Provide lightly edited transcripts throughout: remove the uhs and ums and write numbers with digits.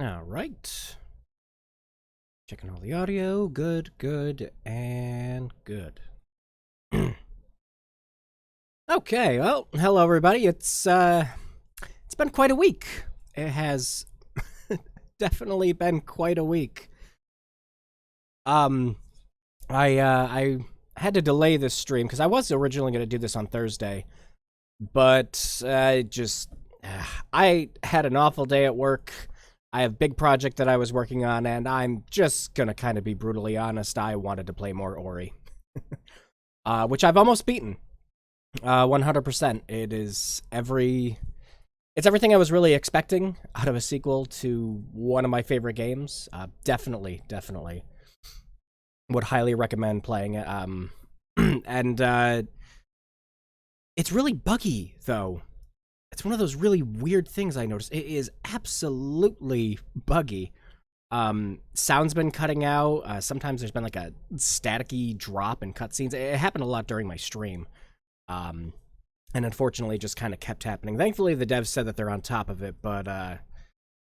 All right. Checking all the audio. Good, good, and good. Okay, well, hello everybody. It's been quite a week. It has definitely been quite a week. Um I had to delay this stream because I was originally going to do this on Thursday, but I had an awful day at work. I have a big project that I was working on, and I'm just gonna kind of be brutally honest. I wanted to play more Ori, which I've almost beaten. 100%. It's everything I was really expecting out of a sequel to one of my favorite games. Definitely would highly recommend playing it. And it's really buggy though. It's one of those really weird things I noticed. It is absolutely buggy. Sound's been cutting out. Sometimes there's been like a staticky drop in cutscenes. It happened a lot during my stream. And unfortunately just kind of kept happening. Thankfully, the devs said that they're on top of it, but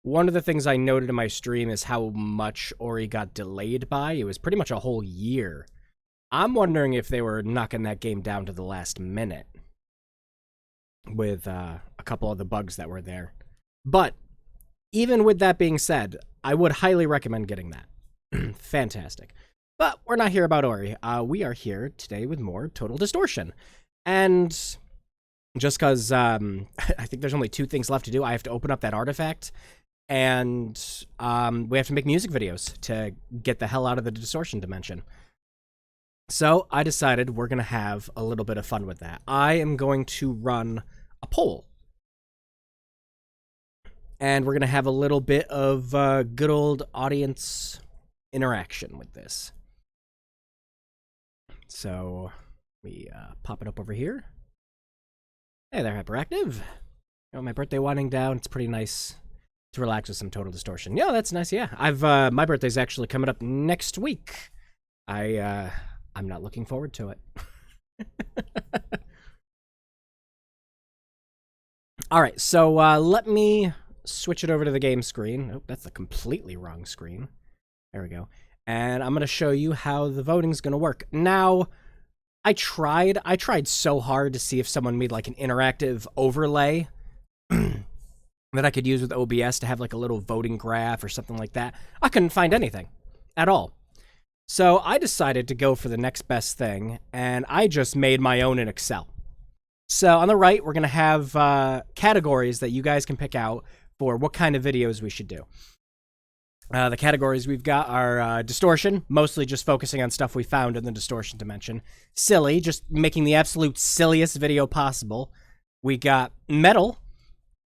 one of the things I noted in my stream is how much Ori got delayed by. It was pretty much a whole year. I'm wondering if they were knocking that game down to the last minute with a couple of the bugs that were there. But even with that being said, I would highly recommend getting that. Fantastic. But we're not here about Ori. We are here today with more Total Distortion. And just because I think there's only two things left to do, I have to open up that artifact, and we have to make music videos to get the hell out of the distortion dimension. So I decided we're going to have a little bit of fun with that. I am going to run a poll. And we're going to have a little bit of good old audience interaction with this. So we pop it up over here. Hey there, Hyperactive. My birthday winding down. It's pretty nice to relax with some Total Distortion. Yeah, that's nice. Yeah, my birthday's actually coming up next week. I'm not looking forward to it. All right, so let me switch it over to the game screen. Oh, that's the completely wrong screen. There we go. And I'm going to show you how the voting's going to work. Now, I tried so hard to see if someone made like an interactive overlay that I could use with OBS to have like a little voting graph or something like that. I couldn't find anything at all. So I decided to go for the next best thing, and I just made my own in Excel. So on the right, we're going to have categories that you guys can pick out for what kind of videos we should do. The categories we've got are distortion, mostly just focusing on stuff we found in the distortion dimension. Silly, just making the absolute silliest video possible. We got metal,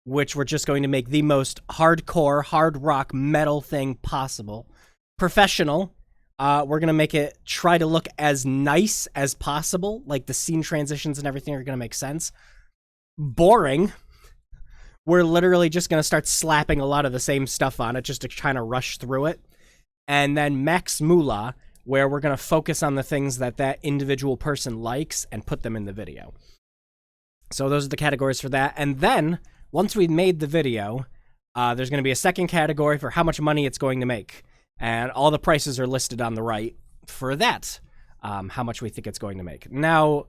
which we're just going to make the most hardcore, hard rock metal thing possible. Professional, we're going to make it try to look as nice as possible, like the scene transitions and everything are going to make sense. Boring, we're literally just going to start slapping a lot of the same stuff on it just to kind of rush through it. And then Max Moolah, where we're going to focus on the things that that individual person likes and put them in the video. So those are the categories for that. And then, once we've made the video, there's going to be a second category for how much money it's going to make. And all the prices are listed on the right for that, how much we think it's going to make. Now,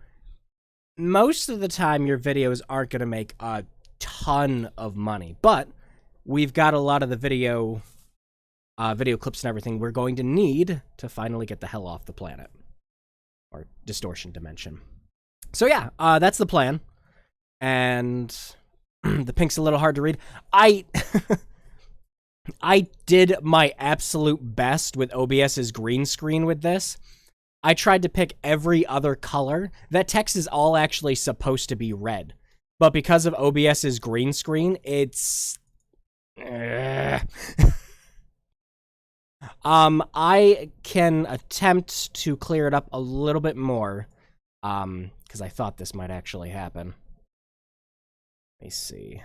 most of the time, your videos aren't going to make a ton of money, but we've got a lot of the video clips and everything we're going to need to finally get the hell off the planet or distortion dimension. So yeah, that's the plan. And the pink's a little hard to read. I did my absolute best with OBS's green screen with this. I tried to pick every other color. That text is all actually supposed to be red. But because of OBS's green screen, it's... I can attempt to clear it up a little bit more, because I thought this might actually happen. Let me see.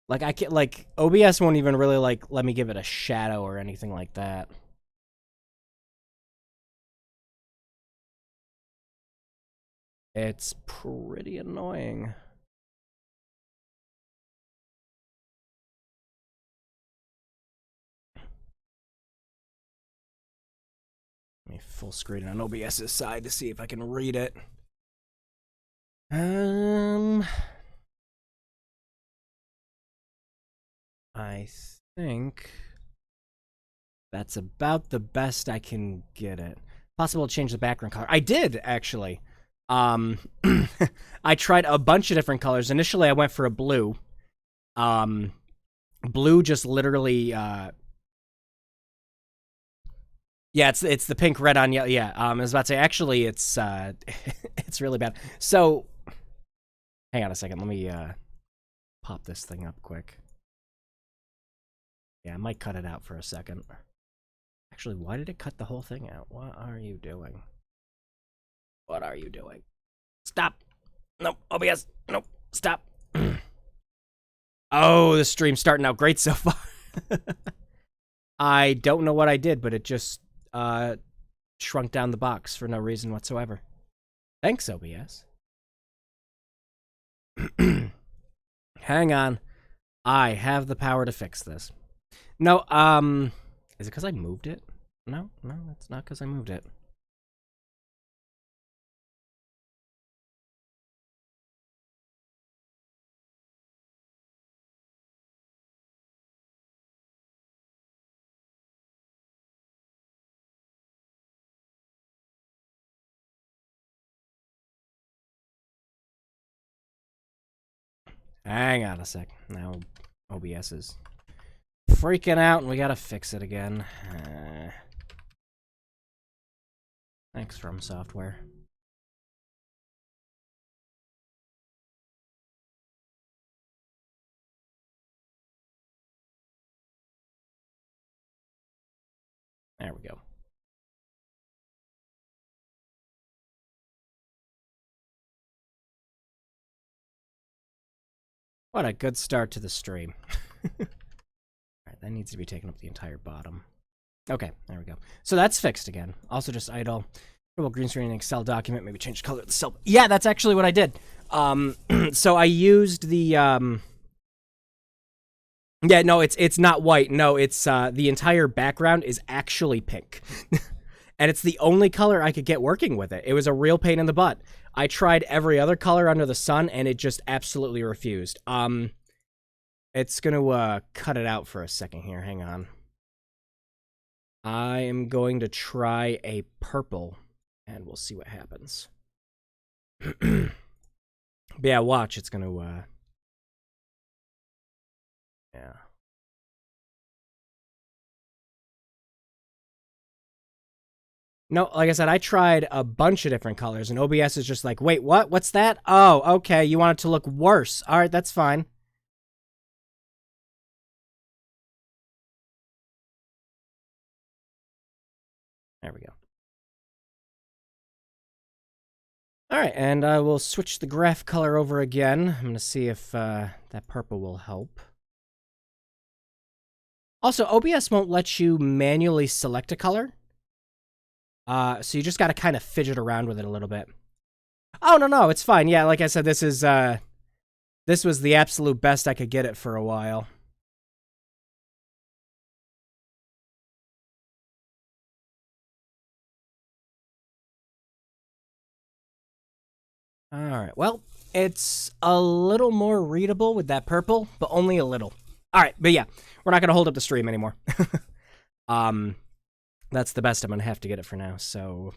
Like, I can't, like, OBS won't even really, like, let me give it a shadow or anything like that. It's pretty annoying. me full screen on OBS's side to see if I can read it. I think that's about the best I can get it. Possible to change the background color. I did, actually. I tried a bunch of different colors. Initially, I went for a blue. Blue just literally, yeah, it's the pink, red on yellow. Yeah, I was about to say, actually, it's, it's really bad. So, hang on a second. Let me, pop this thing up quick. Yeah, I might cut it out for a second. Actually, why did it cut the whole thing out? What are you doing? What are you doing? Stop! Nope, OBS! Nope, stop! Oh, the stream's starting out great so far. I don't know what I did, but it just, shrunk down the box for no reason whatsoever. Thanks, OBS. Hang on. I have the power to fix this. No, is it because I moved it? No, it's not because I moved it. Hang on a sec. Now OBS is freaking out and we gotta fix it again. Thanks, From Software. There we go. What a good start to the stream. Alright, that needs to be taking up the entire bottom. Okay, there we go. So that's fixed again. Also just idle. Green screen in Excel document, maybe change the color of the cell. Yeah, that's actually what I did. So I used the, yeah, no, it's not white. No, it's, the entire background is actually pink. And it's the only color I could get working with it. It was a real pain in the butt. I tried every other color under the sun, and it just absolutely refused. It's gonna, cut it out for a second here. Hang on. I am going to try a purple, and we'll see what happens. But yeah, watch. It's gonna, yeah. No, like I said, I tried a bunch of different colors, and OBS is just like, wait, what? What's that? Oh, okay, you want it to look worse. All right, that's fine. There we go. All right, and I will switch the graph color over again. I'm going to see if that purple will help. Also, OBS won't let you manually select a color. So you just got to kind of fidget around with it a little bit. Oh, no, it's fine. Yeah, like I said, this is, this was the absolute best I could get it for a while. All right, well, it's a little more readable with that purple, but only a little. All right, but yeah, we're not going to hold up the stream anymore. That's the best I'm going to have to get it for now. So,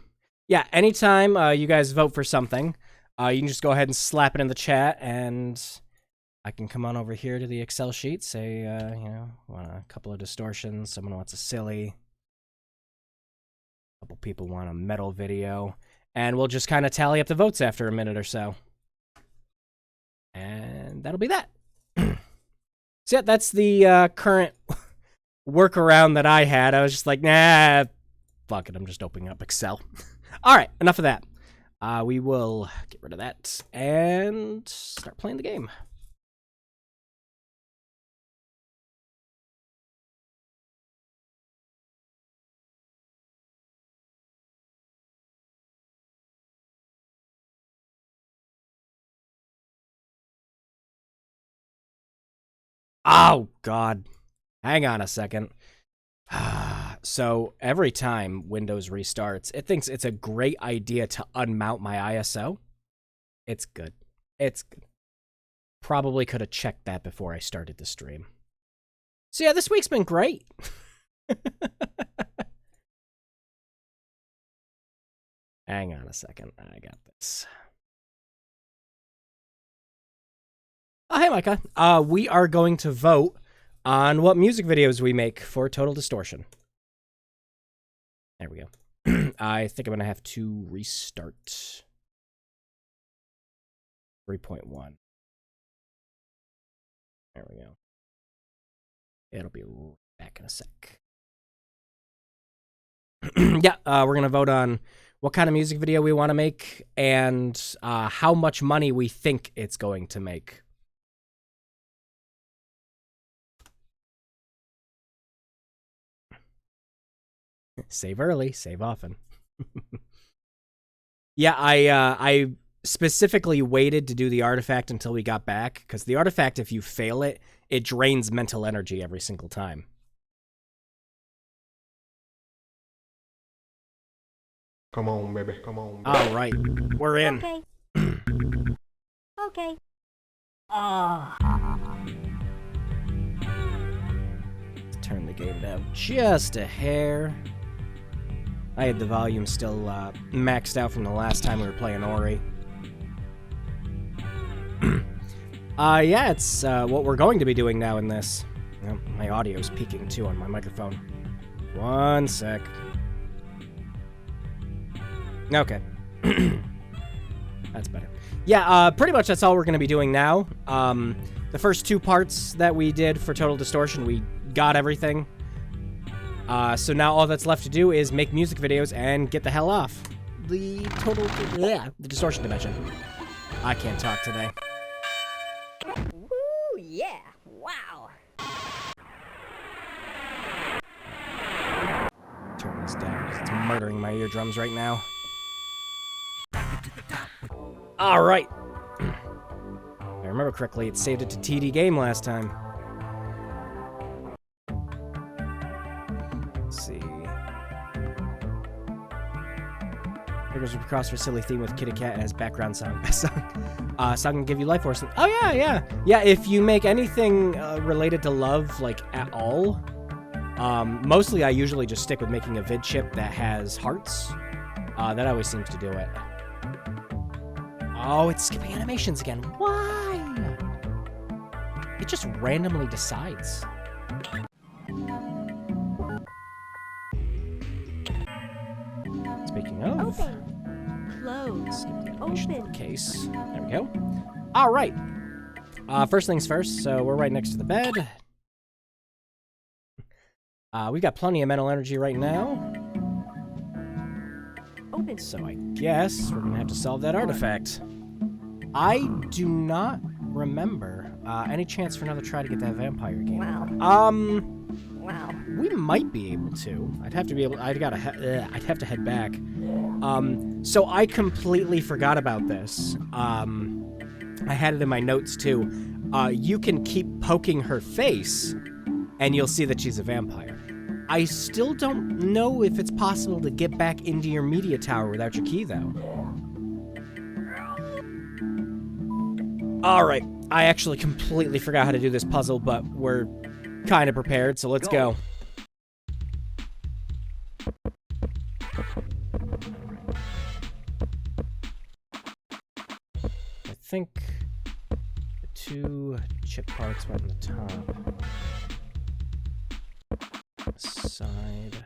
yeah, anytime you guys vote for something, you can just go ahead and slap it in the chat, and I can come on over here to the Excel sheet, say, you know, want a couple of distortions, someone wants a silly, a couple people want a metal video, and we'll just kind of tally up the votes after a minute or so. And that'll be that. So yeah, that's the current workaround that I had. I was just like, nah, fuck it, I'm just opening up Excel. All right, enough of that. We will get rid of that and start playing the game. Oh, God. Hang on a second. so every time Windows restarts, it thinks it's a great idea to unmount my ISO. It's good. It's good. Probably could have checked that before I started the stream. So yeah, this week's been great. Hang on a second. I got this. Oh, hey, Micah. We are going to vote on what music videos we make for Total Distortion. There we go. I think I'm going to have to restart. 3.1. There we go. It'll be back in a sec. Yeah, we're going to vote on what kind of music video we want to make and how much money we think it's going to make. Save early, save often. Yeah, I specifically waited to do the artifact until we got back, because the artifact, if you fail it, it drains mental energy every single time. Come on, baby, come on. Baby. All right, we're in. Okay. Okay. Let's turn the game down just a hair. I had the volume still maxed out from the last time we were playing Ori. Yeah, it's what we're going to be doing now in this. Oh, my audio's peaking too on my microphone. One sec. Okay. That's better. Yeah, pretty much that's all we're going to be doing now. The first two parts that we did for Total Distortion, we got everything. So now all that's left to do is make music videos and get the hell off. The Distortion Dimension. I can't talk today. Woo, yeah. Wow. Turn this down, 'cause it's murdering my eardrums right now. All right. If I remember correctly, it saved it to TD game last time. Let's see. There goes across for silly theme with Kitty Cat as background song. Song can give you life force. Oh yeah. Yeah, if you make anything related to love, like at all, mostly I usually just stick with making a vid chip that has hearts. That always seems to do it. Oh, it's skipping animations again. Why? It just randomly decides. Speaking of... Open. Close. Skip the animation Open. case. There we go. All right. First things first, so we're right next to the bed. We've got plenty of mental energy right now. Open. So I guess we're going to have to solve that artifact. I do not remember any chance for another try to get that vampire game. Wow. Wow. We might be able to. I'd have to be able. I'd have to head back. So I completely forgot about this. I had it in my notes too. You can keep poking her face, and you'll see that she's a vampire. I still don't know if it's possible to get back into your media tower without your key, though. All right. I actually completely forgot how to do this puzzle, but we're kind of prepared, so let's go. I think the two chip parts went on the top. Side.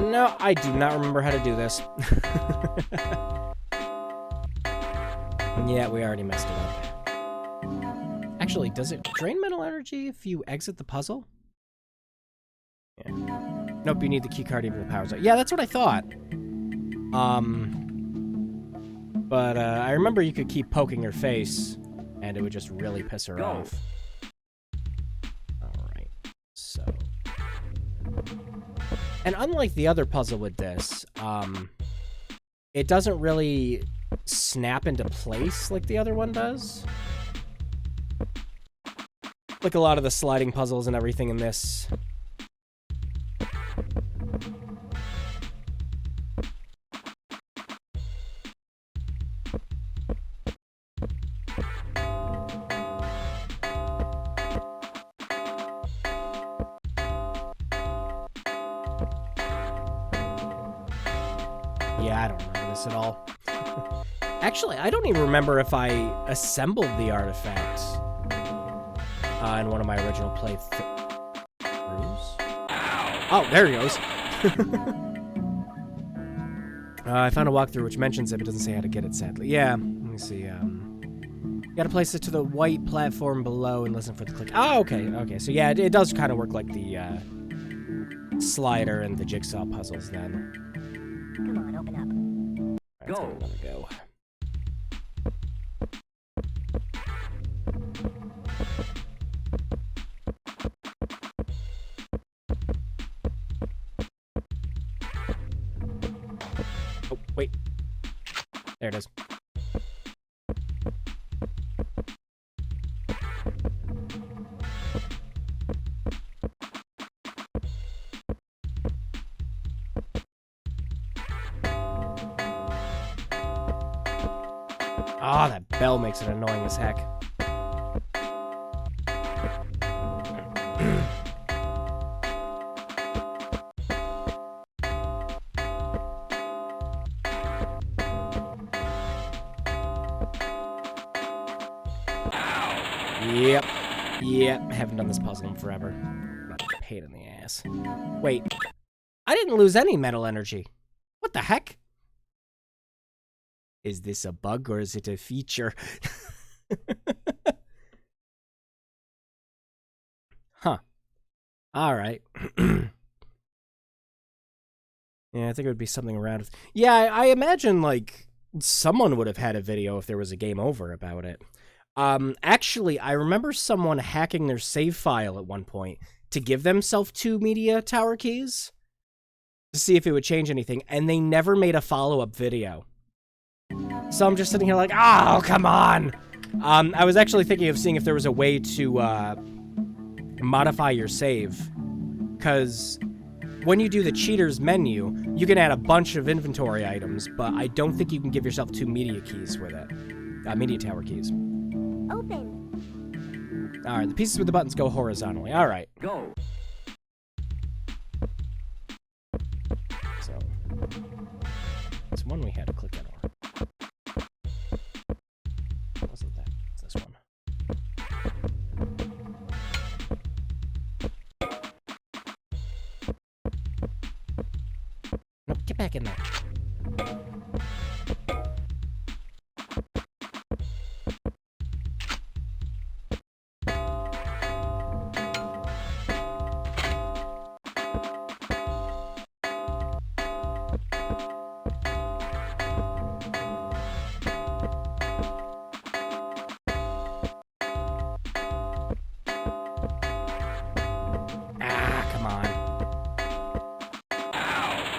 No, I do not remember how to do this. Yeah, we already messed it up. Actually, does it drain mental energy if you exit the puzzle? Yeah. Nope, you need the key card even if the power's out. Yeah, that's what I thought. But I remember you could keep poking her face, and it would just really piss her off. Alright, so... And unlike the other puzzle with this, it doesn't really snap into place like the other one does. Like a lot of the sliding puzzles and everything in this. Yeah, I don't remember this at all. Actually, I don't even remember if I assembled the artifact in one of my original playthroughs. Oh, there he goes. I found a walkthrough which mentions it, but doesn't say how to get it, sadly. Yeah, let me see. You gotta place it to the white platform below and listen for the click. Oh, okay, okay. So yeah, it does kind of work like the slider and the jigsaw puzzles then. Come on, open up. All right, let's give it another go. Oh, wait. There it is. Ah, oh, that bell makes it annoying as heck. Yep, haven't done this puzzle in forever. What a pain in the ass. Wait, I didn't lose any metal energy. What the heck? Is this a bug or is it a feature? Huh. Alright. Yeah, I think it would be something around... Yeah, I imagine, like, someone would have had a video if there was a game over about it. Actually, I remember someone hacking their save file at one point to give themselves 2 media tower keys to see if it would change anything, and they never made a follow-up video. So I'm just sitting here like, oh, come on! I was actually thinking of seeing if there was a way to, modify your save. Because when you do the cheaters menu, you can add a bunch of inventory items, but I don't think you can give yourself 2 media keys with it. Media tower keys. Open. Alright, the pieces with the buttons go horizontally. Alright. Go. So, it's one we had to click that on. Wasn't that? It's this one. No, get back in there.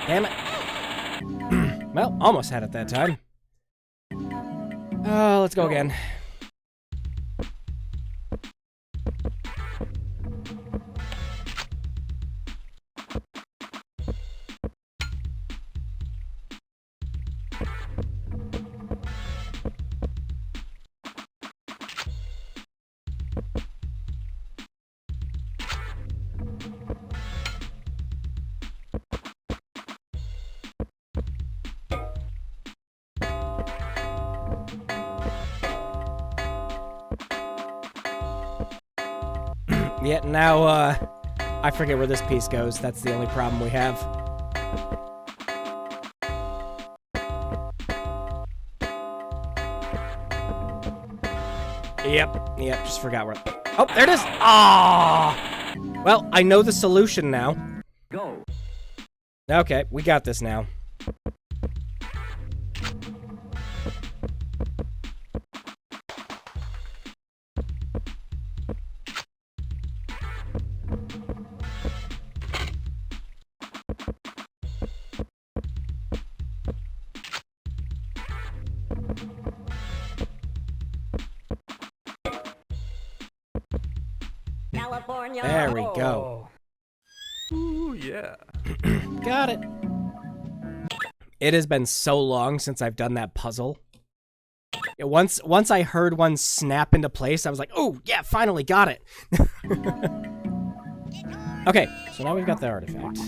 Damn it. Well, almost had it that time. Let's go again. Yeah, now, I forget where this piece goes. That's the only problem we have. Yep, just forgot where... Oh, there it is! Ah! Well, I know the solution now. Go. Okay, we got this now. California. There we go. Ooh, yeah. Got it. It has been so long since I've done that puzzle. Once I heard one snap into place, I was like, oh, yeah, finally got it. Okay, so now we've got the artifact.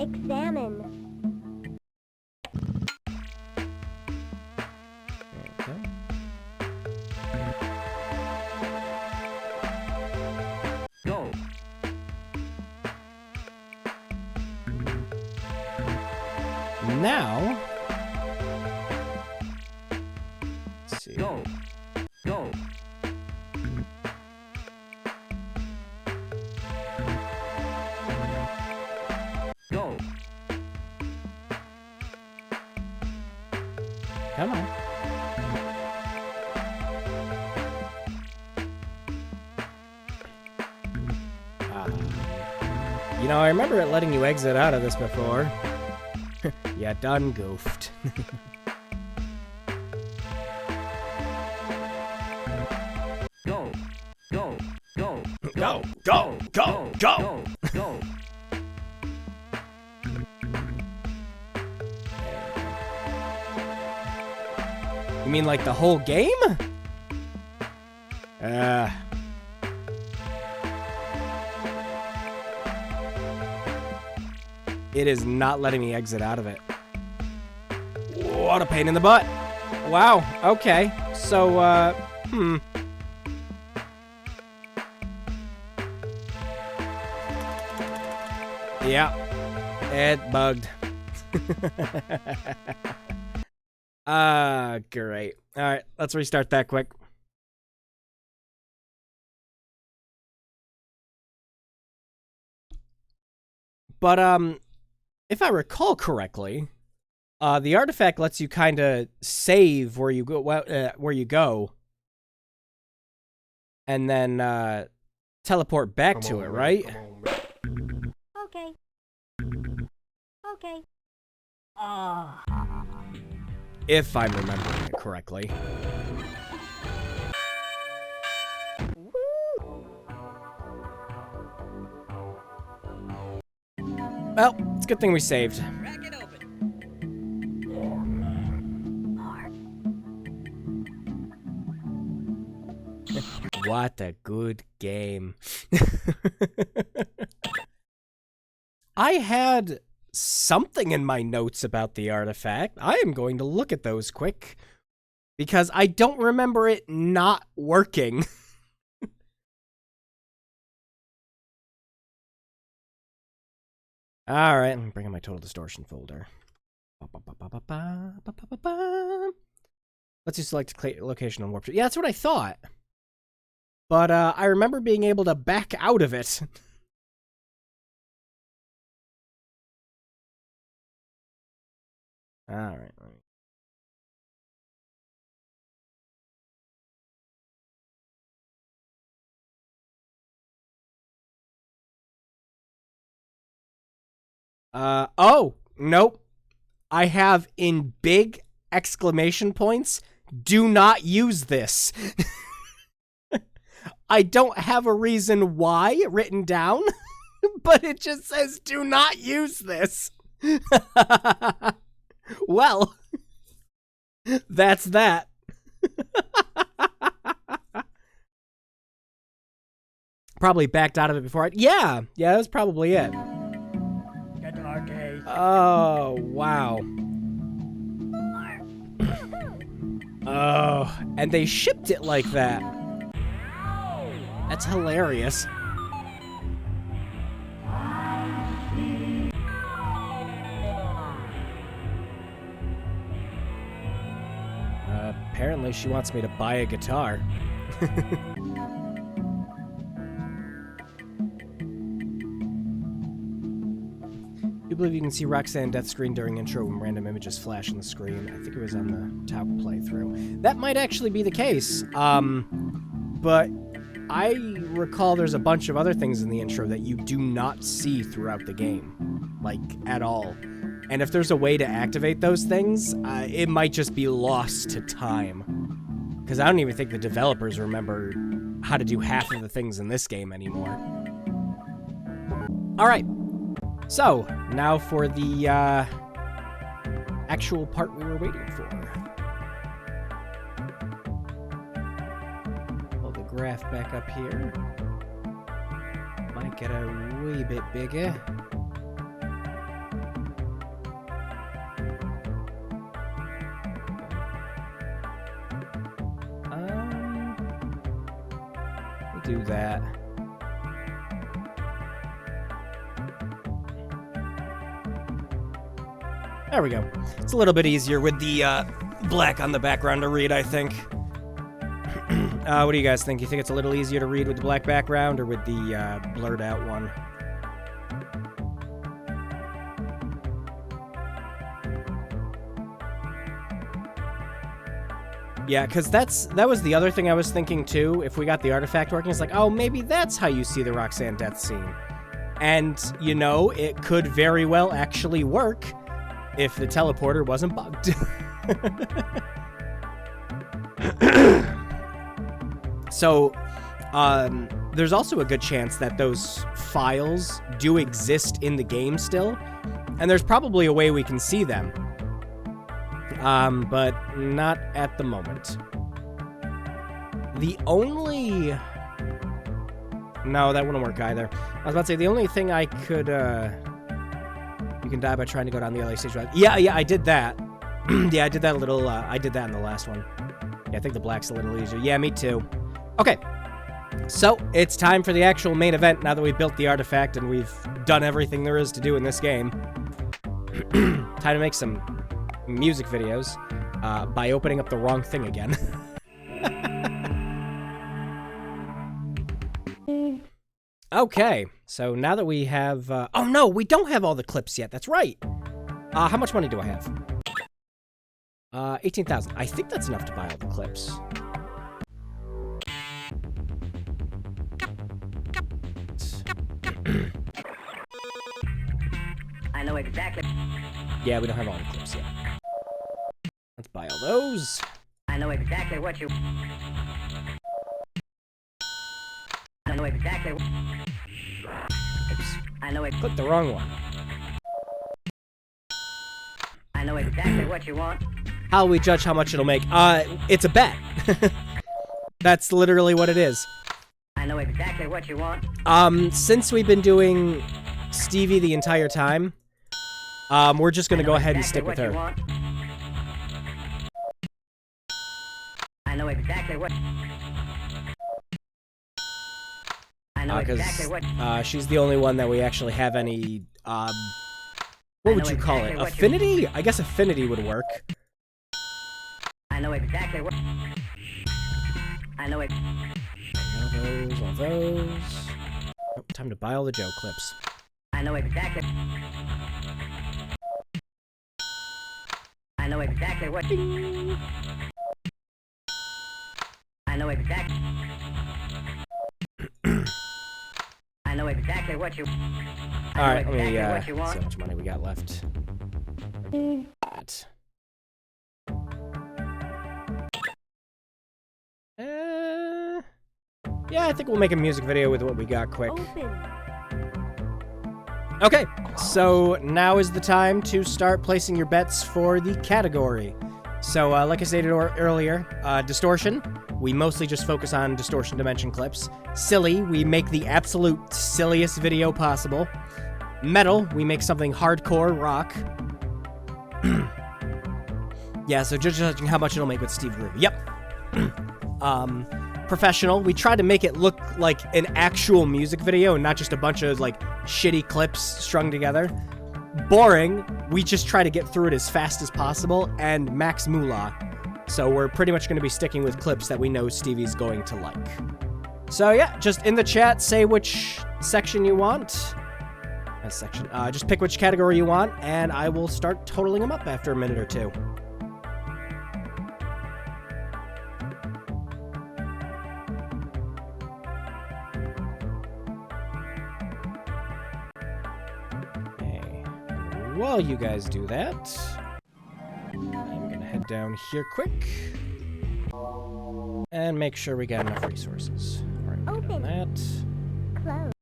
Examine. Okay. Go. Now, let's see. Go. Go. Go. Come on. You know, I remember it letting you exit out of this before. Yeah, done goofed. Go. Go. Go. Go, go, go, go! Go. You mean like the whole game? It is not letting me exit out of it. What a pain in the butt. Wow, okay. So, Yeah, it bugged. Great. Alright, let's restart that quick. But, if I recall correctly, the artifact lets you kind of save where you go, and then teleport back Come to on, it, baby, right? Come on, baby. Okay. Okay. Ah. If I'm remembering it correctly. Well, it's a good thing we saved. Crack it open. What a good game. I had something in my notes about the artifact. I am going to look at those quick because I don't remember it not working. All right, I'm bringing my Total Distortion folder. Let's just select location on warp. Yeah, that's what I thought. But I remember being able to back out of it. All right. Oh, nope. I have in big exclamation points, do not use this. I don't have a reason why written down, but it just says do not use this. Well, that's that. Probably backed out of it before yeah, that was probably it. Get to arcade. Oh, wow. Oh, and they shipped it like that. That's hilarious. Apparently she wants me to buy a guitar. I believe you can see Roxanne death screen during intro when random images flash on the screen. I think it was on the top playthrough. That might actually be the case. But I recall there's a bunch of other things in the intro that you do not see throughout the game. Like, at all. And if there's a way to activate those things, it might just be lost to time. Because I don't even think the developers remember how to do half of the things in this game anymore. Alright, so now for the actual part we were waiting for. Pull the graph back up here. Might get a wee bit bigger. We'll do that. There we go. It's a little bit easier with the black on the background to read, I think. What do you guys think? You think it's a little easier to read with the black background or with the blurred out one? Yeah, because that was the other thing I was thinking too. If we got the artifact working, it's like, oh, maybe that's how you see the Roxanne death scene. And, you know, it could very well actually work if the teleporter wasn't bugged. So, there's also a good chance that those files do exist in the game still, and there's probably a way we can see them. But not at the moment. The only... No, that wouldn't work either. I was about to say, the only thing I could, You can die by trying to go down the LA stage. Yeah, I did that. Yeah, I did that a little, I did that in the last one. Yeah, I think the black's a little easier. Yeah, me too. Okay. So, it's time for the actual main event now that we've built the artifact and we've done everything there is to do in this game. Time to make some music videos by opening up the wrong thing again. Okay, so now that we have... oh no, we don't have all the clips yet, that's right! How much money do I have? 18,000. I think that's enough to buy all the clips. I know exactly. Yeah, we don't have all the clips yet. Let's buy all those. I know exactly what you. I know exactly. Oops. I know it. Clicked the wrong one. I know exactly what you want. How will we judge how much it'll make? It's a bet. That's literally what it is. I know exactly what you want. Since we've been doing Stevie the entire time, we're just gonna go ahead and stick with her. I know exactly what. I know exactly what. She's the only one that we actually have any, what would you call it? Affinity? I guess affinity would work. I know exactly what. I know it. All those. Oh, time to buy all the Joe clips. I know exactly. I know exactly what. I know exactly. I know exactly what you. All right, let me see how much money we got left. That. Yeah, I think we'll make a music video with what we got quick. Okay, so now is the time to start placing your bets for the category. So, like I stated earlier, distortion, we mostly just focus on distortion dimension clips. Silly, we make the absolute silliest video possible. Metal, we make something hardcore rock. Yeah, so just judging how much it'll make with Steve Groove. Yep. Professional, we try to make it look like an actual music video and not just a bunch of, like, shitty clips strung together. Boring, we just try to get through it as fast as possible. And max moolah. So we're pretty much going to be sticking with clips that we know Stevie's going to like. So yeah, just in the chat, say which section you want. Just pick which category you want, and I will start totaling them up after a minute or two. While you guys do that, I'm gonna head down here quick and make sure we got enough resources. Open that. Close.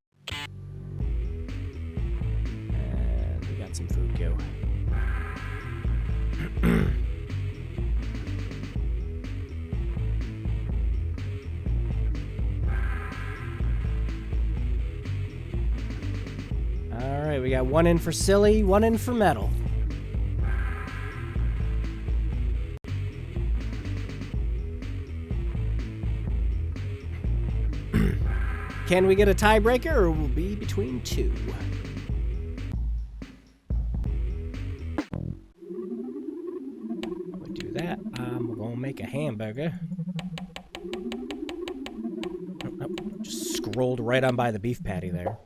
And we got some food goo. All right, we got one in for silly, one in for metal. Can we get a tiebreaker, or will be between two? We'll do that. I'm gonna make a hamburger. Oh, just scrolled right on by the beef patty there.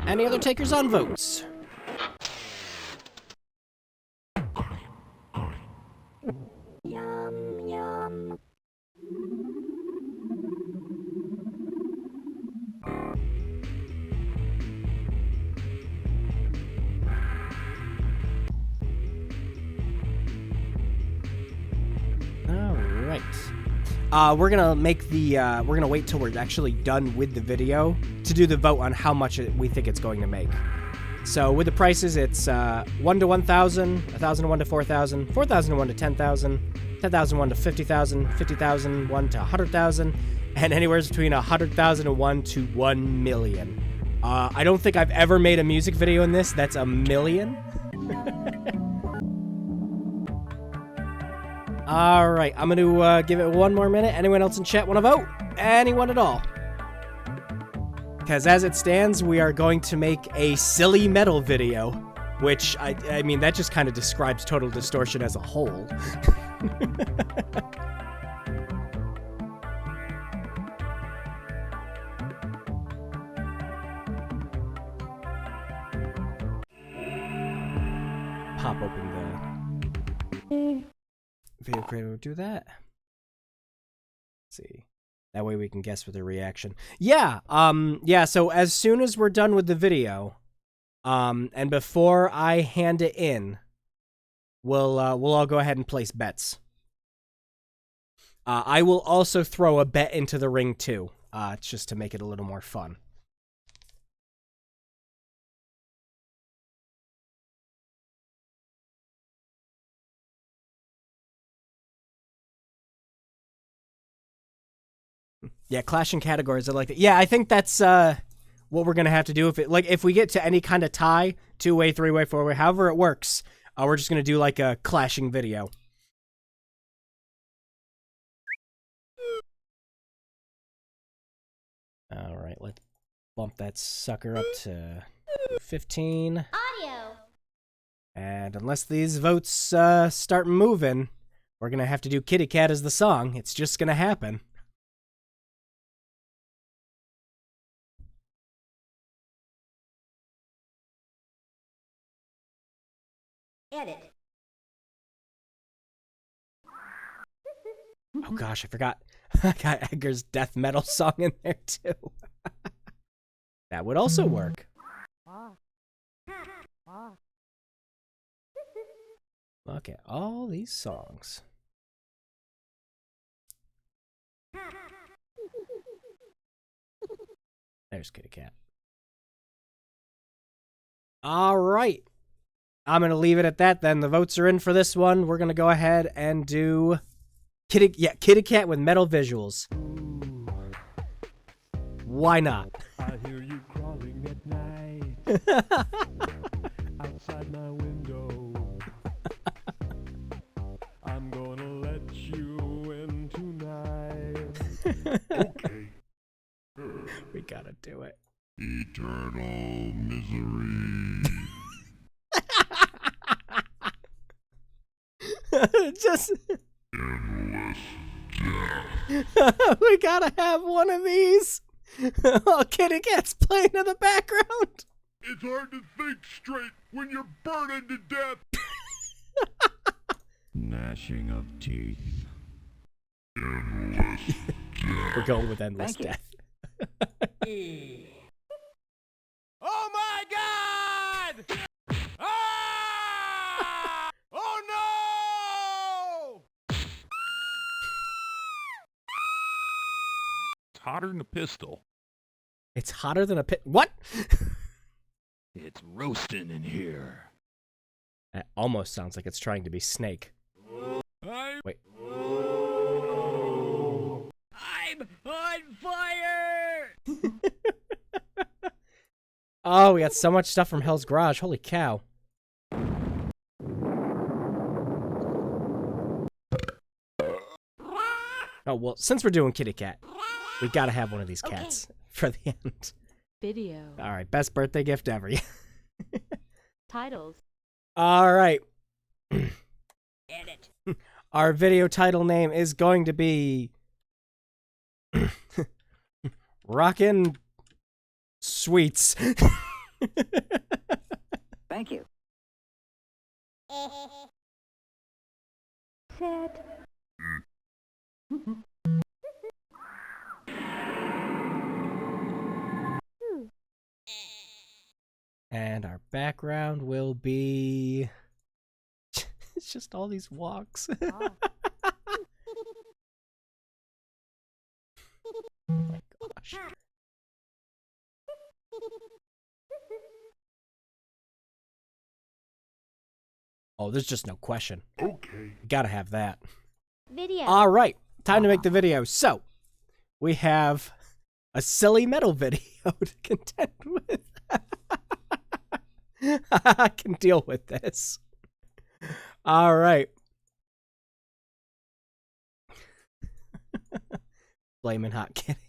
Any other takers on votes? Yum, yum. All right. We're gonna make the. We're gonna wait till we're actually done with the video to do the vote on how much we think it's going to make. So with the prices, it's 1 to 1,000, 1,001 to 4,000, 4,001 to 10,000, 10,001 to 50,000, 50,001 to 100,000, and anywhere between 100,001 to 1 million. I don't think I've ever made a music video in this that's a million. All right, I'm going to give it one more minute. Anyone else in chat want to vote? Anyone at all? Because as it stands, we are going to make a silly metal video, which, I mean, that just kind of describes Total Distortion as a whole. Pop open the video creator will do that. Let's see. That way we can guess with the reaction. Yeah, yeah, so as soon as we're done with the video, and before I hand it in, we'll all go ahead and place bets. I will also throw a bet into the ring too, just to make it a little more fun. Yeah, clashing categories. I like that. Yeah, I think that's what we're gonna have to do. If we get to any kind of tie, 2-way, 3-way, 4-way, however it works, we're just gonna do like a clashing video. All right, let's bump that sucker up to 15. Audio. And unless these votes start moving, we're gonna have to do Kitty Cat as the song. It's just gonna happen. Edit. Oh gosh, I forgot. I got Edgar's death metal song in there too. That would also work. Look at all these songs. There's Kitty Cat. All right. I'm going to leave it at that then. The votes are in for this one. We're going to go ahead and do Kitty Cat with metal visuals. Why not? I hear you crawling at night outside my window. I'm gonna let you in tonight. Okay. We got to do it. Eternal misery. Just Endless death. we gotta have one of these. Oh, Kitty Cat's playing in the background. It's hard to think straight when you're burning to death. Gnashing of teeth. Endless death. We're going with endless Thank you. death. Oh my God! Ah! Oh no! hotter than a pistol. It's hotter than a pit. What? It's roasting in here. That almost sounds like it's trying to be Snake. Wait. I'm on fire! Oh, we got so much stuff from Hell's Garage. Holy cow. Oh, well, since we're doing Kitty Cat, we gotta have one of these cats for the end. Video. All right, best birthday gift ever. Titles. All right. Edit. Our video title name is going to be Rockin' Sweets. Thank you. Set. And our background will be... It's just all these walks. Oh. Oh my gosh. Oh, there's just no question. Okay. Gotta have that. Video. All right, time to make the video. So, we have a silly metal video to contend with. I can deal with this. All right. Blaming Hot Kitty.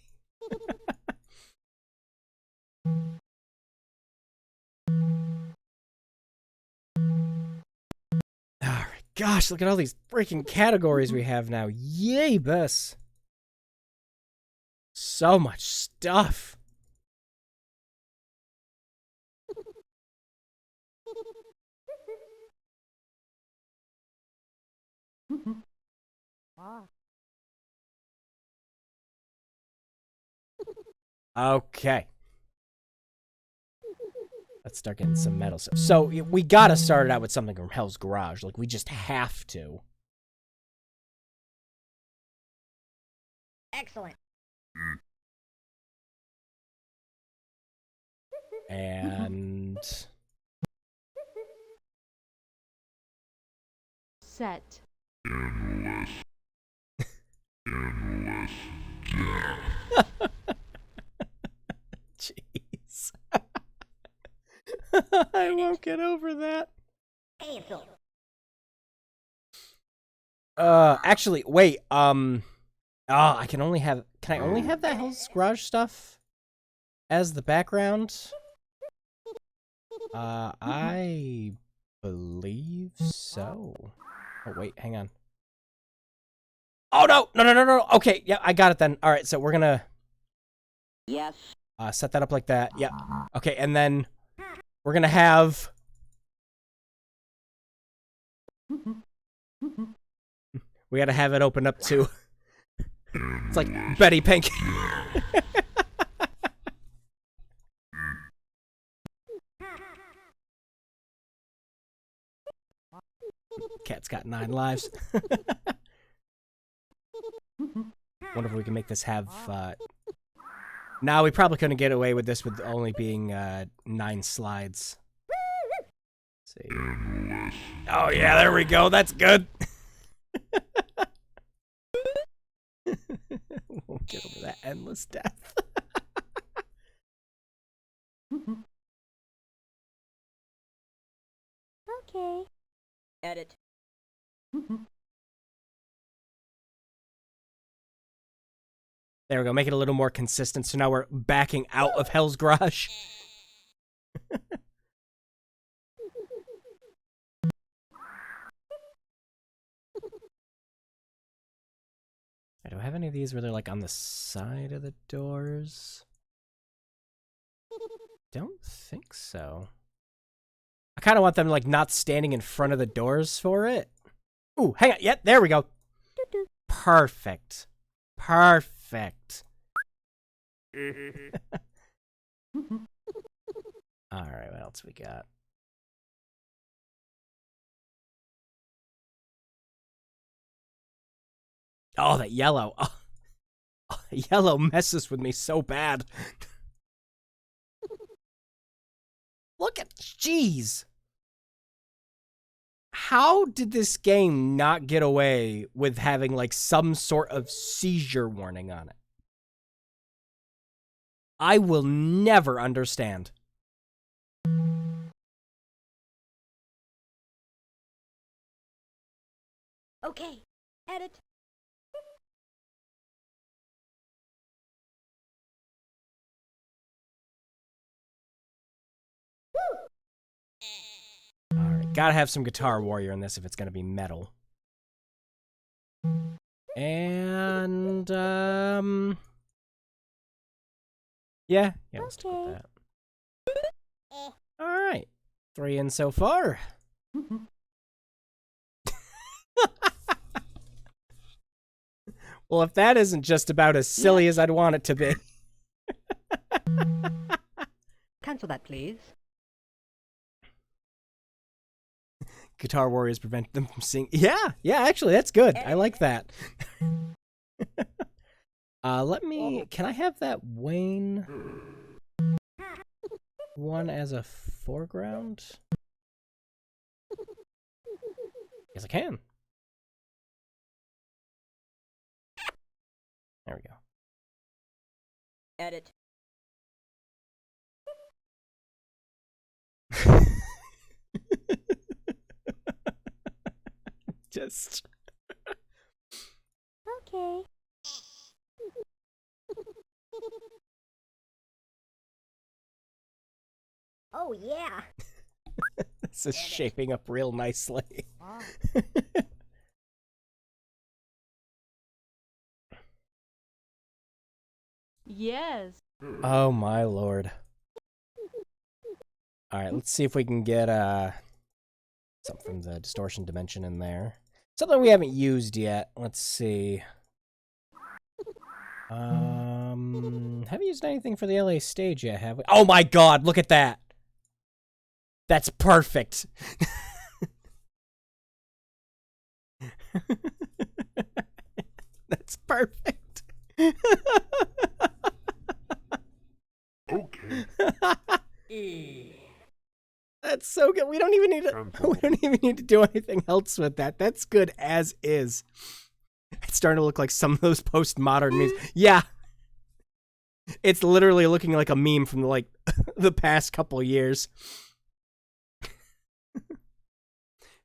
All right, gosh, look at all these freaking categories we have now. Yay, bus. So much stuff. Wow. Okay. Let's start getting some metal stuff. So, we gotta start it out with something from Hell's Garage. Like, we just have to. Excellent. And... Set. Jeez. I won't get over that. Cancel. Actually, wait, oh, can I only have that Hell's Garage stuff as the background? I believe so. Oh, wait, hang on. Oh, no. Okay, yeah, I got it then. All right, so we're gonna... Yes. Set that up like that. Yeah. Okay, and then we're gonna have... We gotta have it open up to... It's like Betty Pink. Cat's got 9 lives. Wonder if we can make this have... No, we probably couldn't get away with this with only being 9 slides. Let's see. Oh yeah, there we go. That's good. Won't get over that endless death. Okay. Edit. There we go. Make it a little more consistent. So now we're backing out of Hell's Garage. Do I have any of these where they're like on the side of the doors? Don't think so. I kind of want them like not standing in front of the doors for it. Ooh, hang on. Yep, there we go. Perfect. Perfect. All right, what else we got? Oh, that yellow. Oh, Yellow messes with me so bad. Look at, jeez. How did this game not get away with having like some sort of seizure warning on it? I will never understand. Okay. Edit. Alright, gotta have some Guitar Warrior in this if it's gonna be metal. And, yeah, let's go with that. Alright, 3 in so far. Well, if that isn't just about as silly as I'd want it to be. Cancel that, please. Guitar Warriors prevent them from seeing. Yeah, actually, that's good. I like that. Can I have that Wayne one as a foreground? Yes, I can. There we go. Edit. Just. Okay. Oh, yeah. This is shaping up real nicely. Yes. Oh my lord. Alright, let's see if we can get something from the distortion dimension in there. Something we haven't used yet. Let's see. Haven't used anything for the LA stage yet, have we? Oh my god, look at that! That's perfect! That's perfect! Okay. That's so good. We don't even need to do anything else with that. That's good as is. It's starting to look like some of those postmodern memes. Yeah. It's literally looking like a meme from like the past couple years.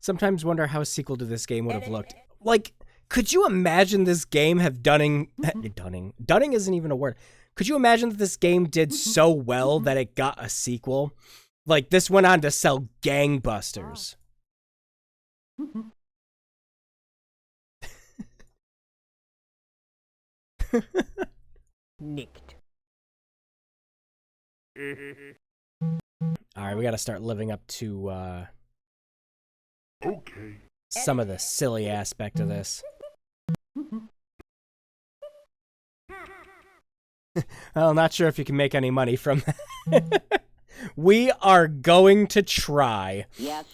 Sometimes wonder how a sequel to this game would have looked. Like, could you imagine this game have Dunning isn't even a word. Could you imagine that this game did so well that it got a sequel? Like, this went on to sell gangbusters. Nicked. Alright, we gotta start living up to, Okay. some of the silly aspect of this. Well, not sure if you can make any money from that. We are going to try. Yes.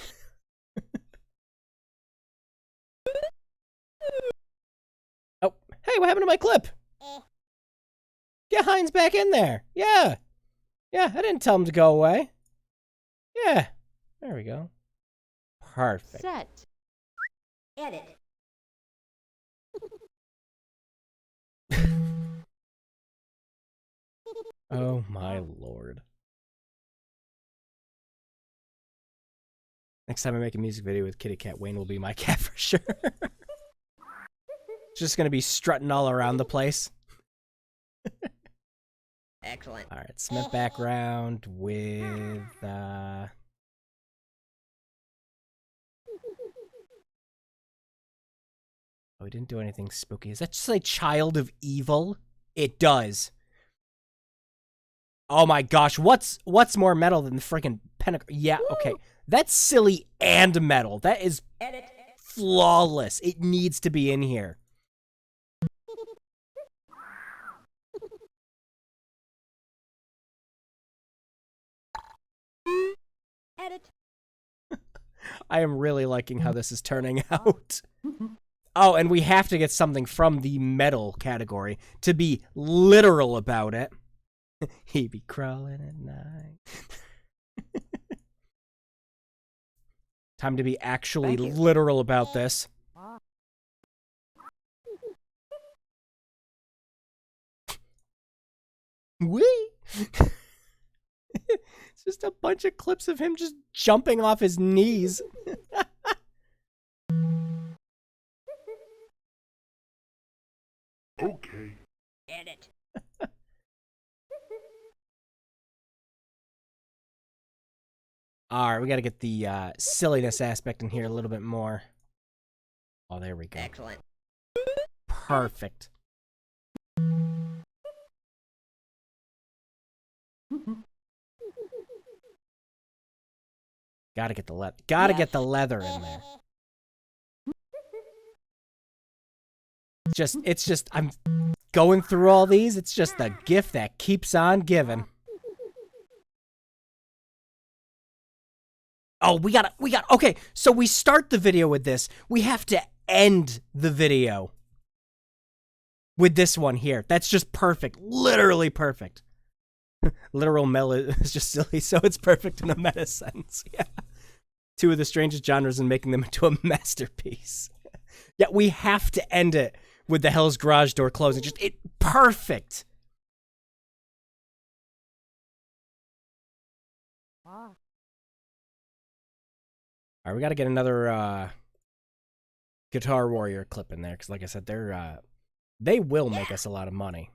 Oh, hey, what happened to my clip? Get Hines back in there. Yeah. Yeah, I didn't tell him to go away. Yeah. There we go. Perfect. Set. Edit. Oh my lord. Next time I make a music video with Kitty Cat, Wayne will be my cat for sure. Just gonna be strutting all around the place. Excellent. Alright, cement background with, Oh, we didn't do anything spooky. Does that just say Child of Evil? It does. Oh my gosh, what's more metal than the freaking pentacle? Yeah, okay. That's silly and metal. That is Edit. flawless. It needs to be in here. Edit. I am really liking how this is turning out. Oh, and we have to get something from the metal category to be literal about it. He be crawling at night. Time to be actually Thank you. literal about this. Wee! It's just a bunch of clips of him just jumping off his knees. Okay. Edit. Alright, we gotta get the silliness aspect in here a little bit more. Oh, there we go. Excellent. Perfect. Gotta get the leather. Gotta get the leather in there. It's just, I'm going through all these. It's just the gift that keeps on giving. Oh, okay, so we start the video with this. We have to end the video with this one here. That's just perfect. Literally perfect. Literal meta is just silly, so it's perfect in a meta sense. Yeah. Two of the strangest genres and making them into a masterpiece. Yeah, we have to end it with the Hell's Garage door closing. Just perfect. All right, we got to get another Guitar Warrior clip in there because, like I said, they will make us a lot of money.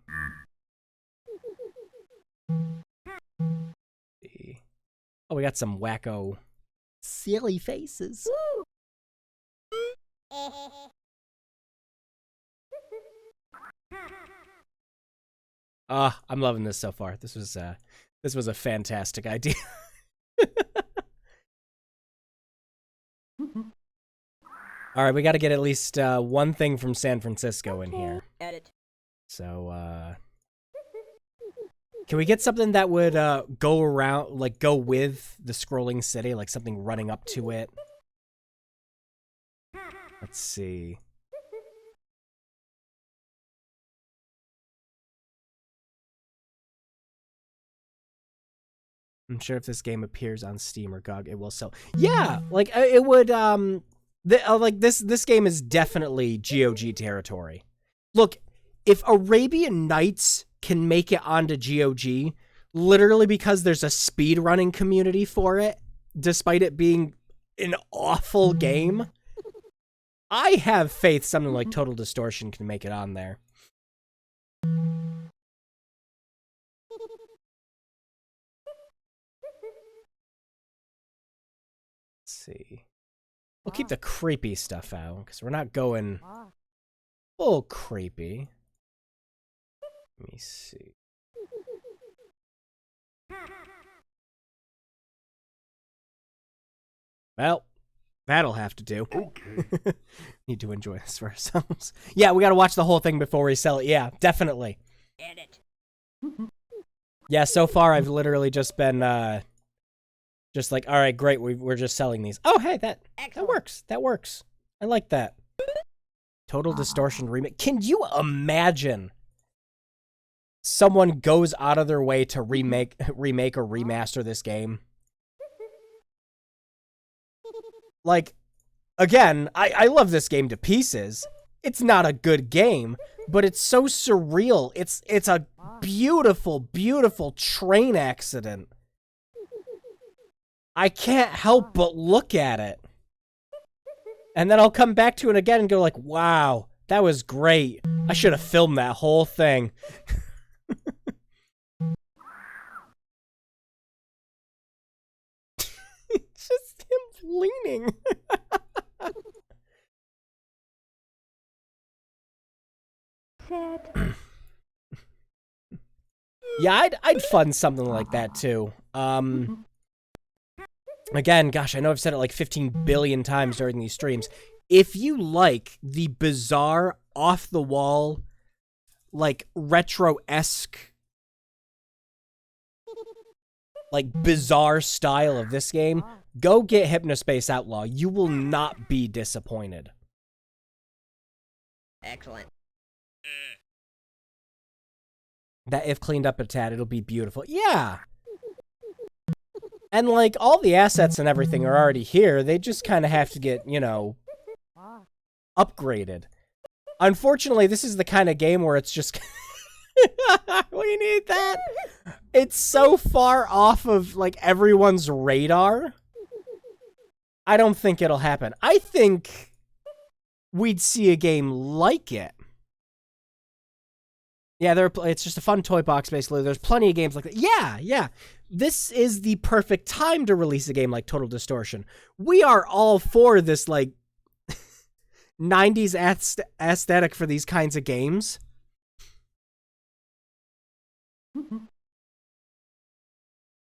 Oh, we got some wacko, silly faces. I'm loving this so far. This was a fantastic idea. All right, we got to get at least one thing from San Francisco in here. Edit. So, can we get something that would go around, like go with the scrolling city, like something running up to it? Let's see. I'm sure if this game appears on Steam or GOG, it will sell. Yeah, like it would. Like this game is definitely GOG territory. Look, if Arabian Nights can make it onto GOG, literally because there's a speedrunning community for it, despite it being an awful game, I have faith something like Total Distortion can make it on there. Let's see. We'll keep the creepy stuff out, because we're not going full creepy. Let me see. Well, that'll have to do. Okay. Need to enjoy this for ourselves. Yeah, we gotta watch the whole thing before we sell it. Yeah, definitely. Edit. Yeah, so far I've literally just been, just like, all right, great, we're just selling these. Oh, hey, that works. That works. I like that. Total Distortion remake. Can you imagine someone goes out of their way to remake or remaster this game? Like, again, I love this game to pieces. It's not a good game, but it's so surreal. It's a beautiful, beautiful train accident. I can't help but look at it. And then I'll come back to it again and go like, wow, that was great. I should have filmed that whole thing. It's just him leaning. Yeah, I'd fund something like that too. Again, gosh, I know I've said it like 15 billion times during these streams. If you like the bizarre, off-the-wall, like, retro-esque, like, bizarre style of this game, go get Hypnospace Outlaw. You will not be disappointed. Excellent. That if cleaned up a tad, it'll be beautiful. Yeah. And like all the assets and everything are already here. They just kind of have to get, you know, upgraded. Unfortunately, this is the kind of game where it's just we need that. It's so far off of like everyone's radar. I don't think it'll happen. I think we'd see a game like it. Yeah, it's just a fun toy box, basically. There's plenty of games like that. Yeah. This is the perfect time to release a game like Total Distortion. We are all for this, like, 90s aesthetic for these kinds of games.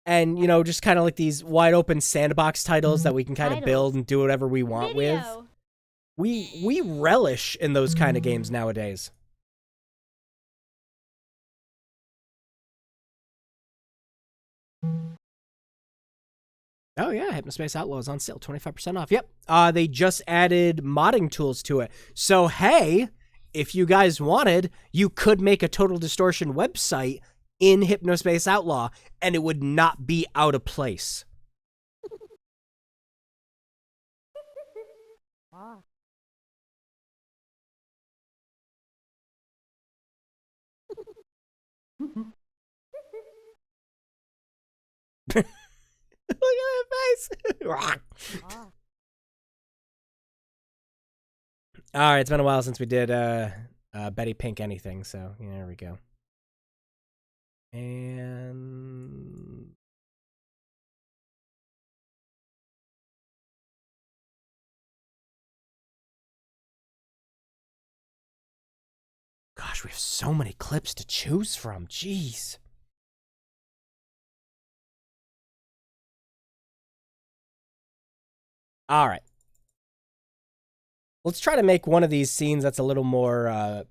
And, you know, just kind of like these wide open sandbox titles that we can kind of build and do whatever we want with. We relish in those kind of games nowadays. Oh yeah, Hypnospace Outlaws on sale, 25% off. Yep. They just added modding tools to it. So hey, if you guys wanted, you could make a Total Distortion website in Hypnospace Outlaw, and it would not be out of place. Look at that face. All right, it's been a while since we did Betty Pink anything, so yeah, there we go. And gosh, we have so many clips to choose from. Jeez. All right. Let's try to make one of these scenes that's a little more,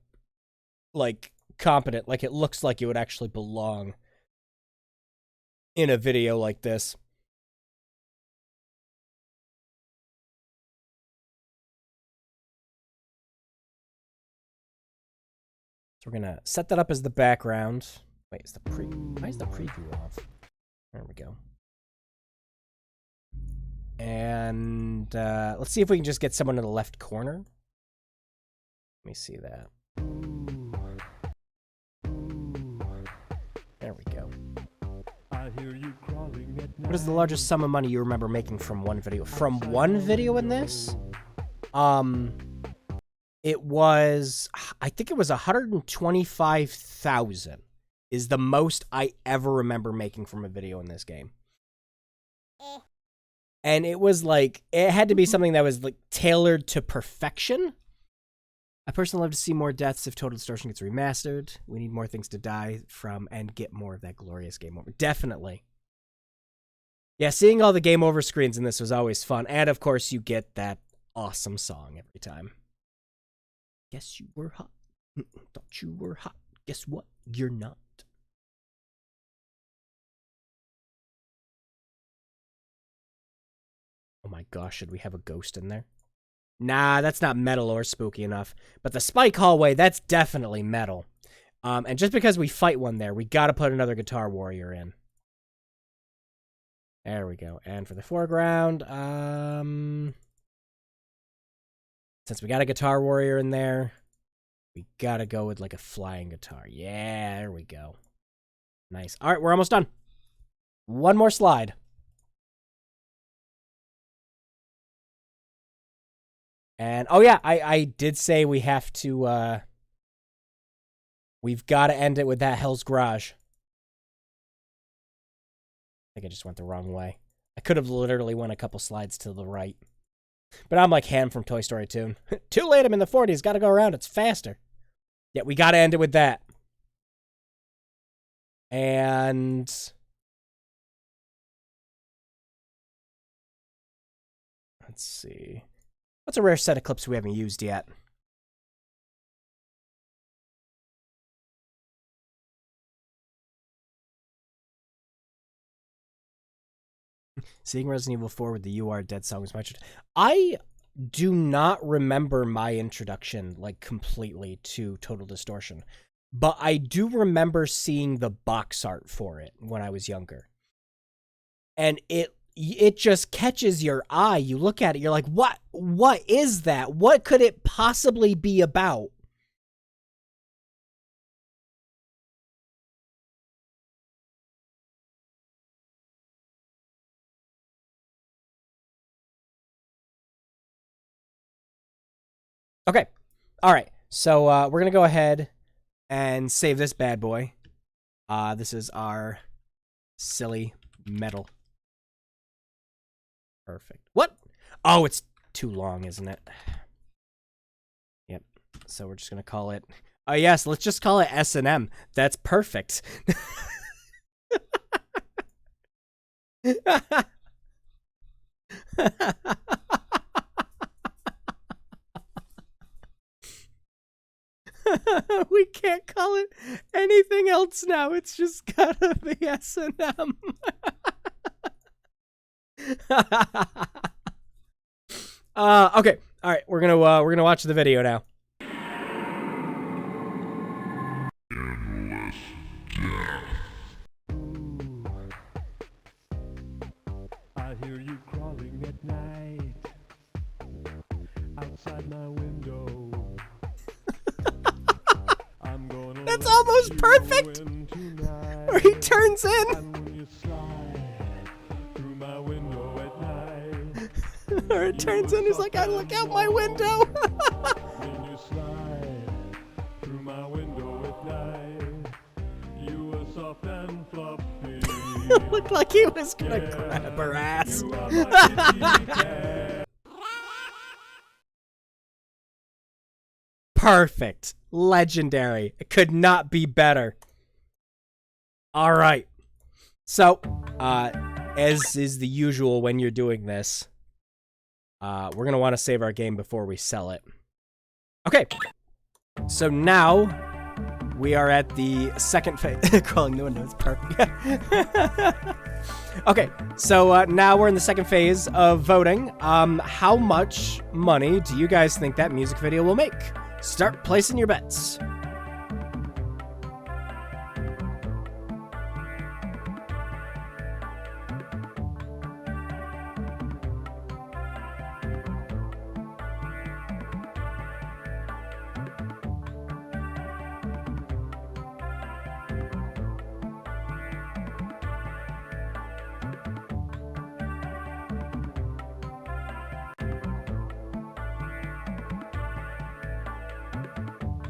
like, competent. Like, it looks like it would actually belong in a video like this. So we're gonna set that up as the background. Wait, is the why is the preview off? There we go. And let's see if we can just get someone in the left corner. Let me see that. There we go. I hear you crawling at What is the largest sum of money you remember making from one video? From one video in this? It was, I think it was 125,000 is the most I ever remember making from a video in this game. And it was like, it had to be something that was like tailored to perfection. I personally love to see more deaths if Total Distortion gets remastered. We need more things to die from and get more of that glorious game over. Definitely. Yeah, seeing all the game over screens in this was always fun. And of course, you get that awesome song every time. Guess you were hot. Thought you were hot. Guess what? You're not. Oh my gosh, should we have a ghost in there? Nah, that's not metal or spooky enough. But the spike hallway, that's definitely metal. And just because we fight one there, we gotta put another guitar warrior in. There we go. And for the foreground, since we got a guitar warrior in there, we gotta go with like a flying guitar. Yeah, there we go. Nice. All right, we're almost done. One more slide. And, oh yeah, I did say we have to, we've got to end it with that Hell's Garage. I think I just went the wrong way. I could have literally went a couple slides to the right. But I'm like Ham from Toy Story 2. Too late, I'm in the 40s, gotta go around, it's faster. Yeah, we gotta end it with that. And... let's see. What's a rare set of clips we haven't used yet? Seeing Resident Evil 4 with the You Are Dead song was much. I do not remember my introduction, like, completely to Total Distortion. But I do remember seeing the box art for it when I was younger. And it just catches your eye. You look at it, you're like, what is that? What could it possibly be about? Okay. All right. So we're going to go ahead and save this bad boy. This is our silly metal. Perfect. What? Oh, it's too long, isn't it? Yep. So we're just going to call it... Oh, yes. Let's just call it S&M. That's perfect. We can't call it anything else now. It's just gotta be S&M. Okay. All right. We're gonna watch the video now. I hear you crawling at night outside my window. I'm gonna That's almost perfect. Where he turns in. And when you slide through my window at night, Or it turns in. He's like, I look out my window. when you slide through my window at night, you were soft and fluffy. Looked like he was gonna grab her ass. You are my kitty cat. Perfect. Legendary. It could not be better. All right. So, as is the usual when you're doing this, we're going to want to save our game before we sell it. Okay. So now we are at the second phase. Crawling the window is perfect. Okay. So now we're in the second phase of voting. How much money do you guys think that music video will make? Start placing your bets.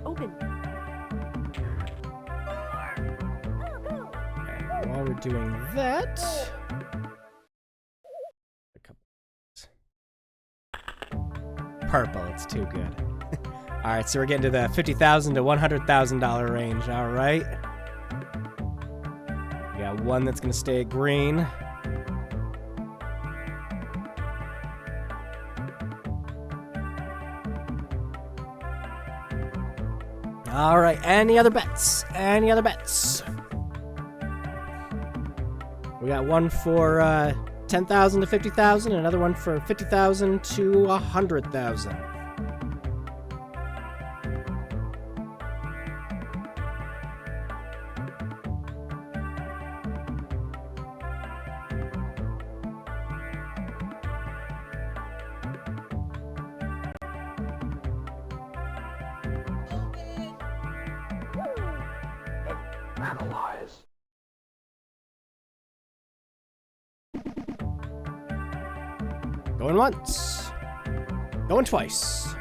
Open. And while we're doing that, a couple. Purple, it's too good. All right, so we're getting to the $50,000 to $100,000 range. All right, we got one that's gonna stay at green. All right, any other bets? Any other bets? We got one for 10,000 to 50,000, another one for 50,000 to 100,000. Analyze. Going once. Going twice.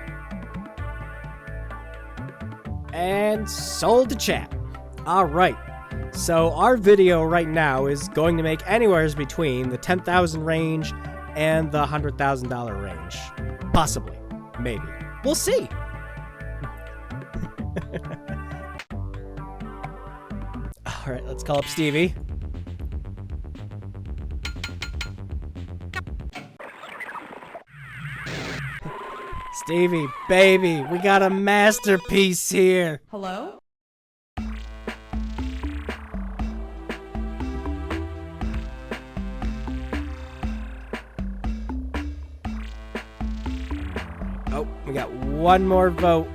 And sold to chat. All right. So our video right now is going to make anywhere between the 10,000 range and the $100,000 range. Possibly. Maybe. We'll see. All right, let's call up Stevie. Stevie, baby, we got a masterpiece here. Hello? We got one more vote.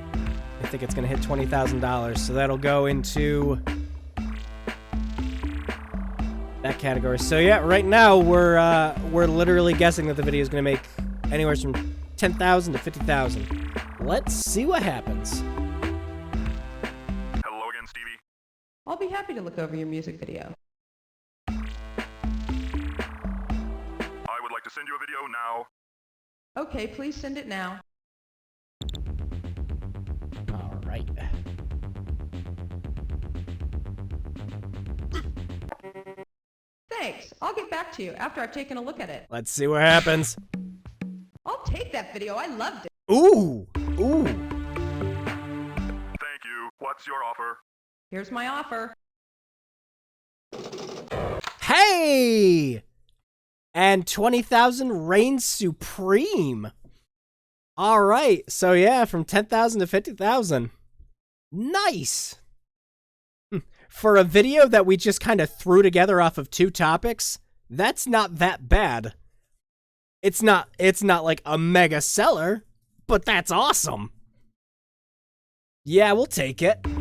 I think it's gonna hit $20,000, so that'll go into that category. So yeah, right now we're literally guessing that the video is gonna make anywhere from 10,000 to 50,000. Let's see what happens. Hello again, Stevie. I'll be happy to look over your music video. I would like to send you a video now. Okay, please send it now. All right. Thanks. I'll get back to you after I've taken a look at it. Let's see what happens. I'll take that video. I loved it. Ooh, ooh. Thank you. What's your offer? Here's my offer. Hey! And 20,000 reigns supreme. All right. So yeah, from 10,000 to 50,000. Nice. For a video that we just kind of threw together off of 2 topics, that's not that bad. It's not like a mega seller, but that's awesome. Yeah, we'll take it. Yes,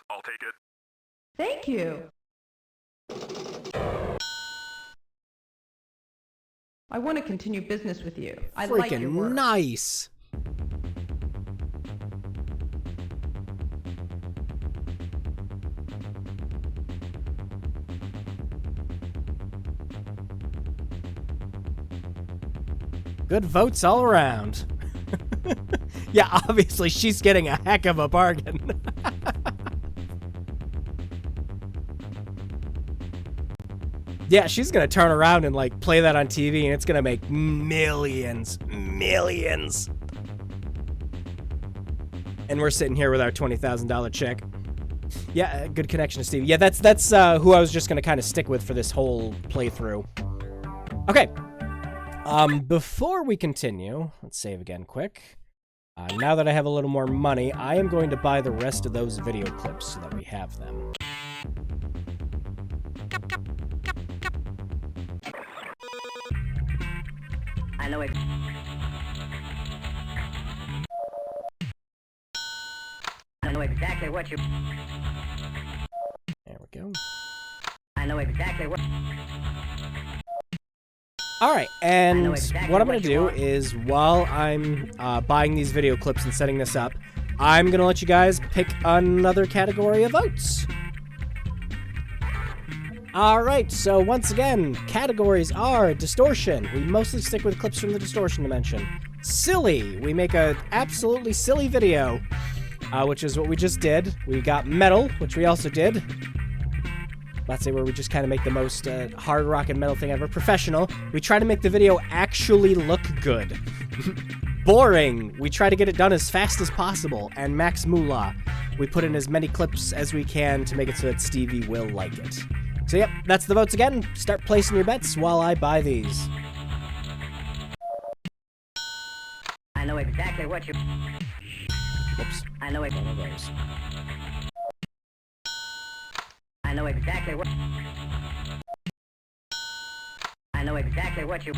I'll take it. Thank you. I want to continue business with you. I like your Freaking work. nice. Good votes all around. Yeah, obviously she's getting a heck of a bargain. Yeah, she's gonna turn around and like play that on TV and it's gonna make millions. And we're sitting here with our $20,000 check. Yeah, good connection to Steve. Yeah, that's who I was just gonna kind of stick with for this whole playthrough. Okay. Before we continue, let's save again quick. Now that I have a little more money, I am going to buy the rest of those video clips so that we have them. I know it. I know exactly what you. There we go. I know exactly what. All right, and exactly what I'm going what to you do want. is while I'm buying these video clips and setting this up, I'm going to let you guys pick another category of votes. All right, so once again, categories are distortion. We mostly stick with clips from the distortion dimension. Silly. We make a absolutely silly video, which is what we just did. We got metal, which we also did. Let's say where we just kind of make the most hard rock and metal thing ever. Professional. We try to make the video actually look good. Boring. We try to get it done as fast as possible. And max moolah. We put in as many clips as we can to make it so that Stevie will like it. So yep, that's the votes again. Start placing your bets while I buy these. I know exactly what you. Whoops. I know it. One of those. I know exactly what. I know exactly what you.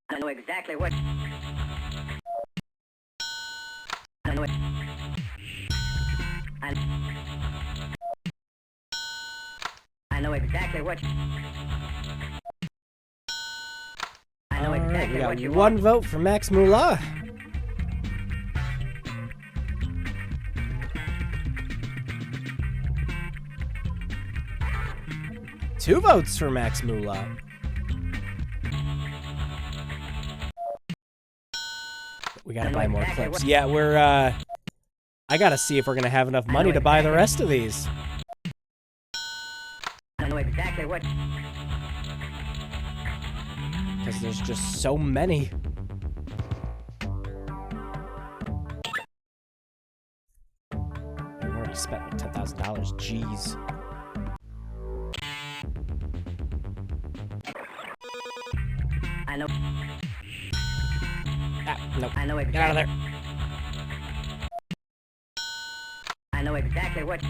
I know exactly what. I know it. I know exactly what. I know All right, exactly we got what you one want. vote for max moolah. Two votes for max moolah. We gotta buy more clips. Yeah, we're, I gotta see if we're gonna have enough money to buy the rest of these. I know exactly what. Because there's just so many. We've already spent like $10,000. Jeez. I know. Ah, nope. I know Get exactly. out of there. I know exactly what.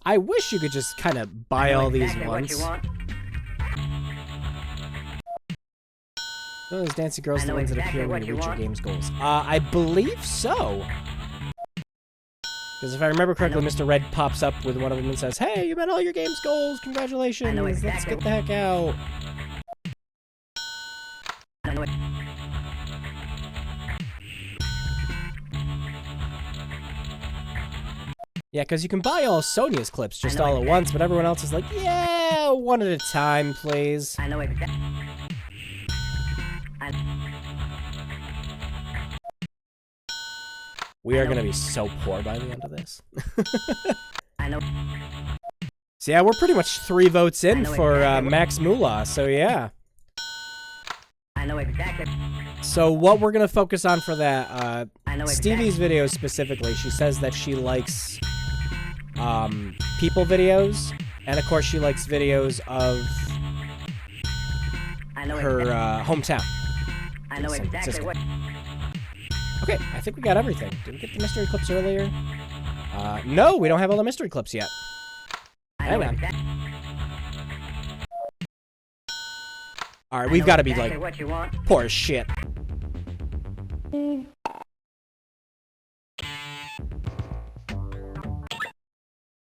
I wish you could just kind of buy I know all these exactly what once. you want. Are those dancing girls I the know ones that exactly appear when what you you reach your want. game's goals? I believe so. Because if I remember correctly, Mr. Red pops up with one of them and says, "Hey, you met all your game's goals. Congratulations. Let's exactly. get the heck out." I know it. Yeah, because you can buy all Sonia's clips just I know all at exactly. once, but everyone else is like, "Yeah, one at a time, please." I know exactly. We are going to be so poor by the end of this. I know. So yeah, we're pretty much 3 votes in know for exactly what- Max Moolah, so yeah. I know exactly. So what we're going to focus on for that, I know Stevie's videos specifically, she says that she likes people videos, and of course she likes videos of I know her hometown. I know San exactly Francisco. what. Okay, I think we got everything. Did we get the mystery clips earlier? No, we don't have all the mystery clips yet. I know Hang on. exactly. Alright, we've got to be exactly like what you want. poor as shit.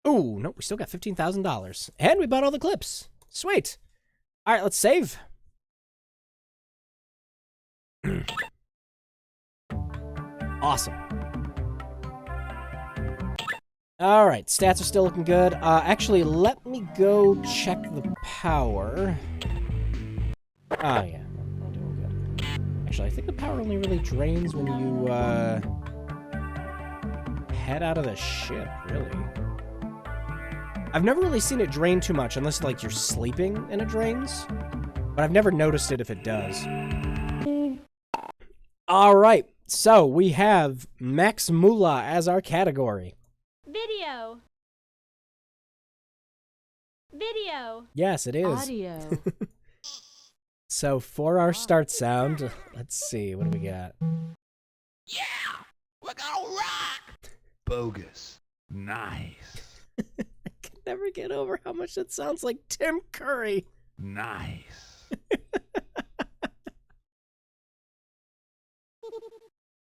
Ooh, nope, we still got $15,000. And we bought all the clips. Sweet. Alright, let's save. Awesome. Alright, stats are still looking good. Actually, let me go check the power. Oh, yeah. We're doing good. Actually, I think the power only really drains when you, head out of the ship, really. I've never really seen it drain too much, unless, like, you're sleeping and it drains. But I've never noticed it if it does. Alright, so we have Max Moolah as our category. Video. Video. Yes, it is. Audio. So for our start sound, let's see, what do we got? Yeah! We're gonna rock! Bogus. Nice. I can never get over how much that sounds like Tim Curry. Nice.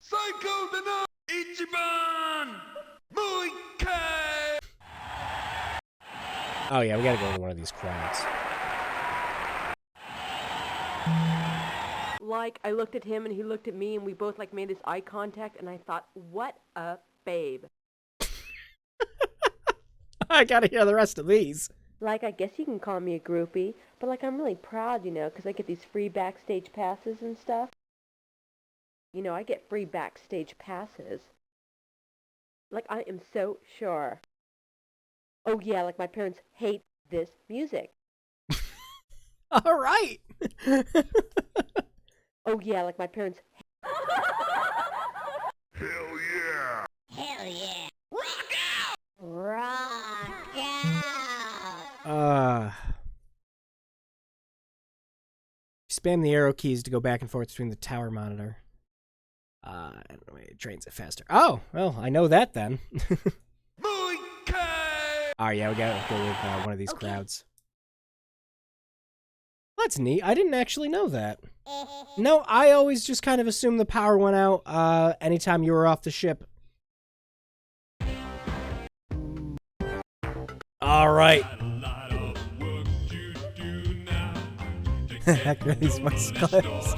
Psycho the no Ichiban! Muy kai! Oh yeah, we gotta go to one of these crowds. Like, I looked at him and he looked at me and we both like made this eye contact and I thought, what a babe. I gotta hear the rest of these. Like, I guess you can call me a groupie, but like I'm really proud, you know, because I get these free backstage passes and stuff. You know, I get free backstage passes. Like, I am so sure. Oh yeah, like my parents hate this music. All right. Oh yeah, like my parents Hell yeah! Hell yeah. Rock out. Spam the arrow keys to go back and forth between the tower monitor. It drains it faster. Oh, well, I know that then. Muy kai! Oh yeah, we gotta go with one of these Okay. crowds. That's neat. I didn't actually know that. No, I always just kind of assumed the power went out anytime you were off the ship. All right. Heck are these voice clips?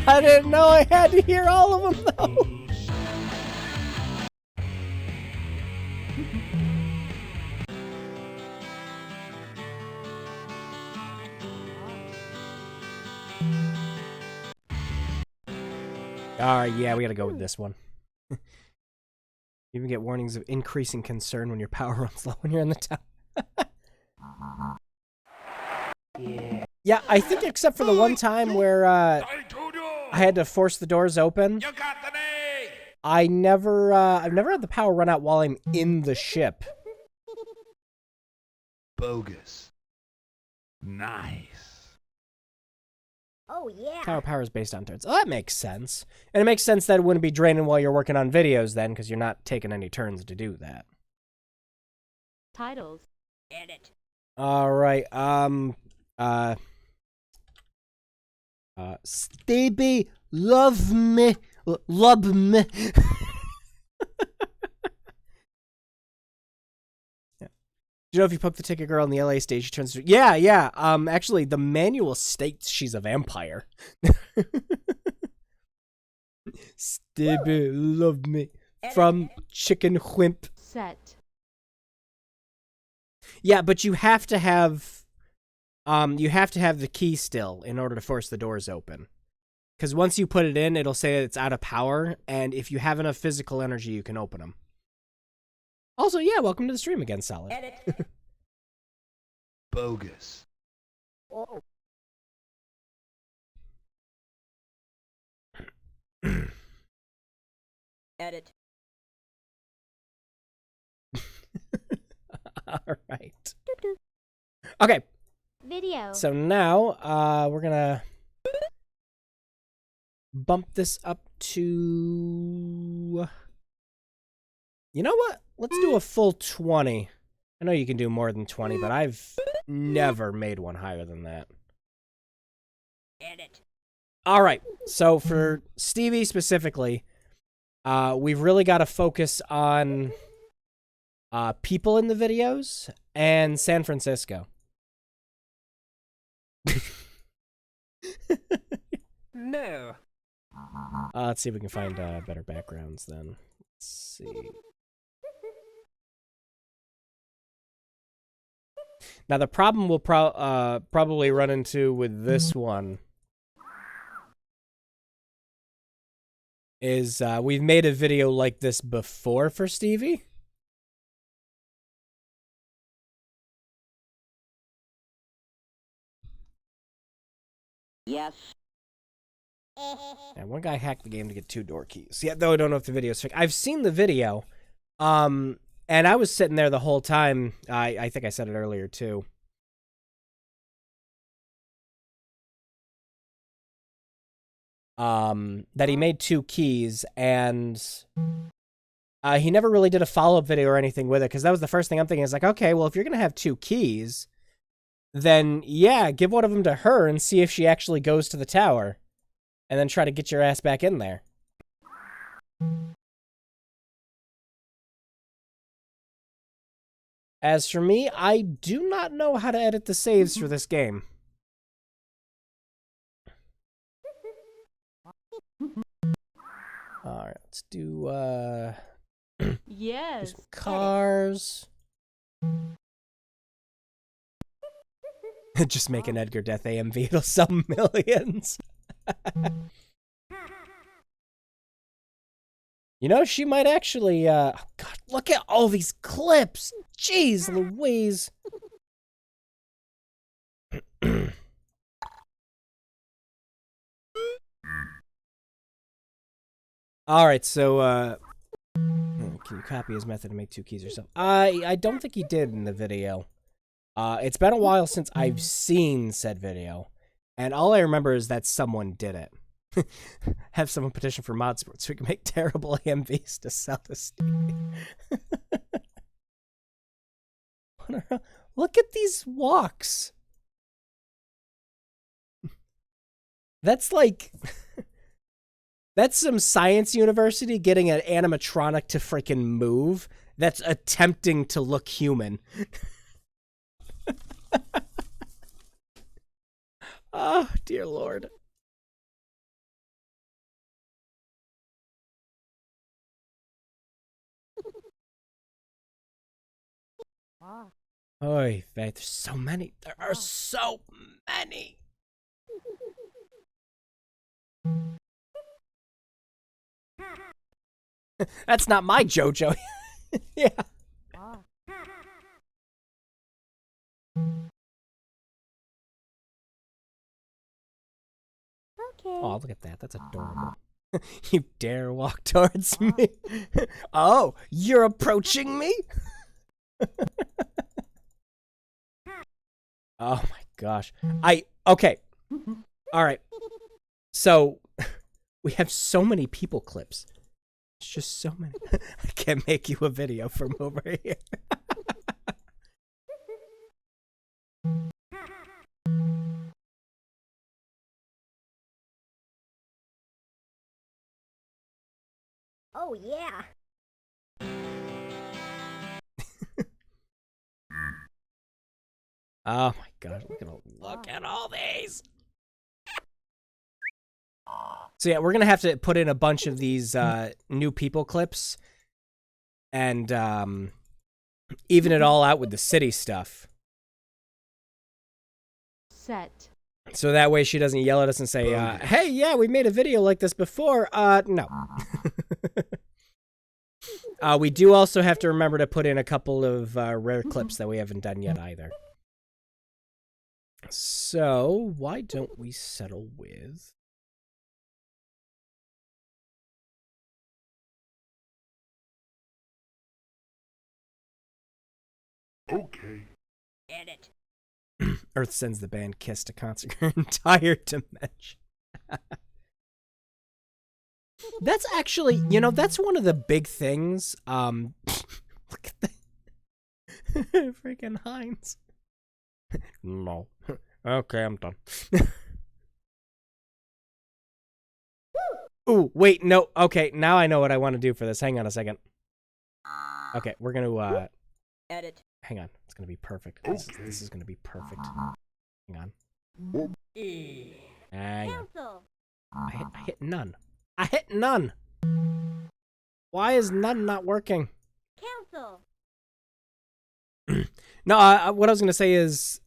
I didn't know I had to hear all of them though. All right, yeah, we gotta go with this one. You even get warnings of increasing concern when your power runs low when you're in the tower. Yeah, I think except for the one time where I had to force the doors open, You got the name! I've never had the power run out while I'm in the ship. Bogus. Nice. Oh yeah. Tower power is based on turns. Oh, that makes sense. And it makes sense that it wouldn't be draining while you're working on videos then, because you're not taking any turns to do that. Titles. Edit. All right. Stevie, love me. Love me. You know, if you poke the ticket girl in the LA stage, she turns to... Yeah. Actually, the manual states she's a vampire. Stevie, love me. From Chicken Wimp. Set. Yeah, but you have to have... the key still in order to force the doors open. Because once you put it in, it'll say that it's out of power, and if you have enough physical energy, you can open them. Also, yeah, welcome to the stream again, Solid. Bogus. Edit. All right. Okay, Video. so now we're gonna bump this up to... You know what? Let's do a full 20. I know you can do more than 20, but I've never made one higher than that. Edit. All right, so for Stevie specifically, we've really got to focus on people in the videos and San Francisco. No. Let's see if we can find better backgrounds then. Let's see. Now, the problem we'll probably run into with this one is we've made a video like this before for Stevie. Yes. And one guy hacked the game to get 2 door keys. Yeah, though I don't know if the video's fake. I've seen the video, and I was sitting there the whole time. I think I said it earlier, too. That he made 2 keys, and he never really did a follow-up video or anything with it, because that was the first thing I'm thinking. Is like, okay, well, if you're going to have 2 keys, then, yeah, give one of them to her and see if she actually goes to the tower. And then try to get your ass back in there. As for me, I do not know how to edit the saves for this game. Alright, let's do, Yes. some cars. Just make an Edgar Death AMV, it'll sell millions. You know, she might actually, oh God, look at all these clips! Jeez Louise! Alright, so, can you copy his method and make 2 keys yourself? I don't think he did in the video. It's been a while since I've seen said video. And all I remember is that someone did it. Have someone petition for mod support so we can make terrible AMVs to sell to Stevie. Look at these walks. That's like... That's some science university getting an animatronic to freaking move that's attempting to look human. Oh, dear Lord. Oy, there's so many. There are so many. That's not my JoJo. Yeah. Oh, look at that. That's adorable. You dare walk towards me? Oh, you're approaching me? Oh my gosh. Okay. All right. So, we have so many people clips. It's just so many. I can't make you a video from over here. Oh yeah. Oh my gosh, look at all these. So yeah, we're gonna have to put in a bunch of these new people clips and even it all out with the city stuff. Set. So that way she doesn't yell at us and say, hey, yeah, we made a video like this before. No. We do also have to remember to put in a couple of rare clips that we haven't done yet either. So why don't we settle with... Okay. Edit. Earth sends the band Kiss to concert her entire dimension. That's actually, you know, that's one of the big things. Look at the freaking Heinz. No. Okay, I'm done. Ooh, wait, no. Okay, now I know what I want to do for this. Hang on a second. Okay, we're going to, Edit. hang on. It's going to be perfect. This is going to be perfect. Hang on. Hang on. Cancel. I hit none. I hit none. Why is none not working? Cancel. No, what I was going to say is,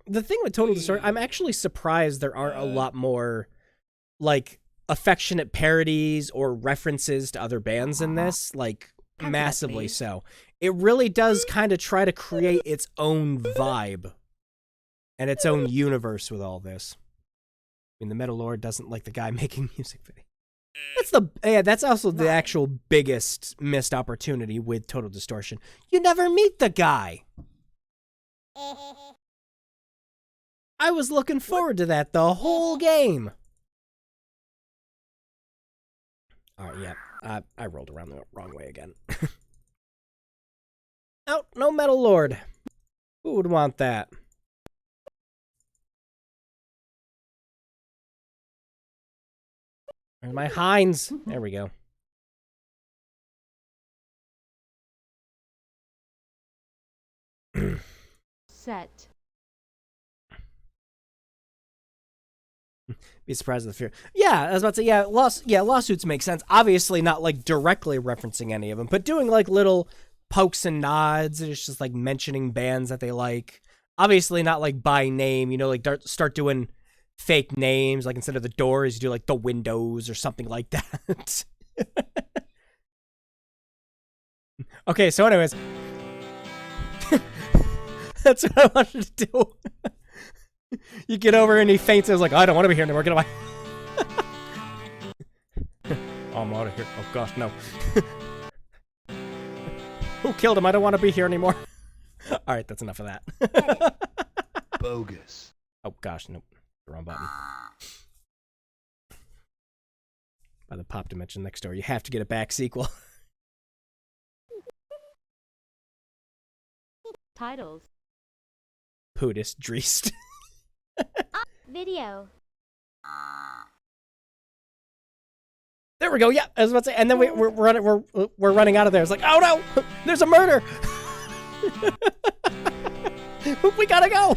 the thing with Total Distortion, I'm actually surprised there aren't a lot more, like, affectionate parodies or references to other bands in this, like, massively so. It really does kind of try to create its own vibe and its own universe with all this. I mean, the Metal Lord doesn't like the guy making music video. That's also the actual biggest missed opportunity with Total Distortion. You never meet the guy. I was looking forward to that the whole game. All right, yeah, I rolled around the wrong way again. Oh, no Metal Lord. Who would want that? Where's my Heinz? There we go. Set. Be surprised at the fear. Yeah, I was about to say, lawsuits make sense. Obviously not, like, directly referencing any of them, but doing, like, little pokes and nods. It's just, like, mentioning bands that they like. Obviously not, like, by name, you know, like, start doing fake names. Like, instead of the Doors, you do, like, the Windows or something like that. Okay, so anyways. That's what I wanted to do. You get over and he faints and is like, I don't want to be here anymore. Get away. Oh, I'm out of here. Oh, gosh, no. Who killed him? I don't want to be here anymore. All right, that's enough of that. Bogus. Oh, gosh, nope. Wrong button. By the pop dimension next door. You have to get a back sequel. Titles. Pudis Dreest. Video. There we go. Yeah, I was about to say, and then we're running out of there. It's like, oh no, there's a murder. We gotta go.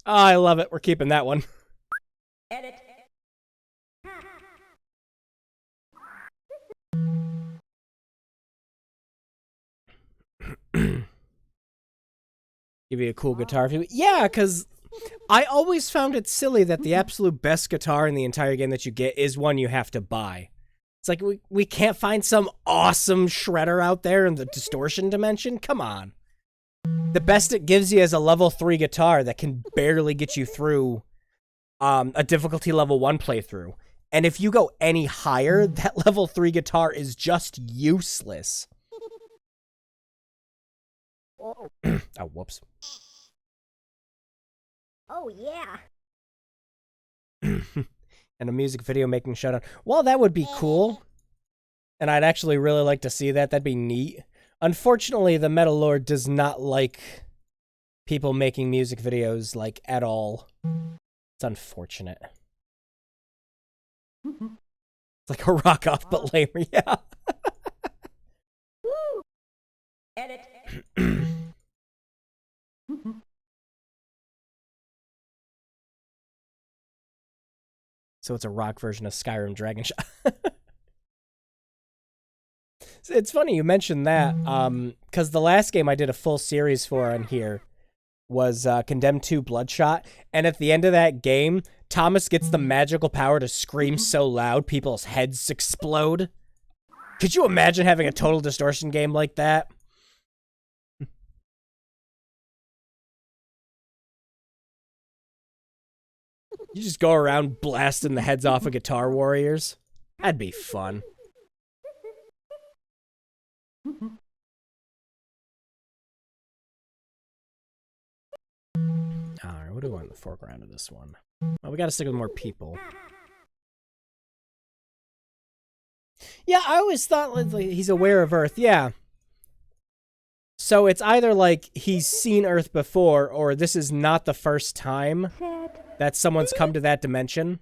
Oh, I love it. We're keeping that one. Edit. Give you a cool guitar. Yeah, because I always found it silly that the absolute best guitar in the entire game that you get is one you have to buy. It's like, we can't find some awesome shredder out there in the distortion dimension? Come on. The best it gives you is a level 3 guitar that can barely get you through a difficulty level 1 playthrough. And if you go any higher, that level 3 guitar is just useless. Oh, whoops. Oh yeah. And a music video making shutdown. Well, that would be cool. And I'd actually really like to see that. That'd be neat. Unfortunately, the Metal Lord does not like people making music videos, like, at all. It's unfortunate. It's like a rock off, but lamer, yeah. Woo! Edit. So it's a rock version of Skyrim Dragon Shot. It's funny you mentioned that, because the last game I did a full series for on here was Condemned 2 Bloodshot, and at the end of that game, Thomas gets the magical power to scream so loud people's heads explode. Could you imagine having a Total Distortion game like that? You just go around blasting the heads off of Guitar Warriors. That'd be fun. Alright, what do we want in the foreground of this one? Well, we gotta stick with more people. Yeah, I always thought like, he's aware of Earth, yeah. So it's either like he's seen Earth before, or this is not the first time that someone's come to that dimension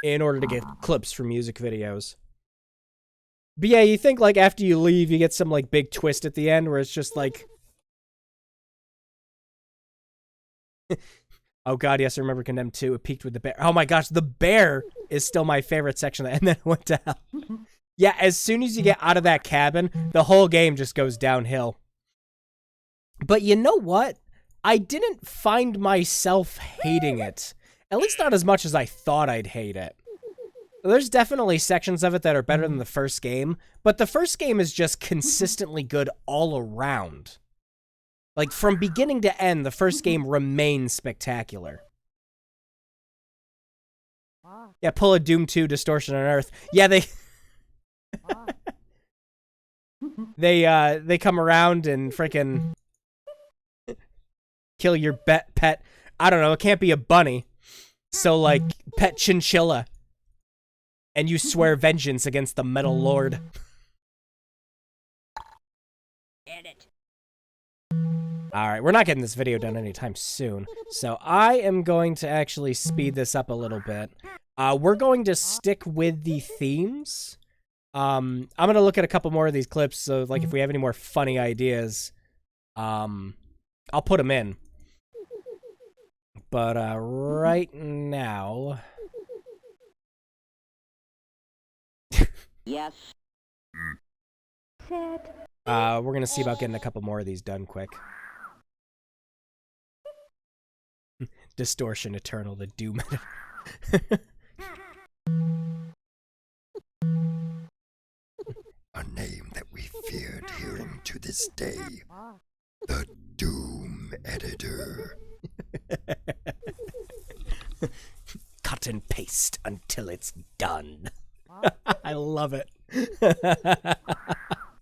in order to get clips for music videos. But yeah, you think like after you leave, you get some like big twist at the end where it's just like... Oh god, yes, I remember Condemned 2. It peaked with the bear. Oh my gosh, the bear is still my favorite section, and then it went to hell. Yeah, as soon as you get out of that cabin, the whole game just goes downhill. But you know what? I didn't find myself hating it. At least not as much as I thought I'd hate it. There's definitely sections of it that are better than the first game, but the first game is just consistently good all around. Like, from beginning to end, the first game remains spectacular. Yeah, pull a Doom 2 Distortion on Earth. Yeah, they come around and frickin' kill your pet. I don't know, it can't be a bunny. So, like, pet chinchilla. And you swear vengeance against the Metal Lord. Edit. Alright, we're not getting this video done anytime soon. So I am going to actually speed this up a little bit. We're going to stick with the themes. I'm going to look at a couple more of these clips, so like if we have any more funny ideas, I'll put them in. But right now... Yes. we're going to see about getting a couple more of these done quick. Distortion Eternal, the Doom. A name that we feared hearing to this day. The Doom Editor. Cut and paste until it's done. I love it.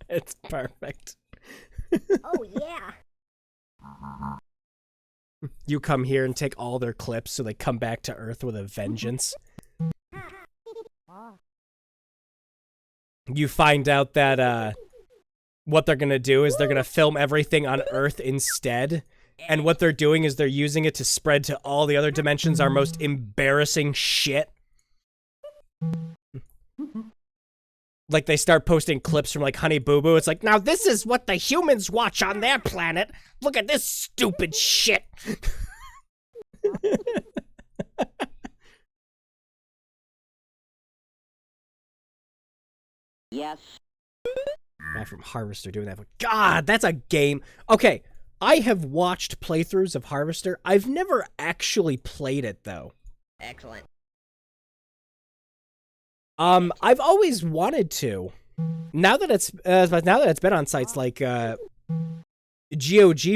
It's perfect. Oh, yeah. You come here and take all their clips so they come back to Earth with a vengeance. You find out that what they're gonna do is they're gonna film everything on Earth instead. And what they're doing is they're using it to spread to all the other dimensions our most embarrassing shit. Like, they start posting clips from, like, Honey Boo Boo. It's like, now this is what the humans watch on their planet. Look at this stupid shit. Yes. Guy from Harvester doing that. But God, that's a game. Okay, I have watched playthroughs of Harvester. I've never actually played it, though. Excellent. I've always wanted to. Now that it's been on sites like GOG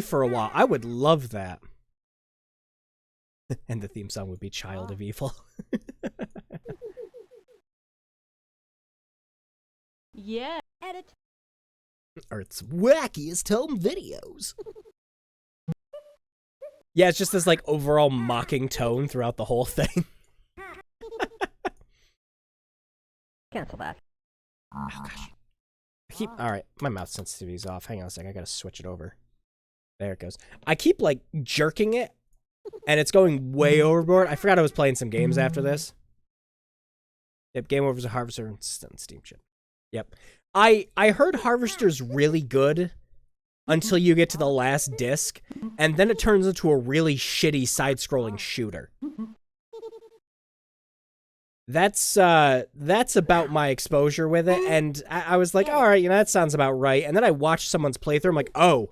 for a while, I would love that. And the theme song would be Child of Evil. Yeah. Edit. Earth's wackiest home videos. Yeah, it's just this like overall mocking tone throughout the whole thing. Cancel that. Oh gosh. Alright, my mouth sensitivity's off. Hang on a sec, I gotta switch it over. There it goes. I keep like jerking it, and it's going way overboard. I forgot I was playing some games after this. Yep, Game Over's a Harvester and Steam shit. Yep. I heard Harvester's really good until you get to the last disc, and then it turns into a really shitty side-scrolling shooter. That's about my exposure with it, and I was like, all right, that sounds about right. And then I watched someone's playthrough, I'm like, oh,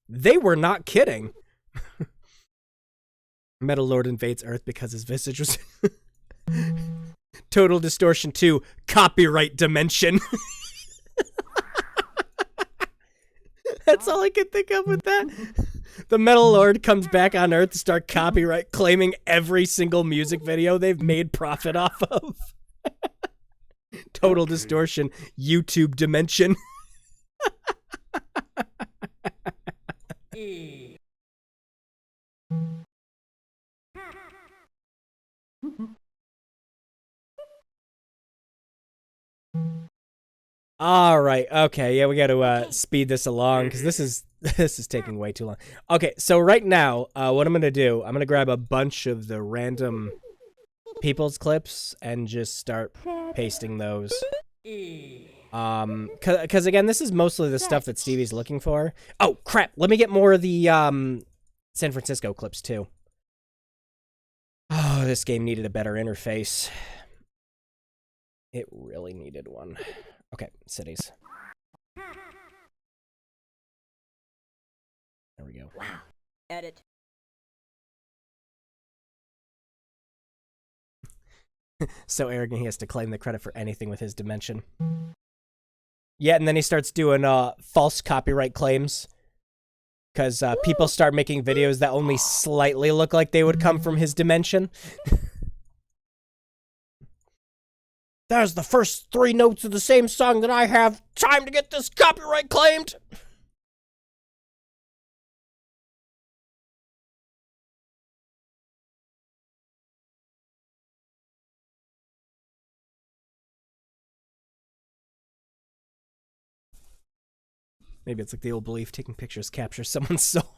they were not kidding. Metal Lord invades Earth because his visage was... Total Distortion 2, copyright dimension. That's all I could think of with that. The Metal Lord comes back on Earth to start copyright claiming every single music video they've made profit off of. Total Distortion, YouTube dimension. All right. Okay. Yeah, we got to speed this along because this is taking way too long. Okay. So right now, what I'm gonna do, I'm gonna grab a bunch of the random people's clips and just start pasting those. Because again, this is mostly the stuff that Stevie's looking for. Oh crap! Let me get more of the San Francisco clips too. Oh, this game needed a better interface. It really needed one. Okay, cities. There we go. Wow. Edit. So arrogant he has to claim the credit for anything with his dimension. Yeah, and then he starts doing false copyright claims. Because people start making videos that only slightly look like they would come from his dimension. There's the first 3 notes of the same song that I have. Time to get this copyright claimed! Maybe it's like the old belief taking pictures captures someone's soul.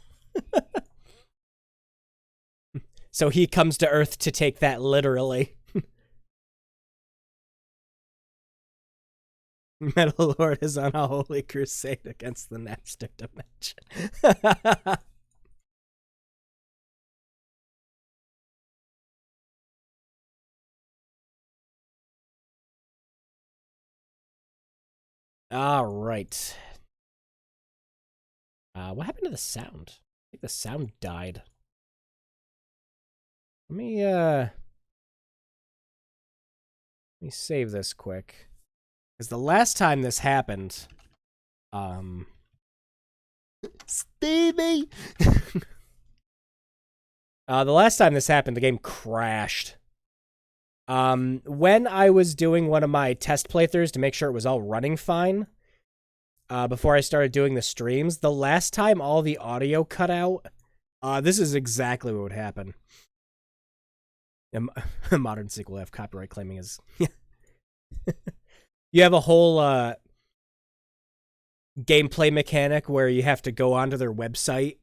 So he comes to Earth to take that literally. Metal Lord is on a holy crusade against the Napster dimension. All right. What happened to the sound? I think the sound died. Let me save this quick. Because the last time this happened, Stevie! The last time this happened, the game crashed. When I was doing one of my test playthroughs to make sure it was all running fine, before I started doing the streams, the last time all the audio cut out, this is exactly what would happen. A modern sequel F copyright claiming is... You have a whole gameplay mechanic where you have to go onto their website,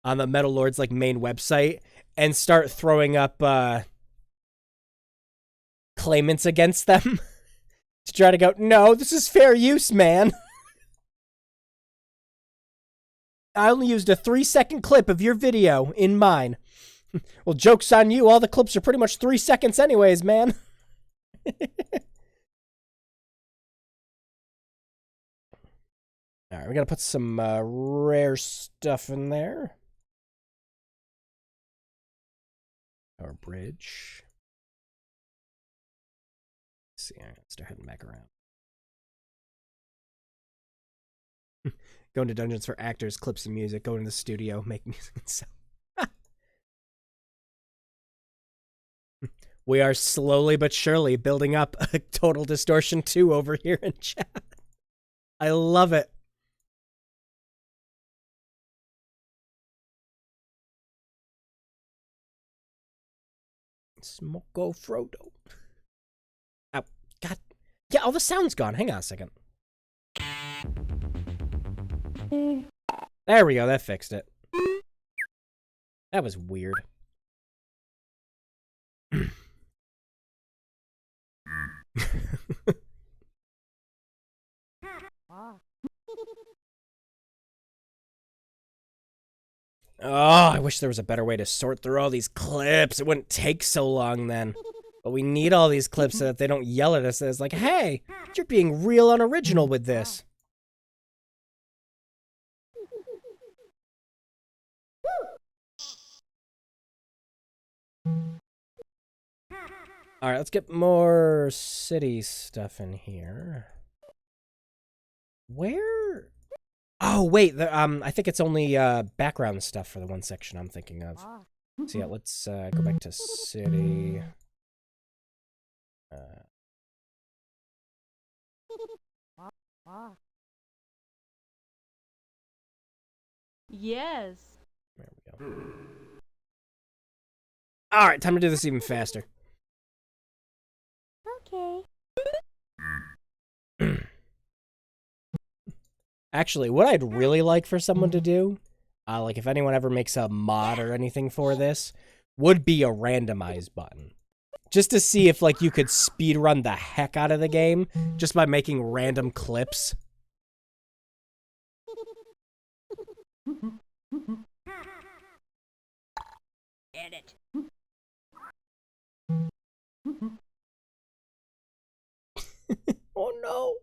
on the Metal Lord's main website, and start throwing up claimants against them to try to go, no, this is fair use, man. I only used a 3-second clip of your video in mine. Well, joke's on you. All the clips are pretty much 3 seconds anyways, man. All right, we gotta put some rare stuff in there. Our bridge. Let's see, all right, let's start heading back around. Going to dungeons for actors, clips and music. Go into the studio, make music and sound. We are slowly but surely building up a Total Distortion 2 over here in chat. I love it. Smoko Frodo. Oh, God. Yeah, all the sound's gone. Hang on a second. There we go. That fixed it. That was weird. Oh, I wish there was a better way to sort through all these clips. It wouldn't take so long then. But we need all these clips so that they don't yell at us. It's like, hey, you're being real unoriginal with this. All right, let's get more city stuff in here. Where? Oh, wait. I think it's only background stuff for the one section I'm thinking of. So yeah, let's go back to city. Yes. There we go. All right, time to do this even faster. Okay. Actually, what I'd really like for someone to do, like if anyone ever makes a mod or anything for this, would be a randomize button. Just to see if like you could speedrun the heck out of the game just by making random clips. Edit. Oh no.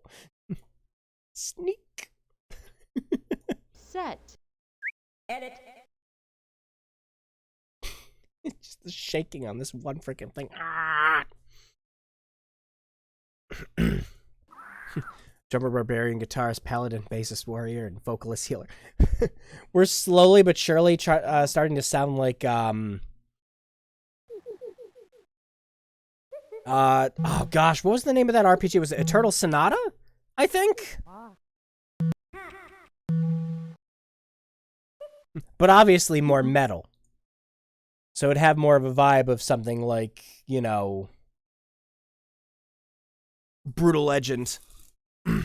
Sneak. Set. Edit. It's just the shaking on this one freaking thing. Ah! Drummer, barbarian, guitarist, paladin, bassist, warrior, and vocalist healer. We're slowly but surely starting to sound like oh gosh, what was the name of that RPG? Was it Eternal Sonata? I think. But obviously more metal. So it'd have more of a vibe of something like, you know, Brutal Legend. I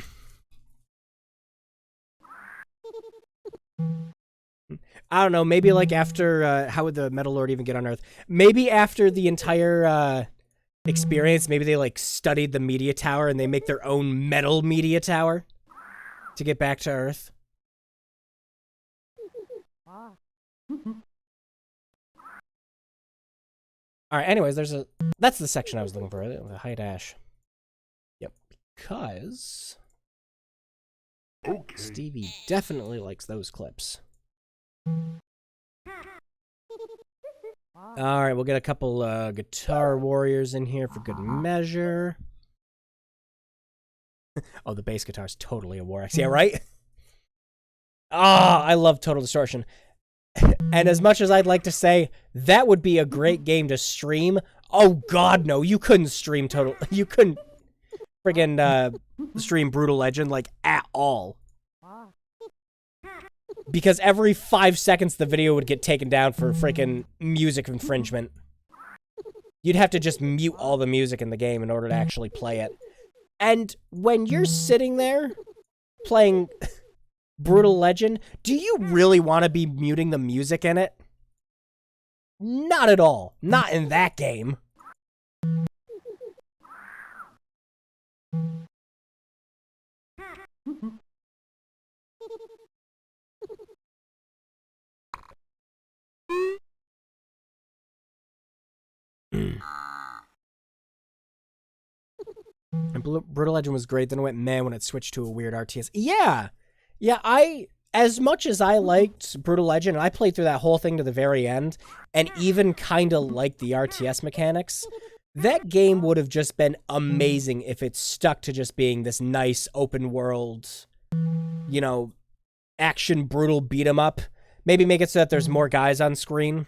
don't know, maybe like after, how would the Metal Lord even get on Earth? Maybe after the entire experience, maybe they like studied the media tower and they make their own metal media tower to get back to Earth. Alright, anyways, that's the section I was looking for, the high dash. Yep, because Stevie definitely likes those clips. Alright, we'll get a couple guitar warriors in here for good measure. Oh, the bass guitar's totally a war axe. Yeah, right? Ah, I love Total Distortion. And as much as I'd like to say that would be a great game to stream, oh god, no, you couldn't stream you couldn't friggin' stream Brutal Legend, like, at all. Because every 5 seconds the video would get taken down for freaking music infringement. You'd have to just mute all the music in the game in order to actually play it. And when you're sitting there playing Brutal Legend, do you really want to be muting the music in it? Not at all. Not in that game. And Brutal Legend was great, then it went meh when it switched to a weird RTS. Yeah! Yeah, as much as I liked Brutal Legend, and I played through that whole thing to the very end, and even kind of liked the RTS mechanics, that game would have just been amazing if it stuck to just being this nice open world, you know, action brutal beat 'em up. Maybe make it so that there's more guys on screen.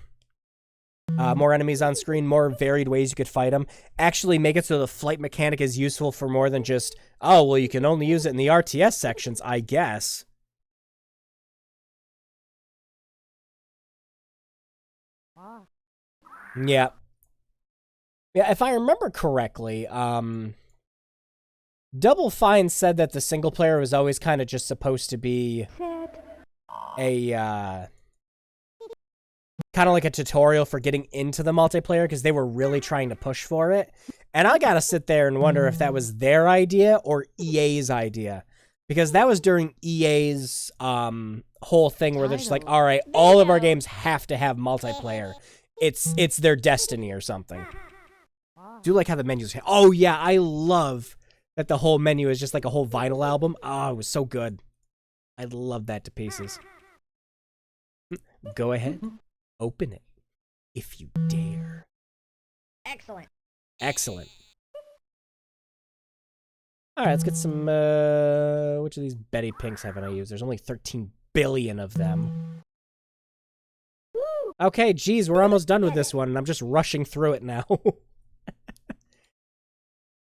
More enemies on screen, more varied ways you could fight them. Actually make it so the flight mechanic is useful for more than just, oh, well, you can only use it in the RTS sections, I guess. Yeah. Yeah, if I remember correctly, Double Fine said that the single player was always kind of just supposed to be a, kind of like a tutorial for getting into the multiplayer because they were really trying to push for it. And I gotta sit there and wonder if that was their idea or EA's idea. Because that was during EA's whole thing where they're just like, all right, all of our games have to have multiplayer. It's their destiny or something. Do like how the menus... Oh, yeah, I love that the whole menu is just like a whole vinyl album. Oh, it was so good. I love that to pieces. Go ahead. Open it. If you dare. Excellent. Excellent. Alright, let's get some, which of these Betty Pinks haven't I used? There's only 13 billion of them. Okay, geez, we're almost done with this one, and I'm just rushing through it now.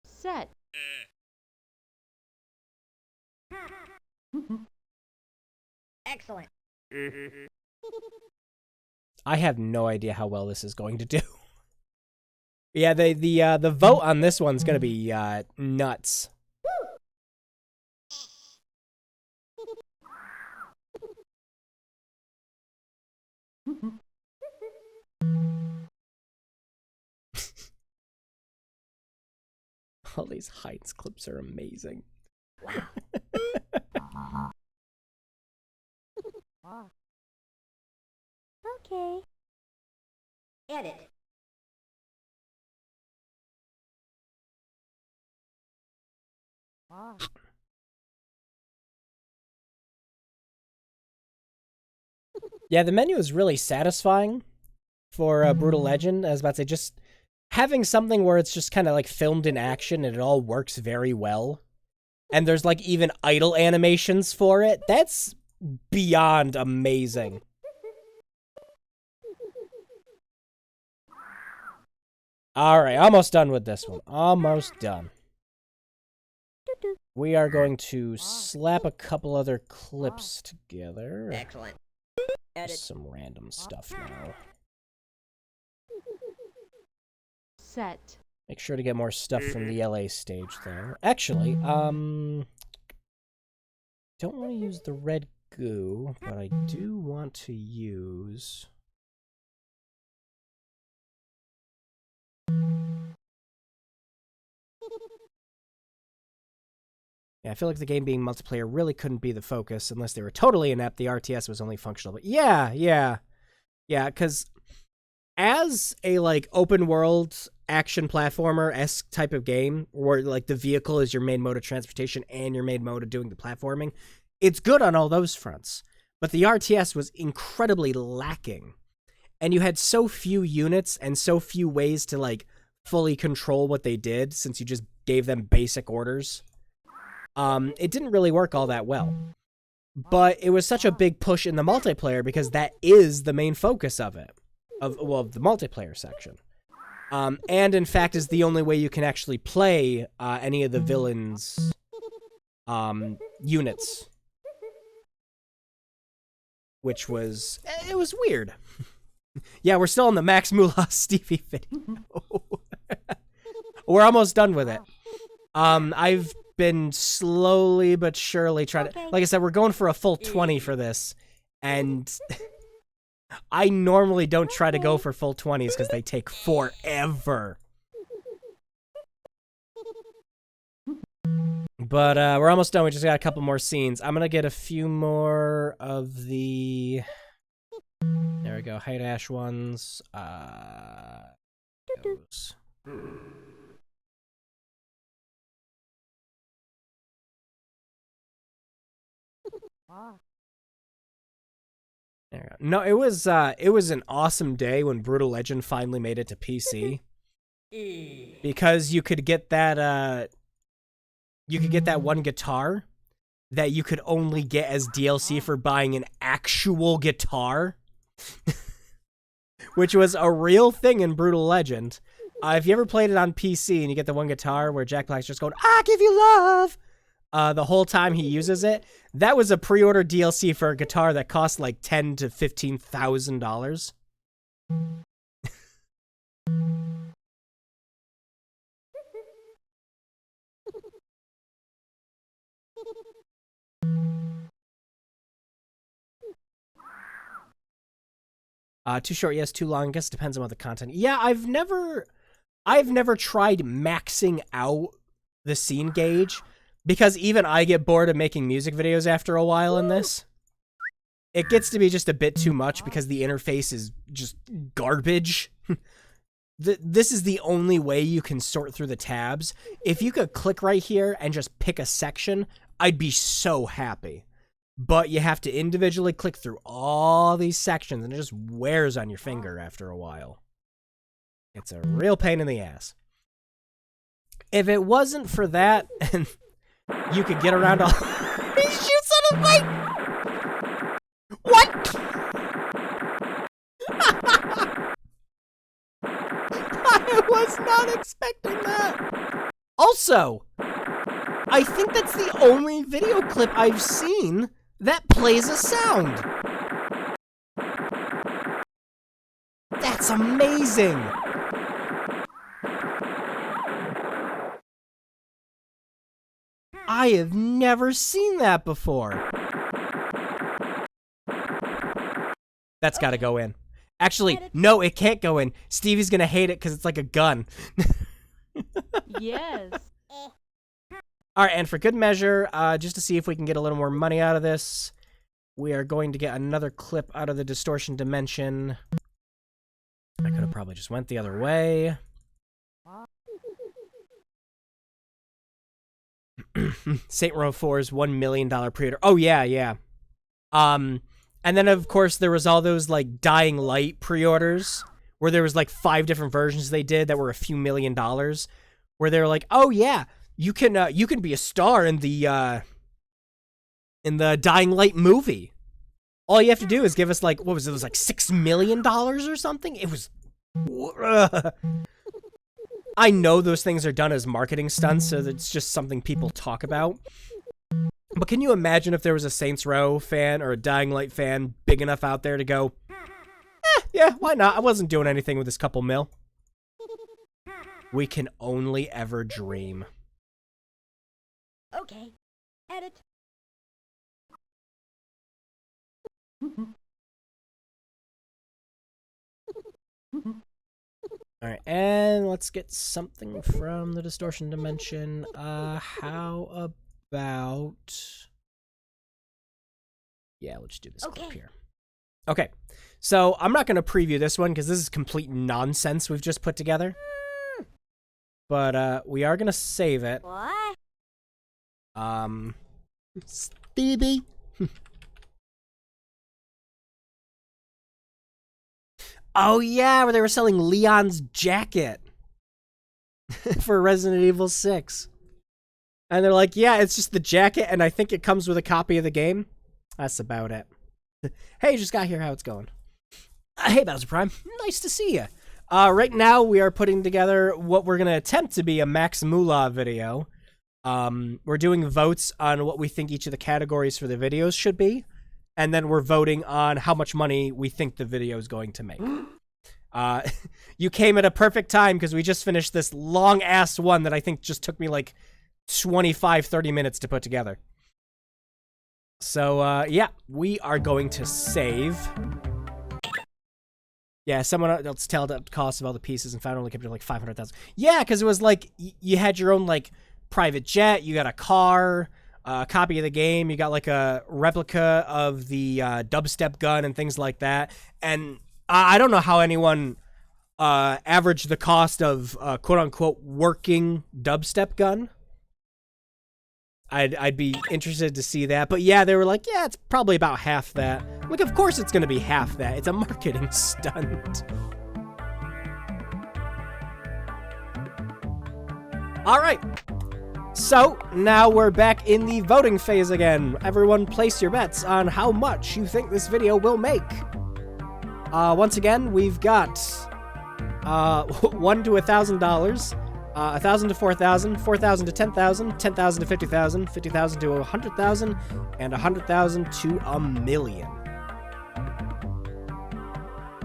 Set. Excellent. I have no idea how well this is going to do. Yeah, the vote on this one's gonna be, nuts. All these Heinz clips are amazing. Okay. Edit. Yeah, the menu is really satisfying for Brutal Legend. I was about to say, just having something where it's just kind of like filmed in action and it all works very well. And there's like even idle animations for it. That's beyond amazing. All right, almost done with this one. Almost done. We are going to slap a couple other clips together. Excellent. Edit. Just some random stuff now. Set. Make sure to get more stuff from the LA stage, though. Actually, don't want to use the red goo, but I do want to use... Yeah, I feel like the game being multiplayer really couldn't be the focus unless they were totally inept. The RTS was only functional. But yeah, because as a like open world action platformer-esque type of game, where like the vehicle is your main mode of transportation and your main mode of doing the platforming, it's good on all those fronts. But the RTS was incredibly lacking, and you had so few units and so few ways to like fully control what they did since you just gave them basic orders. It didn't really work all that well. But it was such a big push in the multiplayer because that is the main focus of it. Of the multiplayer section. And in fact is the only way you can actually play any of the villains' units. Which was... It was weird. Yeah, we're still on the Max Moolah Stevie video. We're almost done with it. I've been slowly but surely trying to... Like I said, we're going for a full 20 for this. And I normally don't try to go for full 20s because they take forever. But we're almost done. We just got a couple more scenes. I'm going to get a few more of the... There we go. Height Ash ones. Goes. There we go. No, it was an awesome day when Brutal Legend finally made it to PC. Because you could get that one guitar that you could only get as DLC for buying an actual guitar. Which was a real thing in Brutal Legend. If you ever played it on PC and you get the one guitar where Jack Black's just going, "I give you love," the whole time he uses it, that was a pre-order DLC for a guitar that cost like $10,000 to $15,000. Too short, yes. Too long, I guess it depends on what the content. Yeah, I've never tried maxing out the scene gauge because even I get bored of making music videos after a while in this. It gets to be just a bit too much because the interface is just garbage. This is the only way you can sort through the tabs. If you could click right here and just pick a section, I'd be so happy. But you have to individually click through all these sections, and it just wears on your finger after a while. It's a real pain in the ass. If it wasn't for that, and you could get around all... He shoots on a bike! What? I was not expecting that. Also, I think that's the only video clip I've seen that plays a sound. That's amazing. I have never seen that before. That's got to go in. Actually, no, it can't go in. Stevie's going to hate it because it's like a gun. Yes. All right, and for good measure, just to see if we can get a little more money out of this, we are going to get another clip out of the distortion dimension. I could have probably just went the other way. Saint Row 4's $1 million pre-order. Oh, yeah, yeah. And then, of course, there was all those, like, Dying Light pre-orders, where there was, like, 5 different versions they did that were a few $1 million, where they were like, oh, yeah, you can be a star in the Dying Light movie. All you have to do is give us, like, what was it? It was, like, $6 million or something? It was... I know those things are done as marketing stunts, so it's just something people talk about. But can you imagine if there was a Saints Row fan or a Dying Light fan big enough out there to go, yeah, why not? I wasn't doing anything with this couple mil. We can only ever dream. Okay. Edit. Alright, and let's get something from the distortion dimension. How about... Yeah, let's do this clip here. Okay, so I'm not going to preview this one because this is complete nonsense we've just put together. But we are going to save it. What? Stevie. Oh yeah, where they were selling Leon's jacket for Resident Evil 6. And they're like, yeah, it's just the jacket, and I think it comes with a copy of the game. That's about it. Hey, just got here, how it's going? Hey, Bowser Prime, nice to see you. Right now, we are putting together what we're going to attempt to be a Max Moolah video. We're doing votes on what we think each of the categories for the videos should be. And then we're voting on how much money we think the video is going to make. You came at a perfect time because we just finished this long-ass one that I think just took me like 25-30 minutes to put together. So, yeah, we are going to save. Yeah, someone else tell the cost of all the pieces and found only kept it like 500,000. Yeah, because it was like, you had your own like private jet, you got a car, a copy of the game, you got like a replica of the dubstep gun and things like that. And I don't know how anyone averaged the cost of quote-unquote working dubstep gun. I'd be interested to see that. But yeah, they were like, yeah, it's probably about half that. Like, of course it's going to be half that. It's a marketing stunt. All right. So, now we're back in the voting phase again. Everyone place your bets on how much you think this video will make. Once again, we've got $1 to $1,000. 1,000 to 4,000, 4,000 to 10,000, 10,000 to 50,000, 50,000 to 100,000, and 100,000 to $1 million.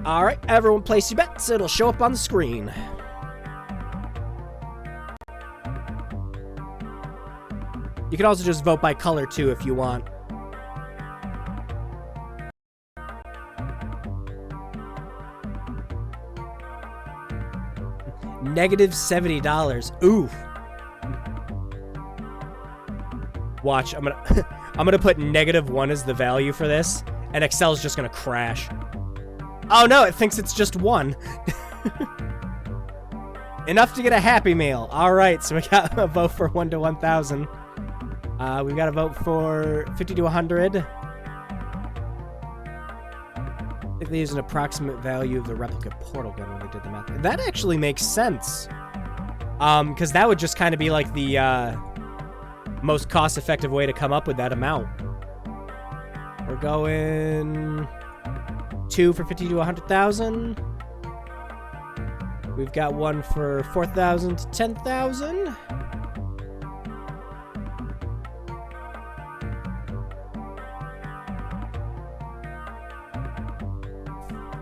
All right, everyone place your bets. It'll show up on the screen. You can also just vote by color too if you want. Negative $70. Ooh. Watch, I'm gonna put -1 as the value for this, and Excel's just gonna crash. Oh no, it thinks it's just 1. Enough to get a Happy Meal. Alright, so we got a vote for 1 to 1,000. We've got a vote for 50 to 100. I think they used an approximate value of the replicate portal gun when they did the math. That actually makes sense. Because that would just kind of be like the, most cost-effective way to come up with that amount. We're going 2 for 50 to 100,000. We've got 1 for 4,000 to 10,000.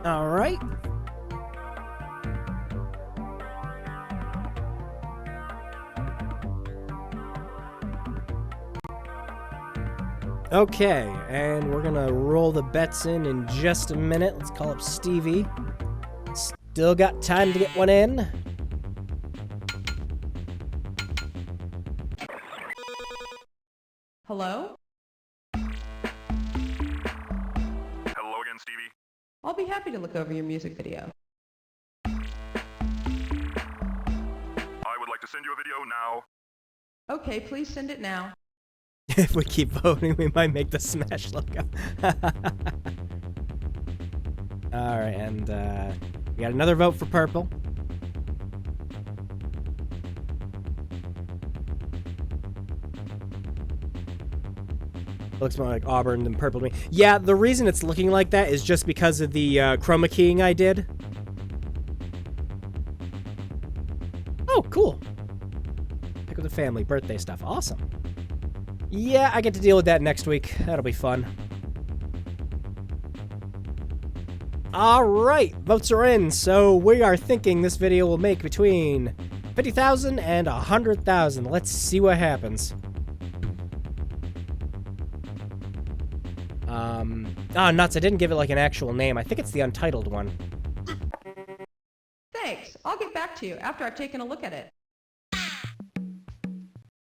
All right. Okay, and we're gonna roll the bets in just a minute. Let's call up Stevie. Still got time to get one in. Hello? Hello again, Stevie. I'll be happy to look over your music video. I would like to send you a video now. Okay, please send it now. If we keep voting, we might make the Smash logo. Alright, and we got another vote for purple. Looks more like auburn than purple to me. Yeah, the reason it's looking like that is just because of the chroma keying I did. Oh, cool. Pick with the family, birthday stuff. Awesome. Yeah, I get to deal with that next week. That'll be fun. Alright, votes are in, so we are thinking this video will make between 50,000 and 100,000. Let's see what happens. Oh, nuts, I didn't give it like an actual name. I think it's the untitled one. Thanks. I'll get back to you after I've taken a look at it.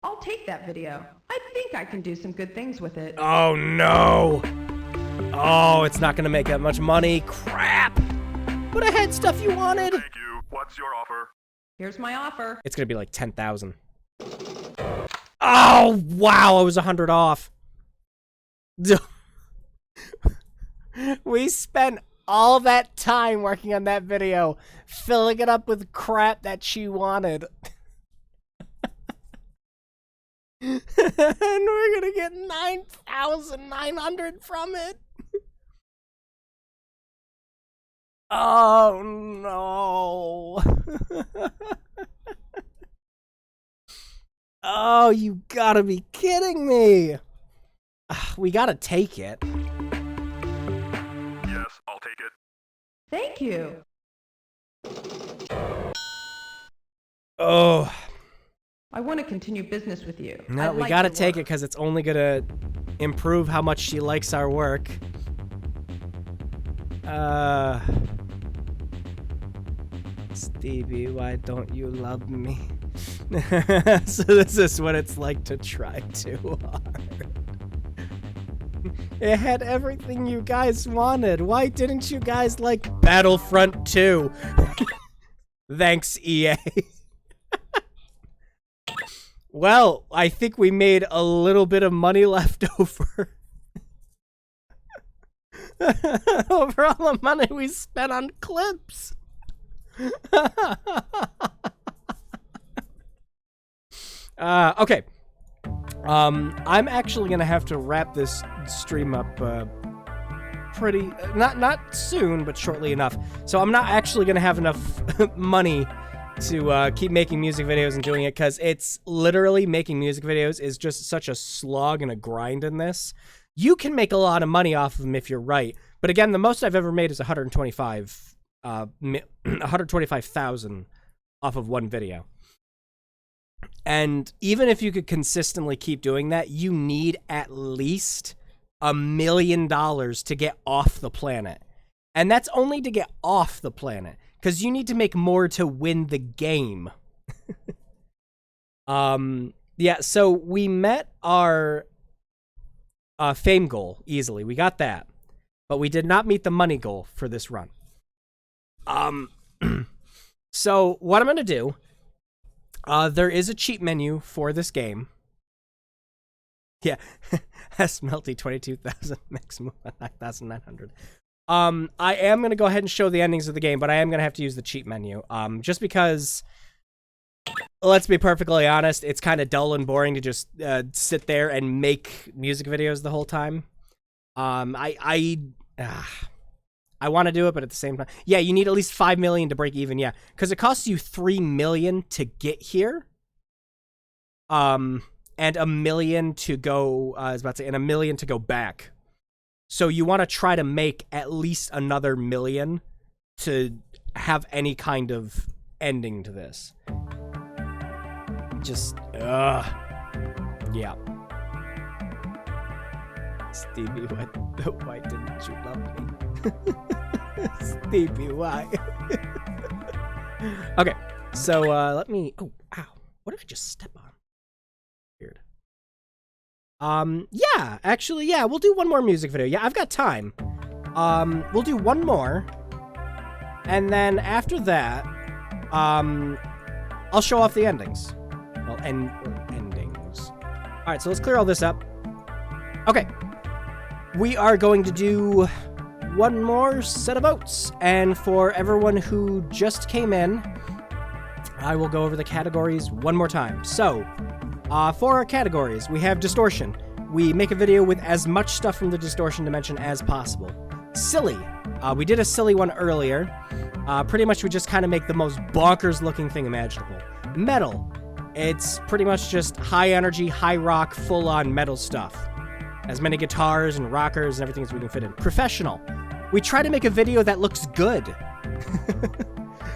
I'll take that video. I think I can do some good things with it. Oh, no! Oh, it's not gonna make that much money. Crap! But I had stuff you wanted! Thank you. What's your offer? Here's my offer. It's gonna be like 10,000. Oh, wow, I was 100 off. We spent all that time working on that video, filling it up with crap that she wanted. And we're gonna get 9,900 from it. Oh no. Oh, you gotta be kidding me. We gotta take it. Yes, I'll take it. Thank you. Oh. I want to continue business with you. No, we gotta take it because it's only gonna improve how much she likes our work. Stevie, why don't you love me? So this is what it's like to try too hard. It had everything you guys wanted. Why didn't you guys like Battlefront 2? Thanks, EA. Well, I think we made a little bit of money left over. Over all the money we spent on clips. Okay. I'm actually gonna have to wrap this stream up pretty not soon, but shortly enough. So I'm not actually gonna have enough money to keep making music videos and doing it, because it's literally making music videos is just such a slog and a grind in this. You can make a lot of money off of them if you're right, but again, the most I've ever made is 125,000 off of one video. And even if you could consistently keep doing that, you need at least $1 million to get off the planet. And that's only to get off the planet. because you need to make more to win the game. Yeah, so we met our fame goal easily. We got that. But we did not meet the money goal for this run. So what I'm going to do, there is a cheat menu for this game. Yeah, Smelty 22,000, maximum 9,900. I am going to go ahead and show the endings of the game, but I am going to have to use the cheat menu. Just because, let's be perfectly honest, it's kind of dull and boring to just sit there and make music videos the whole time. I want to do it, but at the same time, yeah, you need at least 5 million to break even. Yeah, because it costs you 3 million to get here. And $1 million to go. I was about to say, and $1 million to go back. So you want to try to make at least another $1 million to have any kind of ending to this. Just, yeah. Stevie, why didn't you love me? Stevie, why? Okay, so let me. Oh, ow! What did I just step on? Weird. Yeah, actually, yeah, we'll do one more music video. Yeah, I've got time. We'll do one more, and then after that, I'll show off the endings. Well, endings. All right, so let's clear all this up. Okay. We are going to do one more set of votes, and for everyone who just came in, I will go over the categories one more time. So, for our categories, we have Distortion. We make a video with as much stuff from the Distortion dimension as possible. Silly. We did a silly one earlier. Pretty much we just kind of make the most bonkers looking thing imaginable. Metal. It's pretty much just high energy, high rock, full on metal stuff. As many guitars and rockers and everything as we can fit in. Professional. We try to make a video that looks good.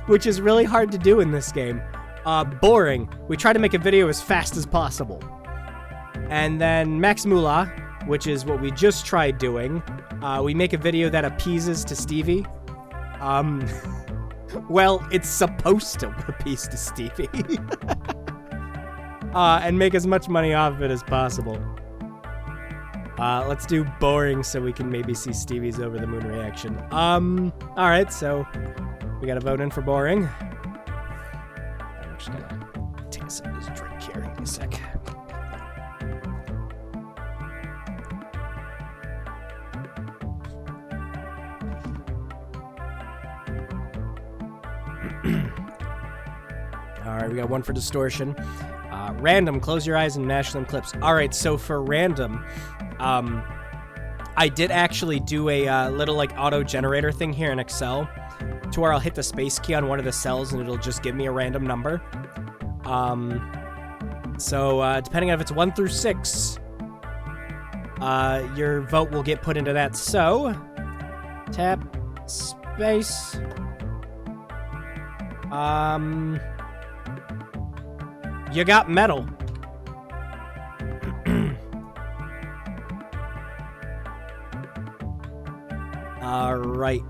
Which is really hard to do in this game. Boring. We try to make a video as fast as possible. And then Max Moolah, which is what we just tried doing. We make a video that appeases to Stevie. Well, it's supposed to appease to Stevie. And make as much money off of it as possible. Let's do boring so we can maybe see Stevie's over the moon reaction. Alright, so we gotta vote in for boring. I'm just gonna take a sip of this drink here in a sec. Alright, we got one for Distortion. Random, close your eyes and mash them clips. Alright, so for random, I did actually do a little like auto generator thing here in Excel to where I'll hit the space key on one of the cells and it'll just give me a random number. So depending on if it's 1 through 6, your vote will get put into that. So tap space. You got metal. Alright.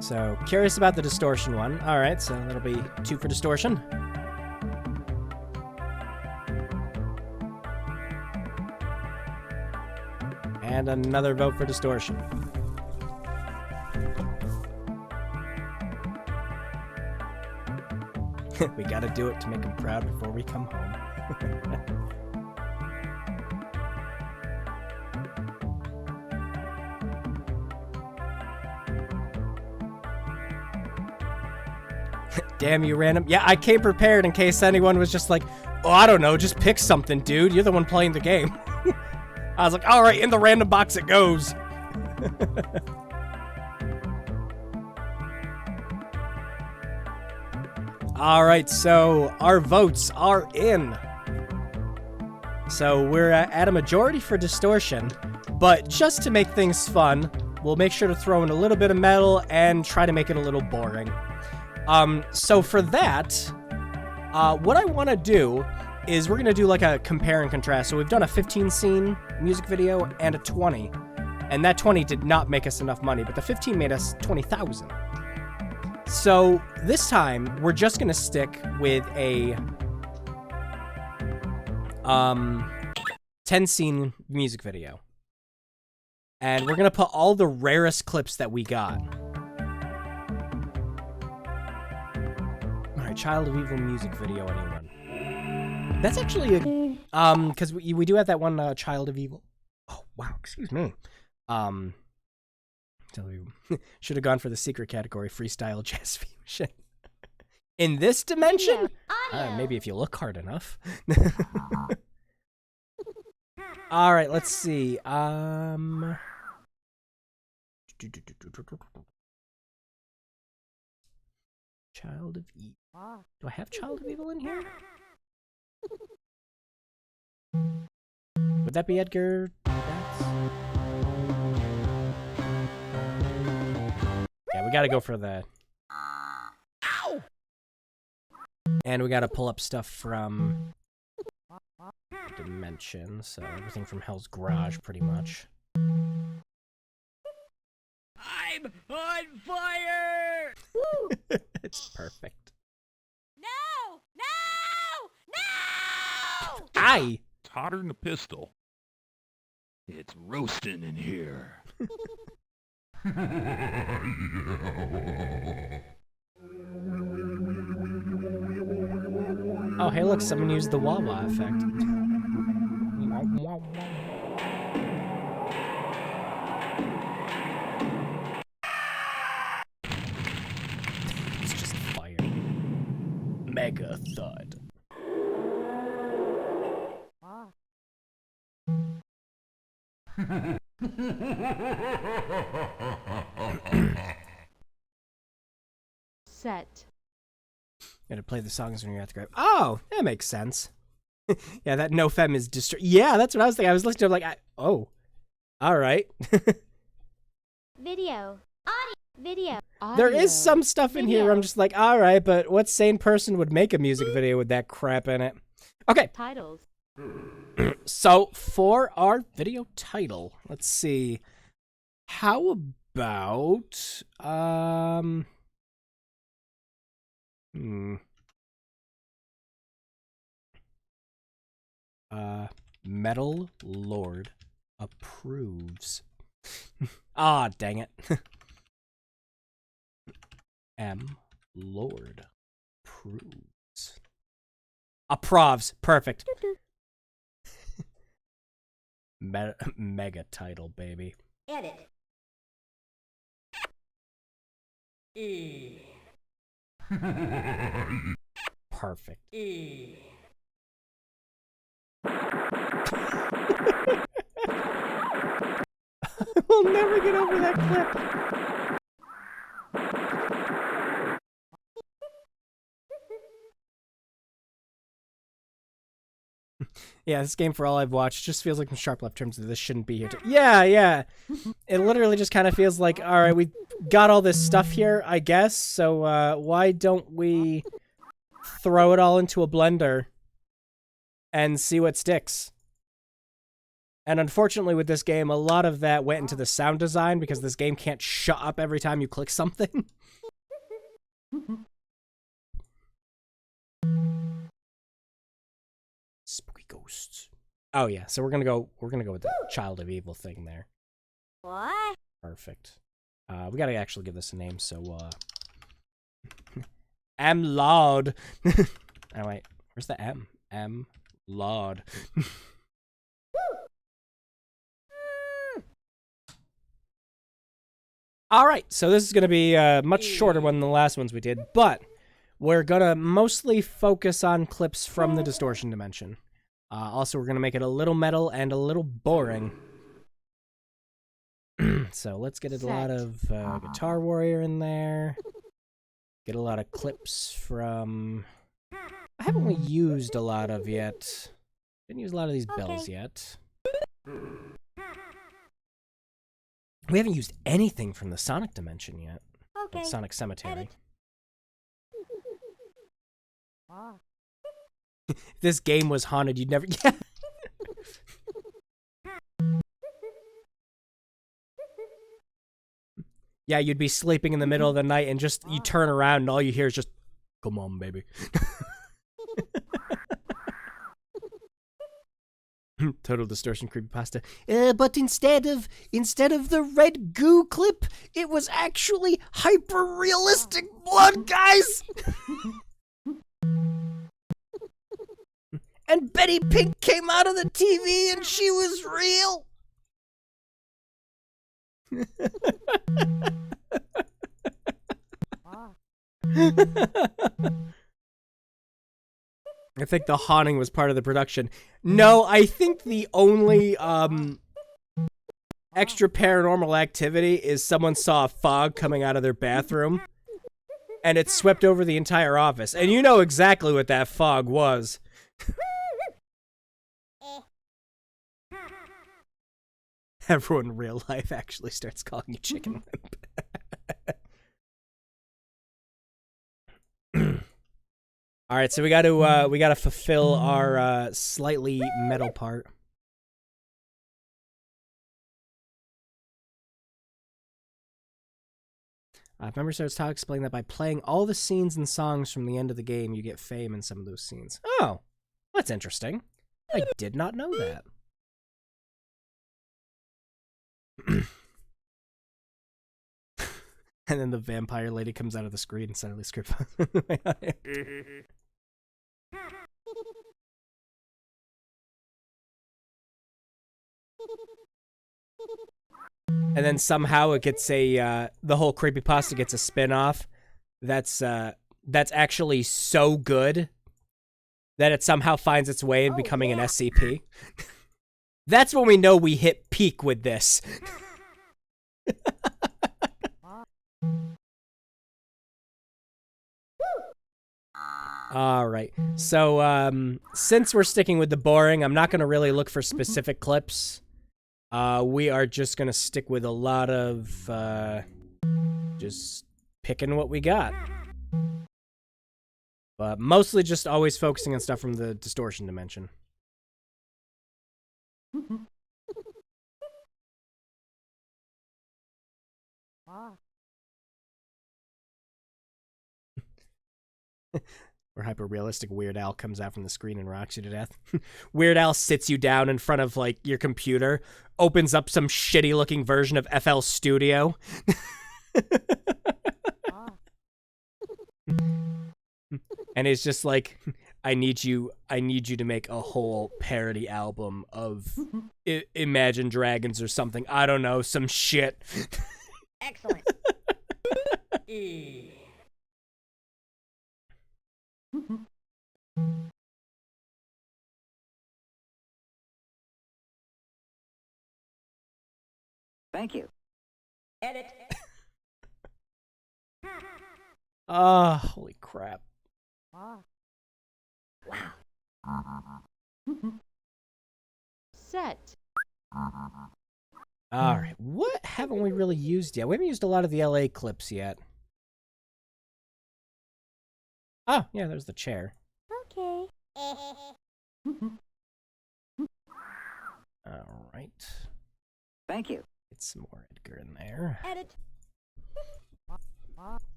So, curious about the Distortion one. Alright, so that'll be 2 for Distortion. And another vote for Distortion. We gotta do it to make him proud before we come home. Damn you, random. Yeah, I came prepared in case anyone was just like, oh, I don't know, just pick something, dude. You're the one playing the game. I was like, all right, in the random box it goes. All right, so our votes are in. So we're at a majority for Distortion, but just to make things fun, we'll make sure to throw in a little bit of metal and try to make it a little boring. So for that, what I want to do is we're going to do like a compare and contrast. So we've done a 15 scene music video and a 20, and that 20 did not make us enough money, but the 15 made us 20,000. So this time we're just gonna stick with a 10 scene music video. And we're gonna put all the rarest clips that we got. Alright, Child of Evil music video, anyone? That's actually a because we do have that one Child of Evil. Oh wow, excuse me. Should have gone for the secret category, freestyle jazz fusion. In this dimension? Maybe if you look hard enough. All right, let's see. Child of Evil. Do I have Child of Evil in here? Would that be Edgar? Yeah, we gotta go for the... Ow! And we gotta pull up stuff from... Dimension, so everything from Hell's Garage, pretty much. I'm on fire! It's perfect. No! No! No! Aye! It's hotter than a pistol. It's roasting in here. Oh, hey, look, someone used the wah-wah effect. It's just fire. Mega thud. Set. Gotta play the songs when you're at the grave. Oh, that makes sense. Yeah, that no fem is yeah, that's what I was thinking. I was listening to it like, oh, all right. Video. Audio. Video. There is some stuff in here where I'm just like, all right, but what sane person would make a music video with that crap in it? Okay. Titles. So for our video title, let's see. How about Metal Lord approves. Ah, dang it. M Lord approves. Approvs. Perfect. Mega title, baby. Edit. Perfect. We'll never get over that clip. Yeah, this game, for all I've watched, just feels like some sharp left turns that this shouldn't be here. Yeah. It literally just kind of feels like, all right, we got all this stuff here, I guess, so why don't we throw it all into a blender and see what sticks? And unfortunately with this game, a lot of that went into the sound design because this game can't shut up every time you click something. Spooky ghosts. Oh yeah, so we're gonna go with the Child of Evil thing there. What? Perfect. We gotta actually give this a name, so M Lord. Oh wait, where's the M? M Lord. Alright, so this is gonna be a much shorter one than the last ones we did, but we're gonna mostly focus on clips from the distortion dimension. Also, we're gonna make it a little metal and a little boring. So let's get a lot of Guitar Warrior in there. Get a lot of clips from... I haven't really used a lot of yet. Didn't use a lot of these bells yet. We haven't used anything from the Sonic dimension yet. Okay. Sonic Cemetery. If this game was haunted, you'd never... Yeah. Yeah, you'd be sleeping in the middle of the night and just you turn around and all you hear is just, "Come on, baby." Total Distortion creepypasta. But instead of the red goo clip, it was actually hyper realistic blood, guys. And Betty Pink came out of the TV and she was real. I think the haunting was part of the production. No, I think the only extra paranormal activity is someone saw a fog coming out of their bathroom and it swept over the entire office. And you know exactly what that fog was. Everyone in real life actually starts calling you Chicken Wimp. All right, so we got to fulfill our slightly metal part. Remember, so Todd explained that by playing all the scenes and songs from the end of the game, you get fame in some of those scenes. Oh, that's interesting. I did not know that. And then the vampire lady comes out of the screen and suddenly script. And then somehow it gets the whole creepypasta gets a spin-off that's actually so good that it somehow finds its way in becoming an SCP. That's when we know we hit peak with this. All right. So, since we're sticking with the boring, I'm not going to really look for specific clips. We are just going to stick with a lot of, just picking what we got. But mostly just always focusing on stuff from the distortion dimension. Where hyper-realistic Weird Al comes out from the screen and rocks you to death. Weird Al sits you down in front of, like, your computer, opens up some shitty-looking version of FL Studio. And it's just like, I need you to make a whole parody album of Imagine Dragons or something. I don't know, some shit. Excellent. Thank you. Edit. Ah, holy crap. Wow. Set. Alright, what haven't we really used yet? We haven't used a lot of the LA clips yet. Oh, yeah, there's the chair. Okay. Alright. Thank you. Get some more Edgar in there. Edit.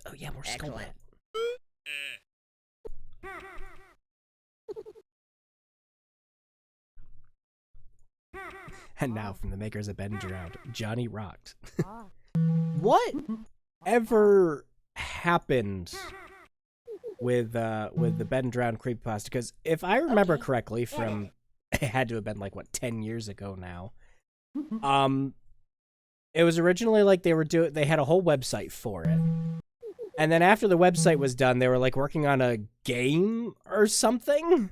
Oh yeah, more skull head. And now from the makers of Ben Drowned, Johnny rocked. What ever happened with the Ben Drowned creepypasta? Because if I remember correctly, from it had to have been like what 10 years ago now. It was originally like they had a whole website for it. And then after the website was done, they were like working on a game or something.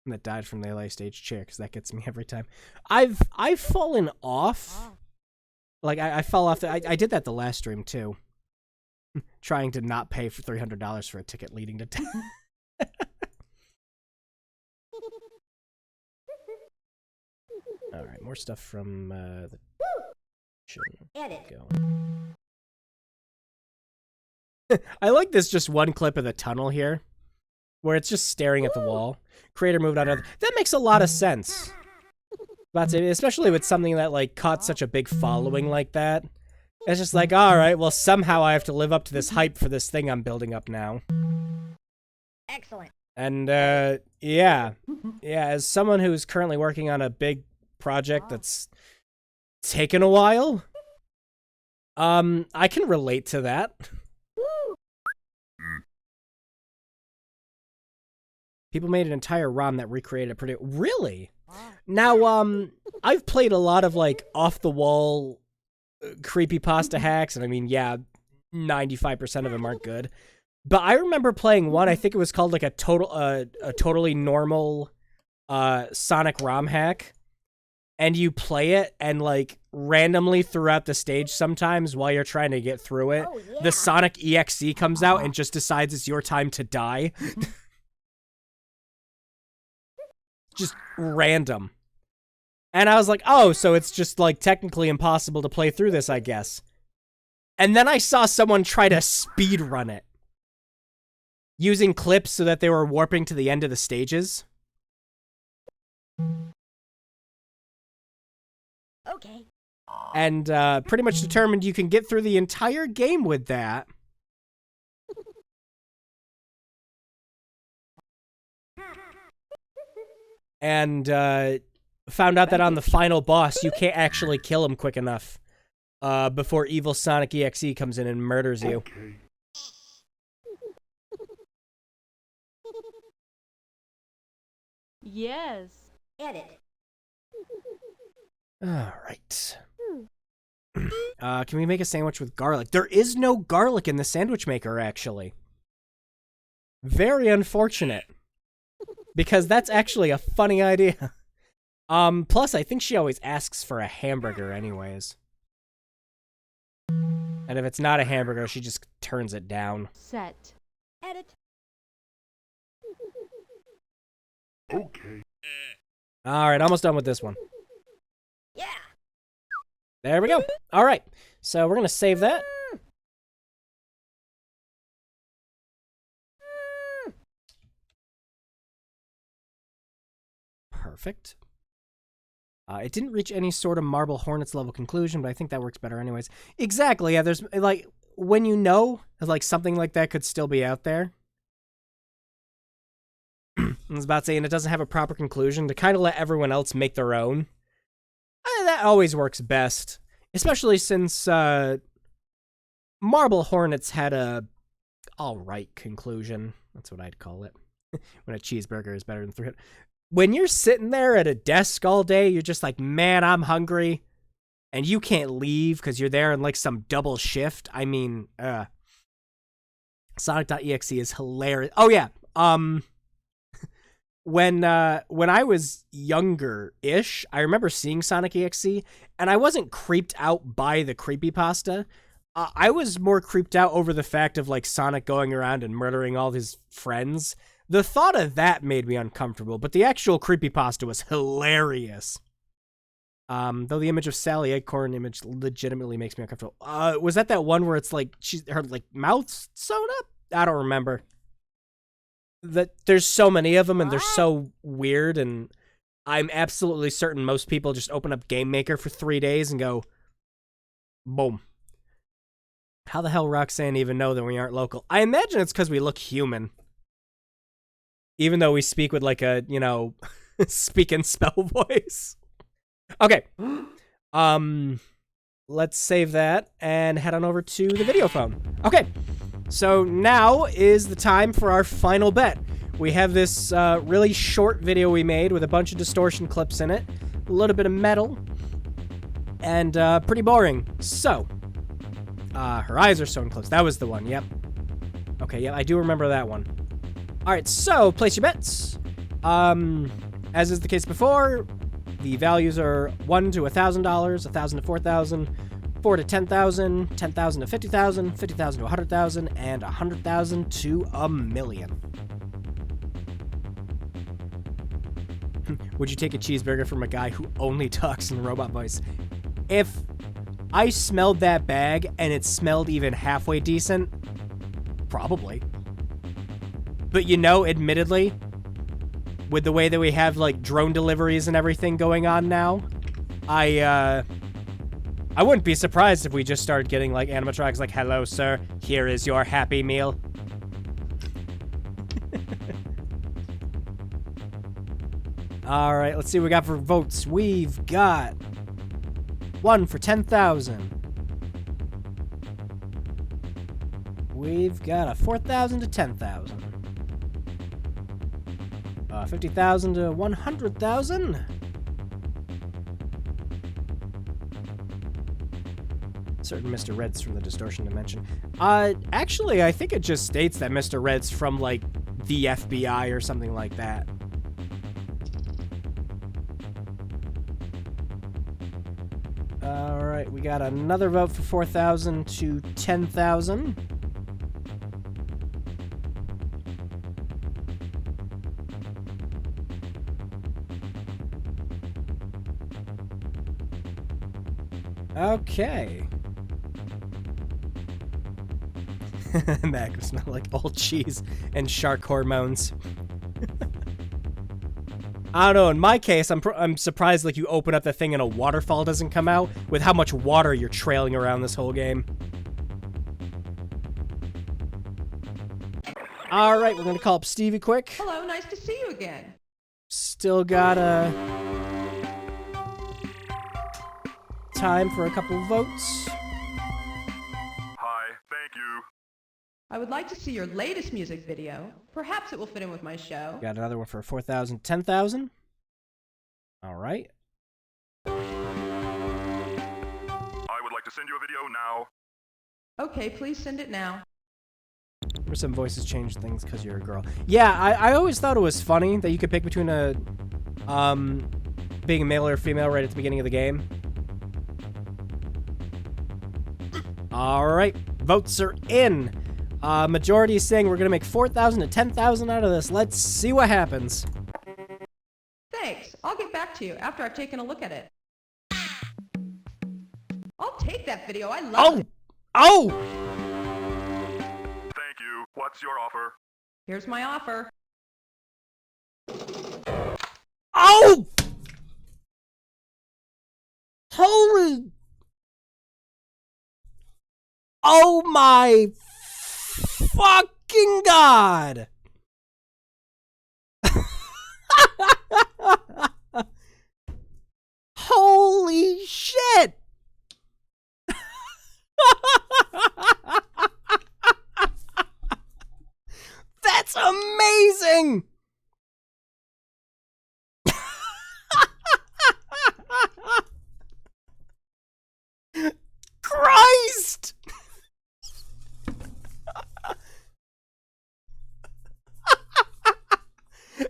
And that died from the LA stage chair, because that gets me every time. I've fallen off. Like I fell off. I did that the last stream too. Trying to not pay for $300 for a ticket leading to death. All right, more stuff from the Edit. going. I like this just one clip of the tunnel here, where it's just staring at the wall. Creator moved on. That makes a lot of sense. But especially with something that like caught such a big following like that. It's just like, all right, well, somehow I have to live up to this hype for this thing I'm building up now. Excellent. And, yeah. Yeah, as someone who's currently working on a big project that's taken a while, I can relate to that. People made an entire ROM that recreated a pretty... Really? Now, I've played a lot of, like, off-the-wall creepypasta hacks, and I mean, yeah, 95% of them aren't good. But I remember playing one, I think it was called, like, a totally normal, Sonic ROM hack. And you play it, and, like, randomly throughout the stage sometimes, while you're trying to get through it, the Sonic EXE comes out and just decides it's your time to die. Just random. And I was like, oh, so it's just, like, technically impossible to play through this, I guess. And then I saw someone try to speedrun it. Using clips so that they were warping to the end of the stages. Okay. And, pretty much determined you can get through the entire game with that. And, found out that on the final boss, you can't actually kill him quick enough before evil Sonic EXE comes in and murders you. Okay. Yes. Edit. Alright. Can we make a sandwich with garlic? There is no garlic in the sandwich maker, actually. Very unfortunate. Because that's actually a funny idea. Plus, I think she always asks for a hamburger anyways. And if it's not a hamburger, she just turns it down. Set. Edit. Okay. Alright, almost done with this one. Yeah. There we go. Alright, so we're gonna save that. Perfect. It didn't reach any sort of Marble Hornets level conclusion, but I think that works better anyways. Exactly, yeah, there's, like, when you know, like, something like that could still be out there. I was about saying it doesn't have a proper conclusion, to kind of let everyone else make their own. That always works best. Especially since, Marble Hornets had a alright conclusion. That's what I'd call it. When a cheeseburger is better than 300. When you're sitting there at a desk all day, you're just like, man, I'm hungry. And you can't leave because you're there in like some double shift. I mean, Sonic.exe is hilarious. Oh yeah, when I was younger-ish, I remember seeing Sonic EXE, and I wasn't creeped out by the creepypasta. I was more creeped out over the fact of like Sonic going around and murdering all his friends. The thought of that made me uncomfortable, but the actual creepypasta was hilarious. Though the image of Sally Acorn image legitimately makes me uncomfortable. Was that one where it's like her like mouth's sewn up? I don't remember. There's so many of them and they're so weird, and I'm absolutely certain most people just open up Game Maker for 3 days and go, boom. How the hell Roxanne even know that we aren't local? I imagine it's because we look human. Even though we speak with like a, you know, speak and spell voice. Okay. Let's save that and head on over to the video phone. Okay. So now is the time for our final bet. We have this really short video we made with a bunch of distortion clips in it, a little bit of metal, and pretty boring. So, her eyes are sewn closed. That was the one, yep. Okay, yeah, I do remember that one. Alright, so place your bets. As is the case before, the values are $1 to $1,000, $1,000 to $4,000, $4 to $10,000, $10,000 to $50,000, $50,000 to $100,000, and $100,000 to $1 million. Would you take a cheeseburger from a guy who only talks in robot voice? If I smelled that bag and it smelled even halfway decent, probably. But you know, admittedly, with the way that we have like drone deliveries and everything going on now, I wouldn't be surprised if we just started getting like animatronics like, "Hello, sir. Here is your Happy Meal." All right, let's see what we got for votes. We've got 1 for 10,000. We've got a 4,000 to 10,000. 50,000 to 100,000. Certain Mr. Red's from the Distortion Dimension. Actually, I think it just states that Mr. Red's from, like, the FBI or something like that. Alright, we got another vote for 4,000 to 10,000. Okay. Mac smell like old cheese and shark hormones. I don't know, in my case, I'm surprised like you open up the thing and a waterfall doesn't come out with how much water you're trailing around this whole game. Alright, we're gonna call up Stevie quick. Hello, nice to see you again. Still got time for a couple of votes. Hi, thank you. I would like to see your latest music video. Perhaps it will fit in with my show. Got another one for 4,000, 10,000. All right. I would like to send you a video now. Okay, please send it now. Or some voices change things because you're a girl. Yeah, I always thought it was funny that you could pick between being a male or female right at the beginning of the game. All right, votes are in. Majority is saying we're gonna make 4,000 to 10,000 out of this. Let's see what happens. Thanks. I'll get back to you after I've taken a look at it. I'll take that video. I love it. Oh! Thank you. What's your offer? Here's my offer. Oh! Holy! Oh my fucking god! Holy shit! That's amazing! Christ!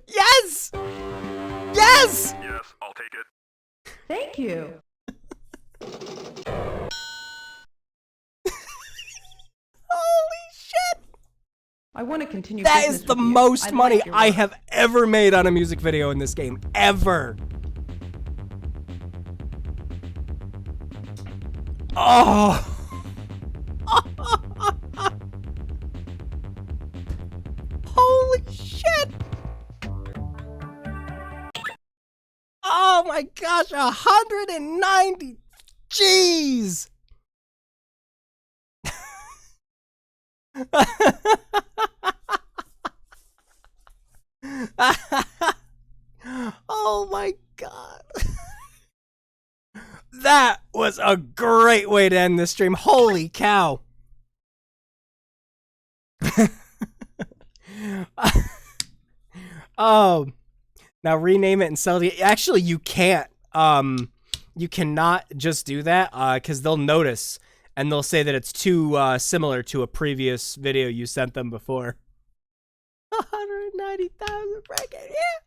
Yes! Yes! Yes, I'll take it. Thank you. Holy shit! I want to continue. That business is the with you. most I money like your I work. have ever made on a music video in this game. Ever. Oh! Holy shit! Oh my gosh, 190! Jeez! Oh my god. That was a great way to end this stream. Holy cow. Oh, now rename it and sell it. Actually, you can't. You cannot just do that because they'll notice and they'll say that it's too similar to a previous video you sent them before. 190,000 bracket, yeah.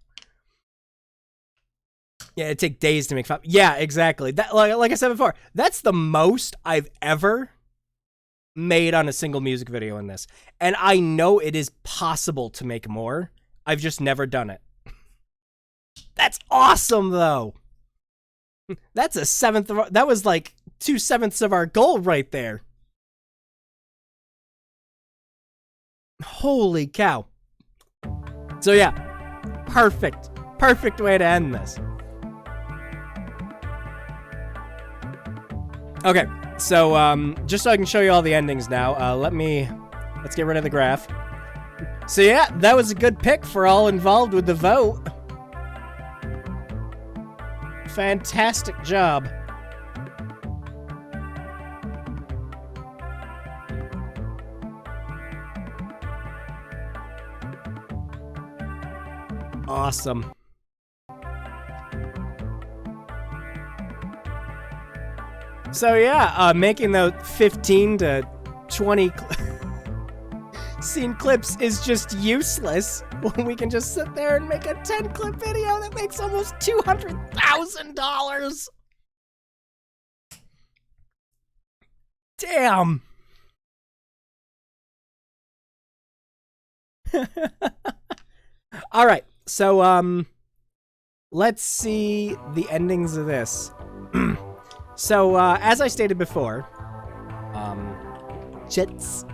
Yeah, it'd take days to make 5. Yeah, exactly. That like I said before, that's the most I've ever made on a single music video in this. And I know it is possible to make more. I've just never done it. That's awesome, though. That's a seventh of our, that was like 2/7 of our goal right there. Holy cow. So yeah, perfect. Perfect way to end this. Okay, so just so I can show you all the endings now, let's get rid of the graph. So yeah, that was a good pick for all involved with the vote. Fantastic job. Awesome. So yeah, making the 15 to 20 scene clips is just useless when we can just sit there and make a 10-clip video that makes almost $200,000. Damn. All right. So let's see the endings of this. So as I stated before, Jets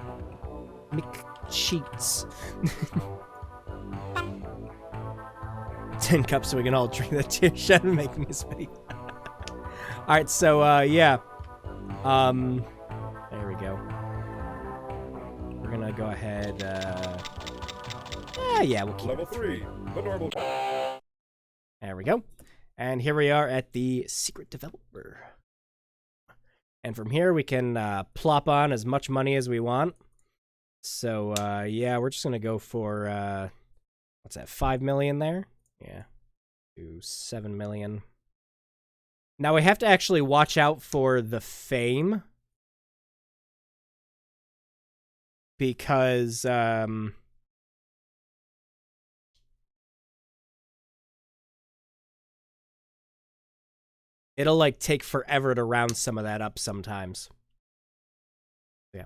McCheats. 10 cups so we can all drink the tear shed and make me spitty. Alright, so yeah. There we go. We're gonna go ahead, yeah, we'll keep Level 3, the normal. There we go. And here we are at the secret developer. And from here we can plop on as much money as we want. So yeah, we're just gonna go for what's that, 5 million there? Yeah. To 7 million. Now we have to actually watch out for the fame. Because it'll like take forever to round some of that up sometimes. Yeah.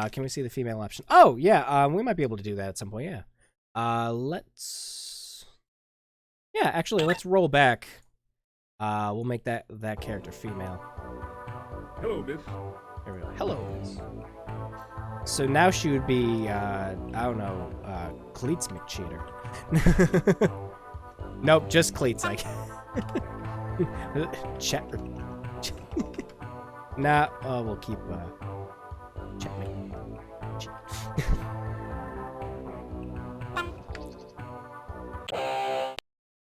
Can we see the female option? Oh, yeah, we might be able to do that at some point, yeah. Yeah, actually, let's roll back. We'll make that character female. Hello, miss. There we go. Hello, miss. So now she would be, I don't know, Cleats McCheater. Nope, just Cleats, like. Chat. Nah, we'll keep, Chatmate.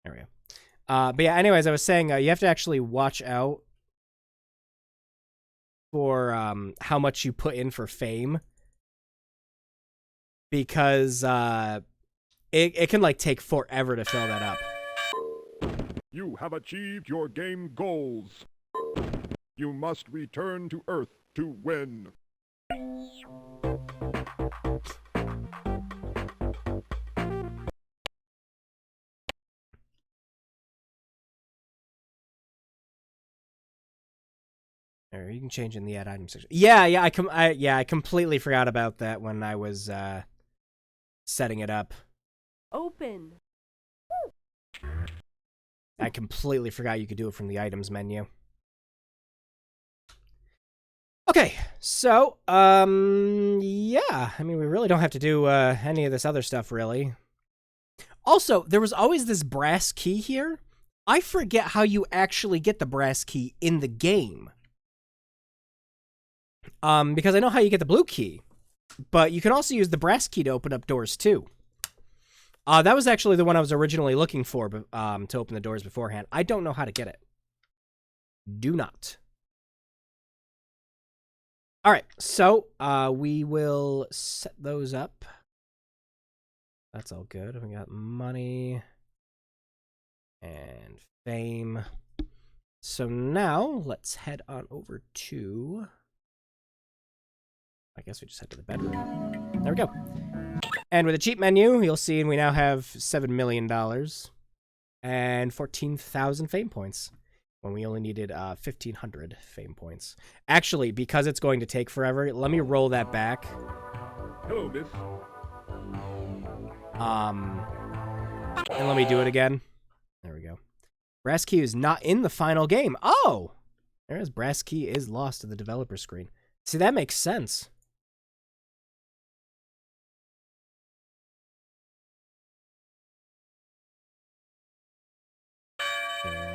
There we go. But yeah, anyways, I was saying, you have to actually watch out for, how much you put in for fame. Because, it can, like, take forever to fill that up. You have achieved your game goals. You must return to Earth to win. There, you can change in the add item section. Yeah, I completely forgot about that when I was setting it up. Open. I completely forgot you could do it from the items menu. Okay, so yeah, I mean we really don't have to do any of this other stuff really. Also, there was always this brass key here. I forget how you actually get the brass key in the game. Because I know how you get the blue key, but you can also use the brass key to open up doors too. That was actually the one I was originally looking for, to open the doors beforehand. I don't know how to get it. Do not. All right, so we will set those up. That's all good. We got money and fame. So now let's head on over to... I guess we just head to the bedroom. There we go. And with a cheat menu, you'll see we now have $7 million and 14,000 fame points when we only needed 1,500 fame points. Actually, because it's going to take forever, let me roll that back. Hello, miss. And let me do it again. There we go. Brass key is not in the final game. Oh! There is. Brass key is lost to the developer screen. See, that makes sense.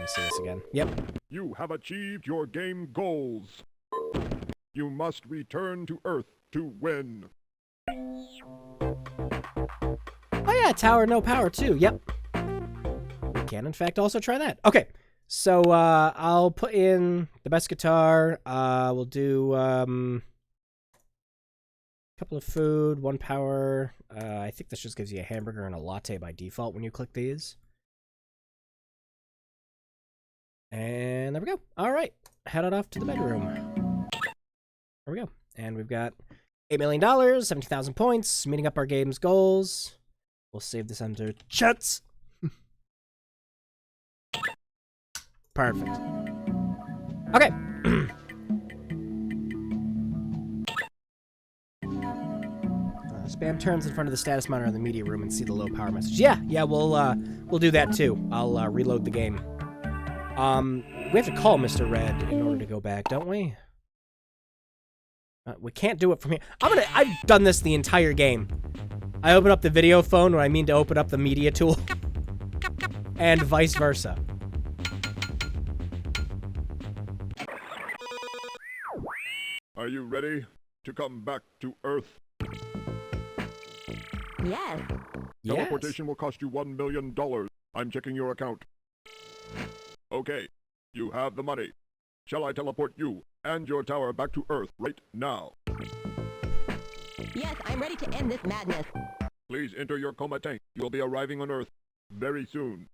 to see this again. Yep. You have achieved your game goals. You must return to Earth to win. Oh yeah, tower, no power too. Yep. We can, in fact, also try that. Okay. So, I'll put in the best guitar. We'll do, a couple of food, 1 power. I think this just gives you a hamburger and a latte by default when you click these. And there we go. All right. Headed off to the bedroom. There we go. And we've got $8 million, 70,000 points, meeting up our game's goals. We'll save this under chats. Perfect. Okay. Spam turns in front of the status monitor in the media room and see the low power message. Yeah, we'll do that too. I'll reload the game. We have to call Mr. Red in order to go back, don't we? We can't do it from here. I've done this the entire game. I open up the video phone when I mean to open up the media tool. And vice versa. Are you ready to come back to Earth? Yes. Teleportation will cost you $1 million. I'm checking your account. Okay, you have the money. Shall I teleport you and your tower back to Earth right now? Yes, I'm ready to end this madness. Please enter your coma tank. You'll be arriving on Earth very soon.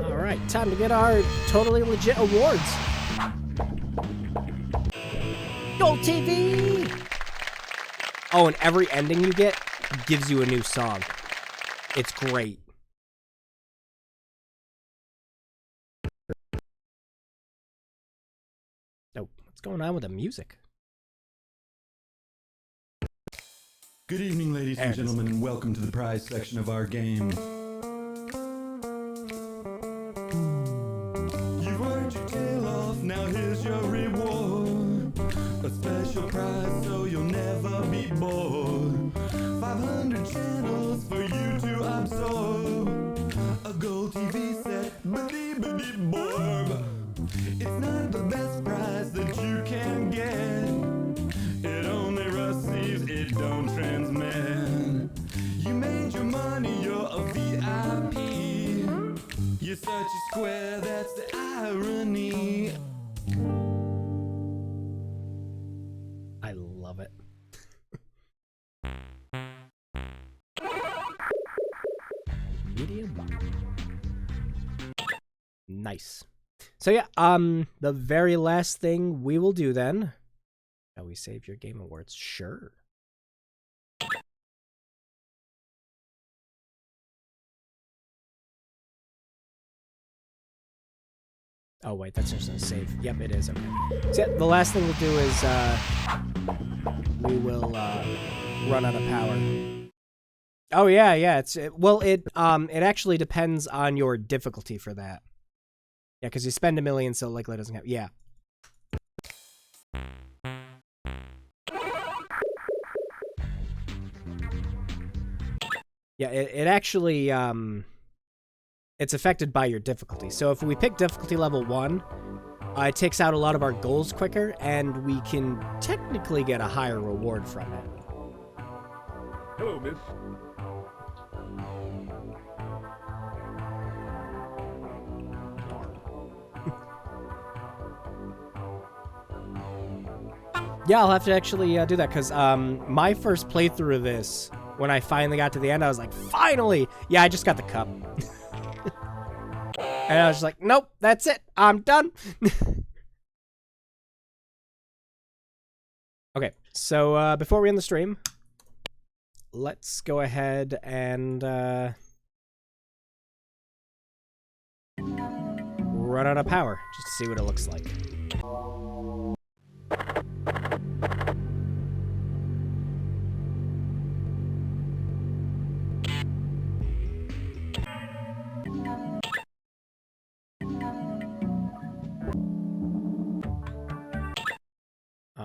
All right, time to get our totally legit awards. Gold TV! Oh, and every ending you get gives you a new song. It's great. Oh, what's going on with the music? Good evening, ladies and gentlemen, and welcome to the prize section of our game. You've worked your tail off, now here's your reward. A special prize so you'll never be bored. 500 channels for you to absorb. A gold TV set, ba-dee-ba-dee-borb. It's not the best prize that you can get. It only receives, it don't transmit. You made your money, you're a VIP. You're such a square, that's the irony. I love it. Medium. Nice. So yeah, the very last thing we will do then. Shall we save your game awards? Sure. Oh wait, that's just a save. Yep, it is. Okay. So yeah, the last thing we'll do is we will run out of power. Oh yeah. It actually depends on your difficulty for that. Yeah, because you spend $1 million, so likely it doesn't have. Yeah. Yeah, it actually it's affected by your difficulty. So if we pick difficulty level 1, it takes out a lot of our goals quicker, and we can technically get a higher reward from it. Hello, miss. Yeah, I'll have to actually do that, because my first playthrough of this, when I finally got to the end, I was like, finally! Yeah, I just got the cup. And I was just like, nope, that's it. I'm done. Okay, so before we end the stream, let's go ahead and run out of power, just to see what it looks like.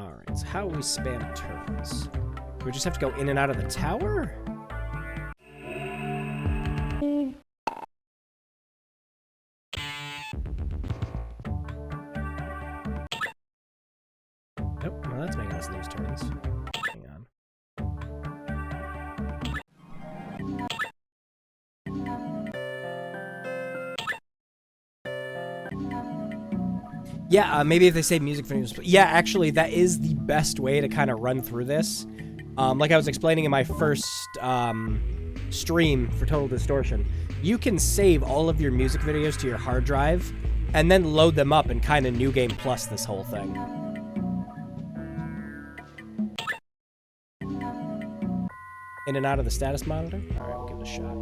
Alright, so how we spam turns? Do we just have to go in and out of the tower? Nope, well that's making us lose turns. Hang on. Yeah, maybe if they say music videos. Yeah, actually, that is the best way to kind of run through this. Like I was explaining in my first stream for Total Distortion, you can save all of your music videos to your hard drive and then load them up and kind of New Game Plus this whole thing. In and out of the status monitor? Alright, we'll give it a shot.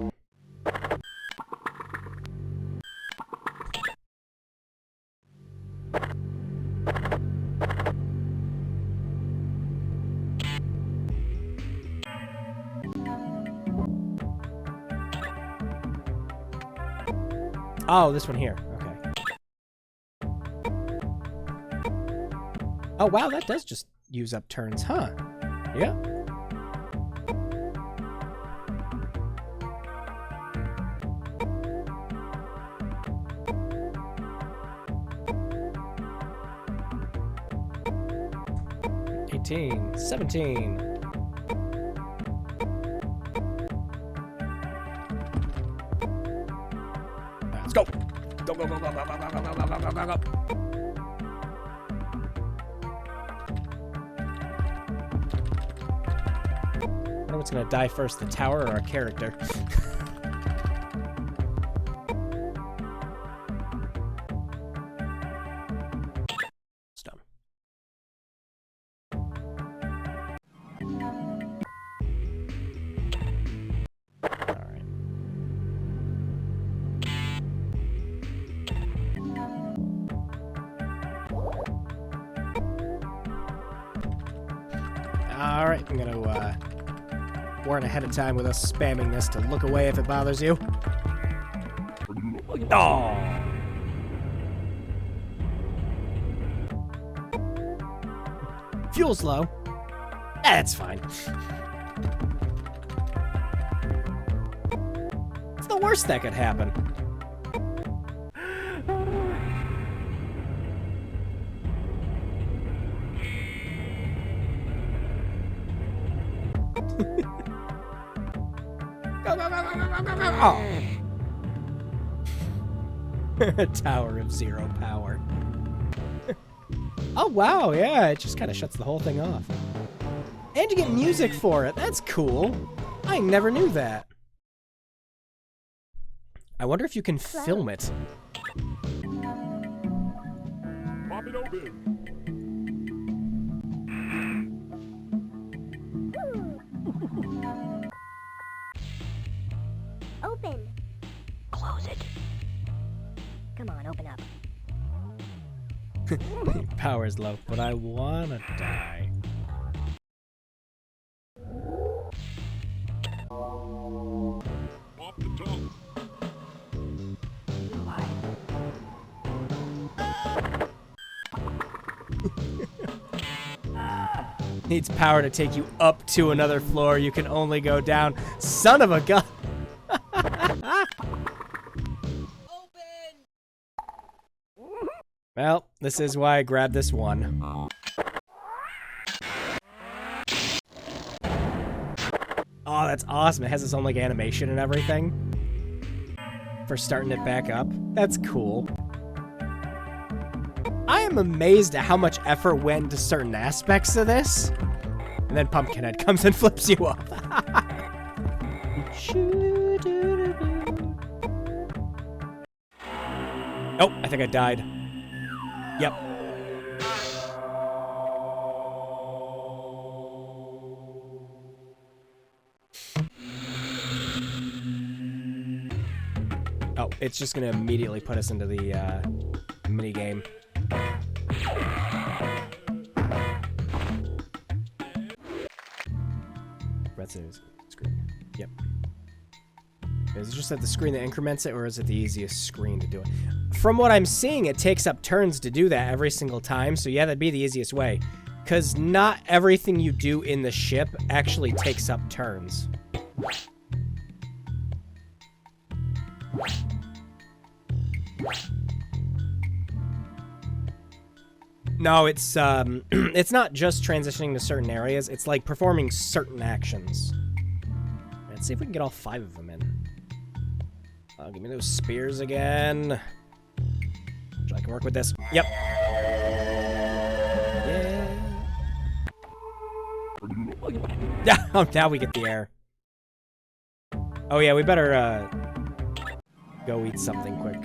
Oh, this one here. Okay. Oh, wow, that does just use up turns, huh? Yeah. $18, $17. Let's go. Go, go, go, go, go, go, go, go, go, go, go, go. I wonder what's gonna die first, the tower or our character? It's done. Alright. Alright, I'm gonna warn ahead of time with us spamming this to look away if it bothers you. Oh! Fuel's low. That's fine. It's the worst that could happen. Go, go, go, go, go, go, go, go. Oh. Tower of zero power. Oh, wow, yeah, it just kind of shuts the whole thing off. And you get music for it. That's cool. I never knew that. I wonder if you can film it. Pop it open. Open. Close it. Come on, open up. Power's low, but I wanna die. Pop the top. Needs power to take you up to another floor. You can only go down. Son of a gun. Well, this is why I grabbed this one. Oh, that's awesome. It has its own like animation and everything for starting it back up. That's cool. I am amazed at how much effort went into certain aspects of this. And then Pumpkinhead comes and flips you off. Oh, I think I died. Yep. Oh, it's just gonna immediately put us into the mini game. Red screen. Yep. Is it just at the screen that increments it, or is it the easiest screen to do it? From what I'm seeing, it takes up turns to do that every single time, so yeah, that'd be the easiest way. Because not everything you do in the ship actually takes up turns. No, it's it's not just transitioning to certain areas. It's like performing certain actions. Let's see if we can get all 5 of them in. Give me those spears again. So I can work with this. Yep. Yeah. Oh, now we get the air. Oh yeah, we better go eat something quick.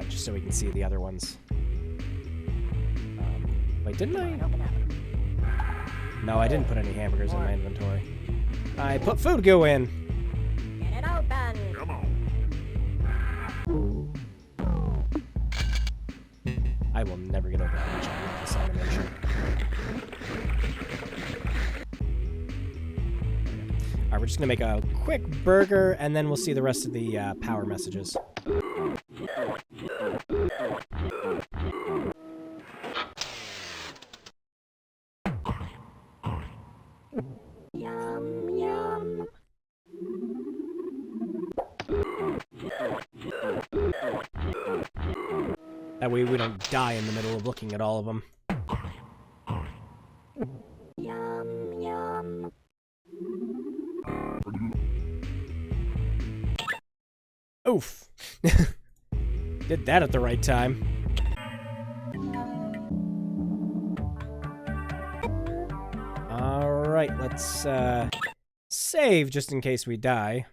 Just so we can see the other ones. Wait, didn't I? No, I didn't put any hamburgers in my inventory. I put food goo in. Get it open. Come on. I will never get over how much I love this animation. Alright, we're just gonna make a quick burger, and then we'll see the rest of the power messages. Yum, yum. That way we don't die in the middle of looking at all of them. Yum, yum. Oof. Did that at the right time. Alright, let's save just in case we die.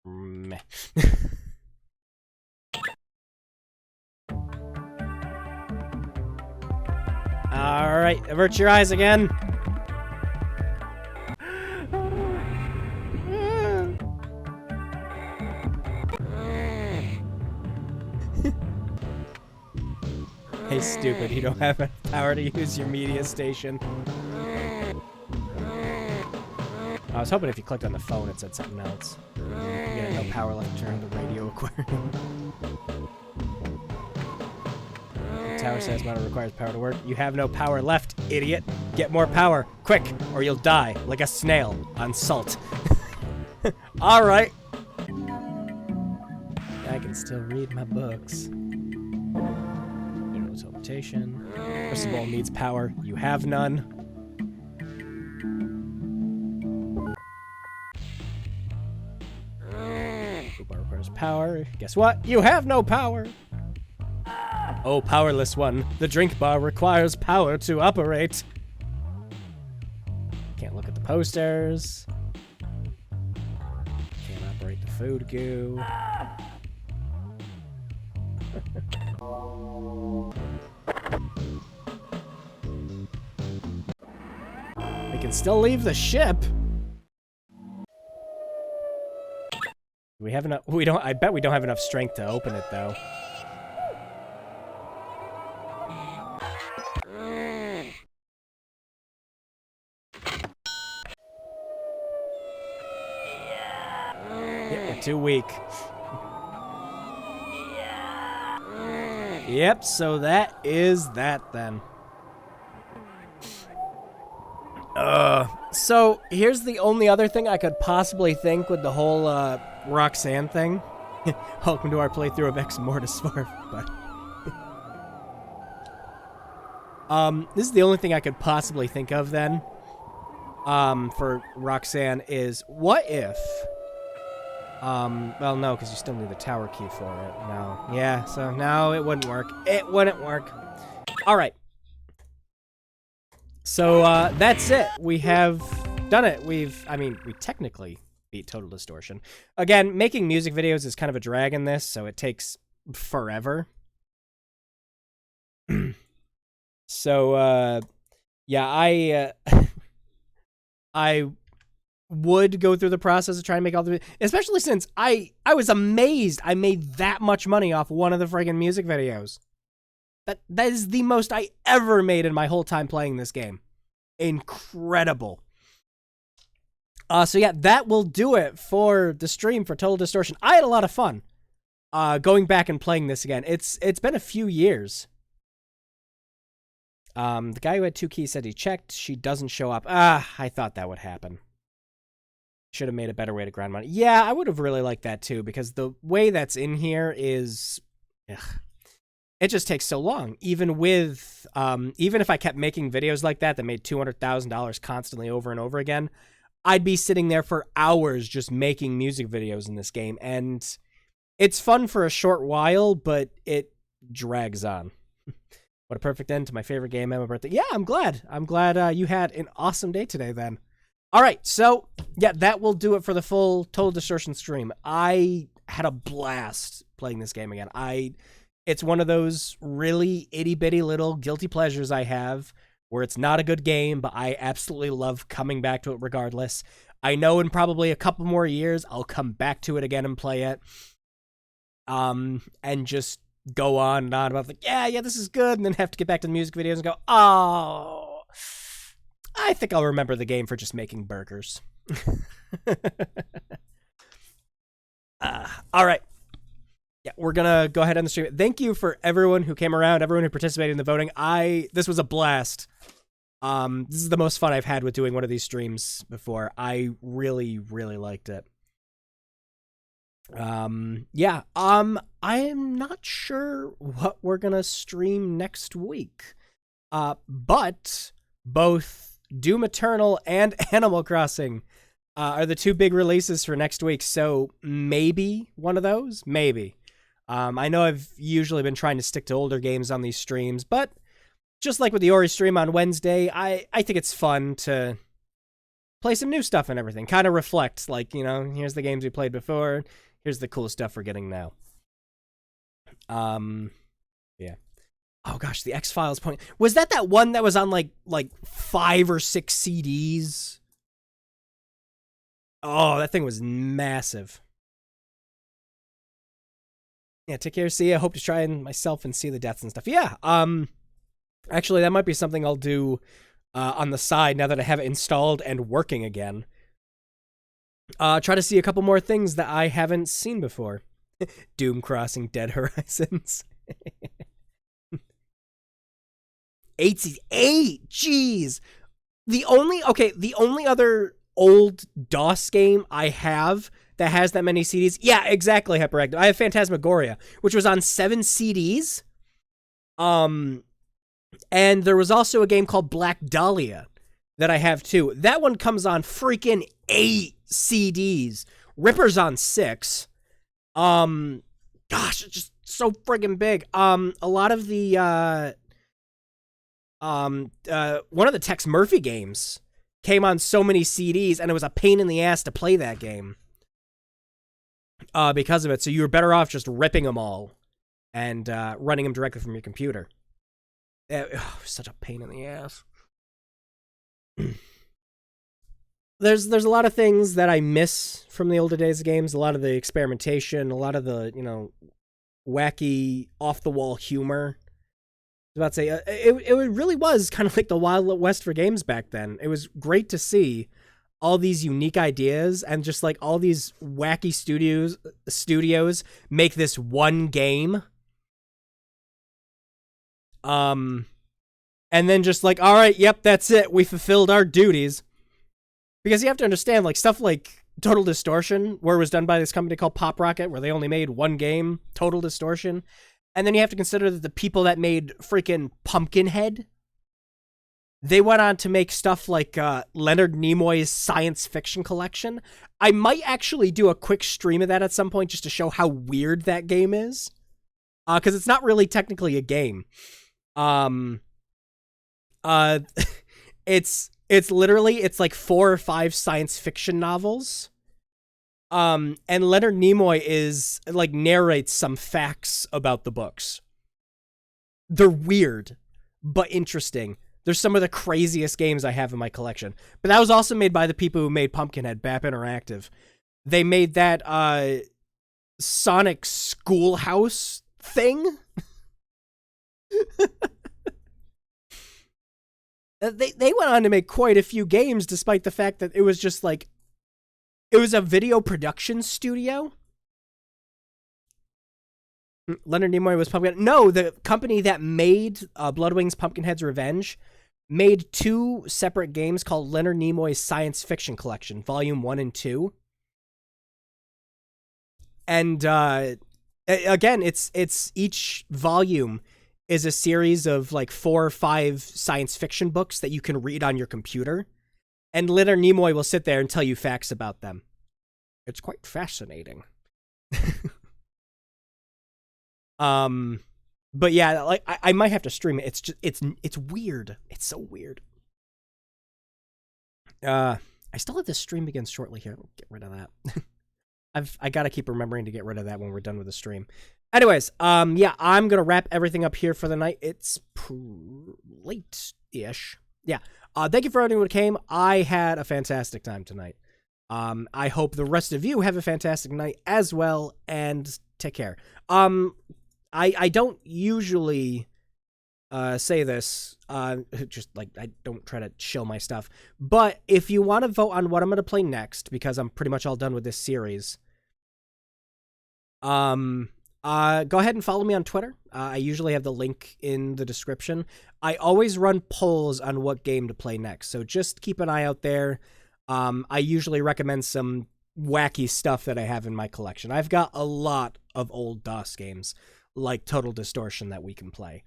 Meh. Alright, avert your eyes again. Hey, stupid, you don't have enough power to use your media station. I was hoping if you clicked on the phone it said something else. You had no power left to turn the radio aquarium. The tower says model requires power to work. You have no power left, idiot. Get more power, quick, or you'll die like a snail on salt. Alright. I can still read my books. Teleportation. Crucible needs power. You have none. Bar requires power. Guess what? You have no power! Oh, powerless one. The drink bar requires power to operate. Can't look at the posters. Can't operate the food goo. We can still leave the ship. We have enough. We don't. I bet we don't have enough strength to open it, though. Yeah, we're too weak. Yep. So that is that then. So here's the only other thing I could possibly think with the whole Roxanne thing. Welcome to our playthrough of Ex Mortis 4, but this is the only thing I could possibly think of then. For Roxanne is what if? Well, no, because you still need the tower key for it. No, yeah, so no, it wouldn't work. It wouldn't work. All right. So, that's it. We have done it. We technically beat Total Distortion. Again, making music videos is kind of a drag in this, so it takes forever. So, yeah, I would go through the process of trying to make all the... Especially since I was amazed I made that much money off one of the friggin' music videos. That is the most I ever made in my whole time playing this game. Incredible. So yeah, that will do it for the stream for Total Distortion. I had a lot of fun going back and playing this again. It's been a few years. The guy who had 2 keys said he checked. She doesn't show up. Ah, I thought that would happen. Should have made a better way to grind money. Yeah, I would have really liked that too, because the way that's in here is... Ugh, it just takes so long. Even with... even if I kept making videos like that made $200,000 constantly over and over again, I'd be sitting there for hours just making music videos in this game, and it's fun for a short while, but it drags on. What a perfect end to my favorite game and my birthday. Yeah, I'm glad. I'm glad you had an awesome day today then. All right, so yeah, that will do it for the full Total Distortion stream. I had a blast playing this game again. It's one of those really itty-bitty little guilty pleasures I have where it's not a good game, but I absolutely love coming back to it regardless. I know in probably a couple more years, I'll come back to it again and play it. And just go on and on about like, yeah, this is good, and then have to get back to the music videos and go, oh, I think I'll remember the game for just making burgers. All right. Yeah, we're gonna go ahead and stream it. Thank you for everyone who came around, everyone who participated in the voting. This was a blast. This is the most fun I've had with doing one of these streams before. I really, really liked it. Yeah, I am not sure what we're gonna stream next week. But both Doom Eternal and Animal Crossing are the 2 big releases for next week, so maybe one of those, maybe. I know I've usually been trying to stick to older games on these streams, but just like with the Ori stream on Wednesday, I think it's fun to play some new stuff and everything. Kind of reflect, like, you know, here's the games we played before, here's the cool stuff we're getting now. Yeah. Oh gosh, the X-Files point. Was that one that was on like 5 or 6 CDs? Oh, that thing was massive. Yeah, take care, see ya. Hope to try and myself and see the deaths and stuff. Yeah, actually, that might be something I'll do on the side now that I have it installed and working again. Try to see a couple more things that I haven't seen before. Doom Crossing Dead Horizons. 8, jeez. The only other old DOS game I have that has that many CDs. Yeah, exactly, Hyperactive. I have Phantasmagoria, which was on 7 CDs. And there was also a game called Black Dahlia that I have too. That one comes on freaking 8 CDs. Ripper's on 6. Gosh, it's just so friggin' big. A lot of the one of the Tex Murphy games came on so many CDs, and it was a pain in the ass to play that game because of it. So you were better off just ripping them all and running them directly from your computer. Such a pain in the ass. There's a lot of things that I miss from the older days of games. A lot of the experimentation, a lot of the, you know, wacky, off-the-wall humor. I was about to say, it really was kind of like the Wild West for games back then. It was great to see all these unique ideas and just like all these wacky studios make this one game. And then just like, all right, yep, that's it. We fulfilled our duties. Because you have to understand, like, stuff like Total Distortion, where it was done by this company called Pop Rocket, where they only made one game, Total Distortion. And then you have to consider that the people that made freaking Pumpkinhead, they went on to make stuff like Leonard Nimoy's science fiction collection. I might actually do a quick stream of that at some point just to show how weird that game is. Because it's not really technically a game. It's literally, it's like 4 or 5 science fiction novels. And Leonard Nimoy is, like, narrates some facts about the books. They're weird, but interesting. They're some of the craziest games I have in my collection. But that was also made by the people who made Pumpkinhead, BAP Interactive. They made that, Sonic Schoolhouse thing. They went on to make quite a few games, despite the fact that it was just like, it was a video production studio. Leonard Nimoy was Pumpkin. No, the company that made Bloodwing's Pumpkinhead's Revenge made 2 separate games called Leonard Nimoy's Science Fiction Collection, Volume 1 and 2. And again, it's each volume is a series of like 4 or 5 science fiction books that you can read on your computer. And Leonard Nimoy will sit there and tell you facts about them. It's quite fascinating. But yeah, like I might have to stream it. It's just it's weird. It's so weird. I still have this stream begin shortly here. I'll get rid of that. I gotta keep remembering to get rid of that when we're done with the stream. Anyways, yeah, I'm gonna wrap everything up here for the night. It's late-ish. Yeah. Thank you for everyone who came. I had a fantastic time tonight. I hope the rest of you have a fantastic night as well, and take care. I don't usually say this, just like I don't try to show my stuff, but if you want to vote on what I'm going to play next, because I'm pretty much all done with this series, go ahead and follow me on Twitter. I usually have the link in the description. I always run polls on what game to play next, so just keep an eye out there. I usually recommend some wacky stuff that I have in my collection. I've got a lot of old DOS games, like Total Distortion, that we can play.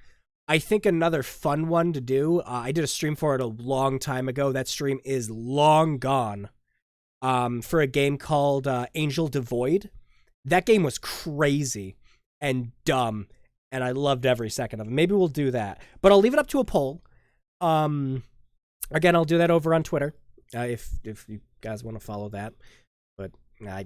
I think another fun one to do, I did a stream for it a long time ago. That stream is long gone. For a game called Angel Devoid. That game was crazy and dumb, and I loved every second of it. Maybe we'll do that. But I'll leave it up to a poll. Again, I'll do that over on Twitter, if you guys want to follow that. But I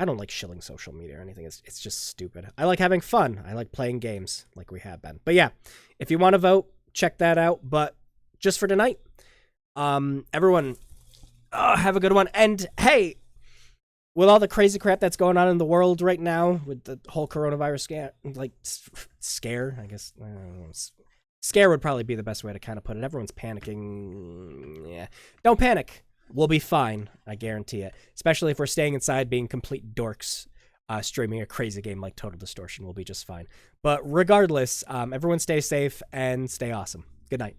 don't like shilling social media or anything. It's just stupid. I like having fun. I like playing games like we have been. But yeah, if you want to vote, check that out. But just for tonight, everyone, have a good one. And hey, with all the crazy crap that's going on in the world right now, with the whole coronavirus scare, I guess, I don't know, scare would probably be the best way to kind of put it. Everyone's panicking. Yeah, don't panic. We'll be fine, I guarantee it. Especially if we're staying inside being complete dorks, streaming a crazy game like Total Distortion, we'll be just fine. But regardless, everyone stay safe and stay awesome. Good night.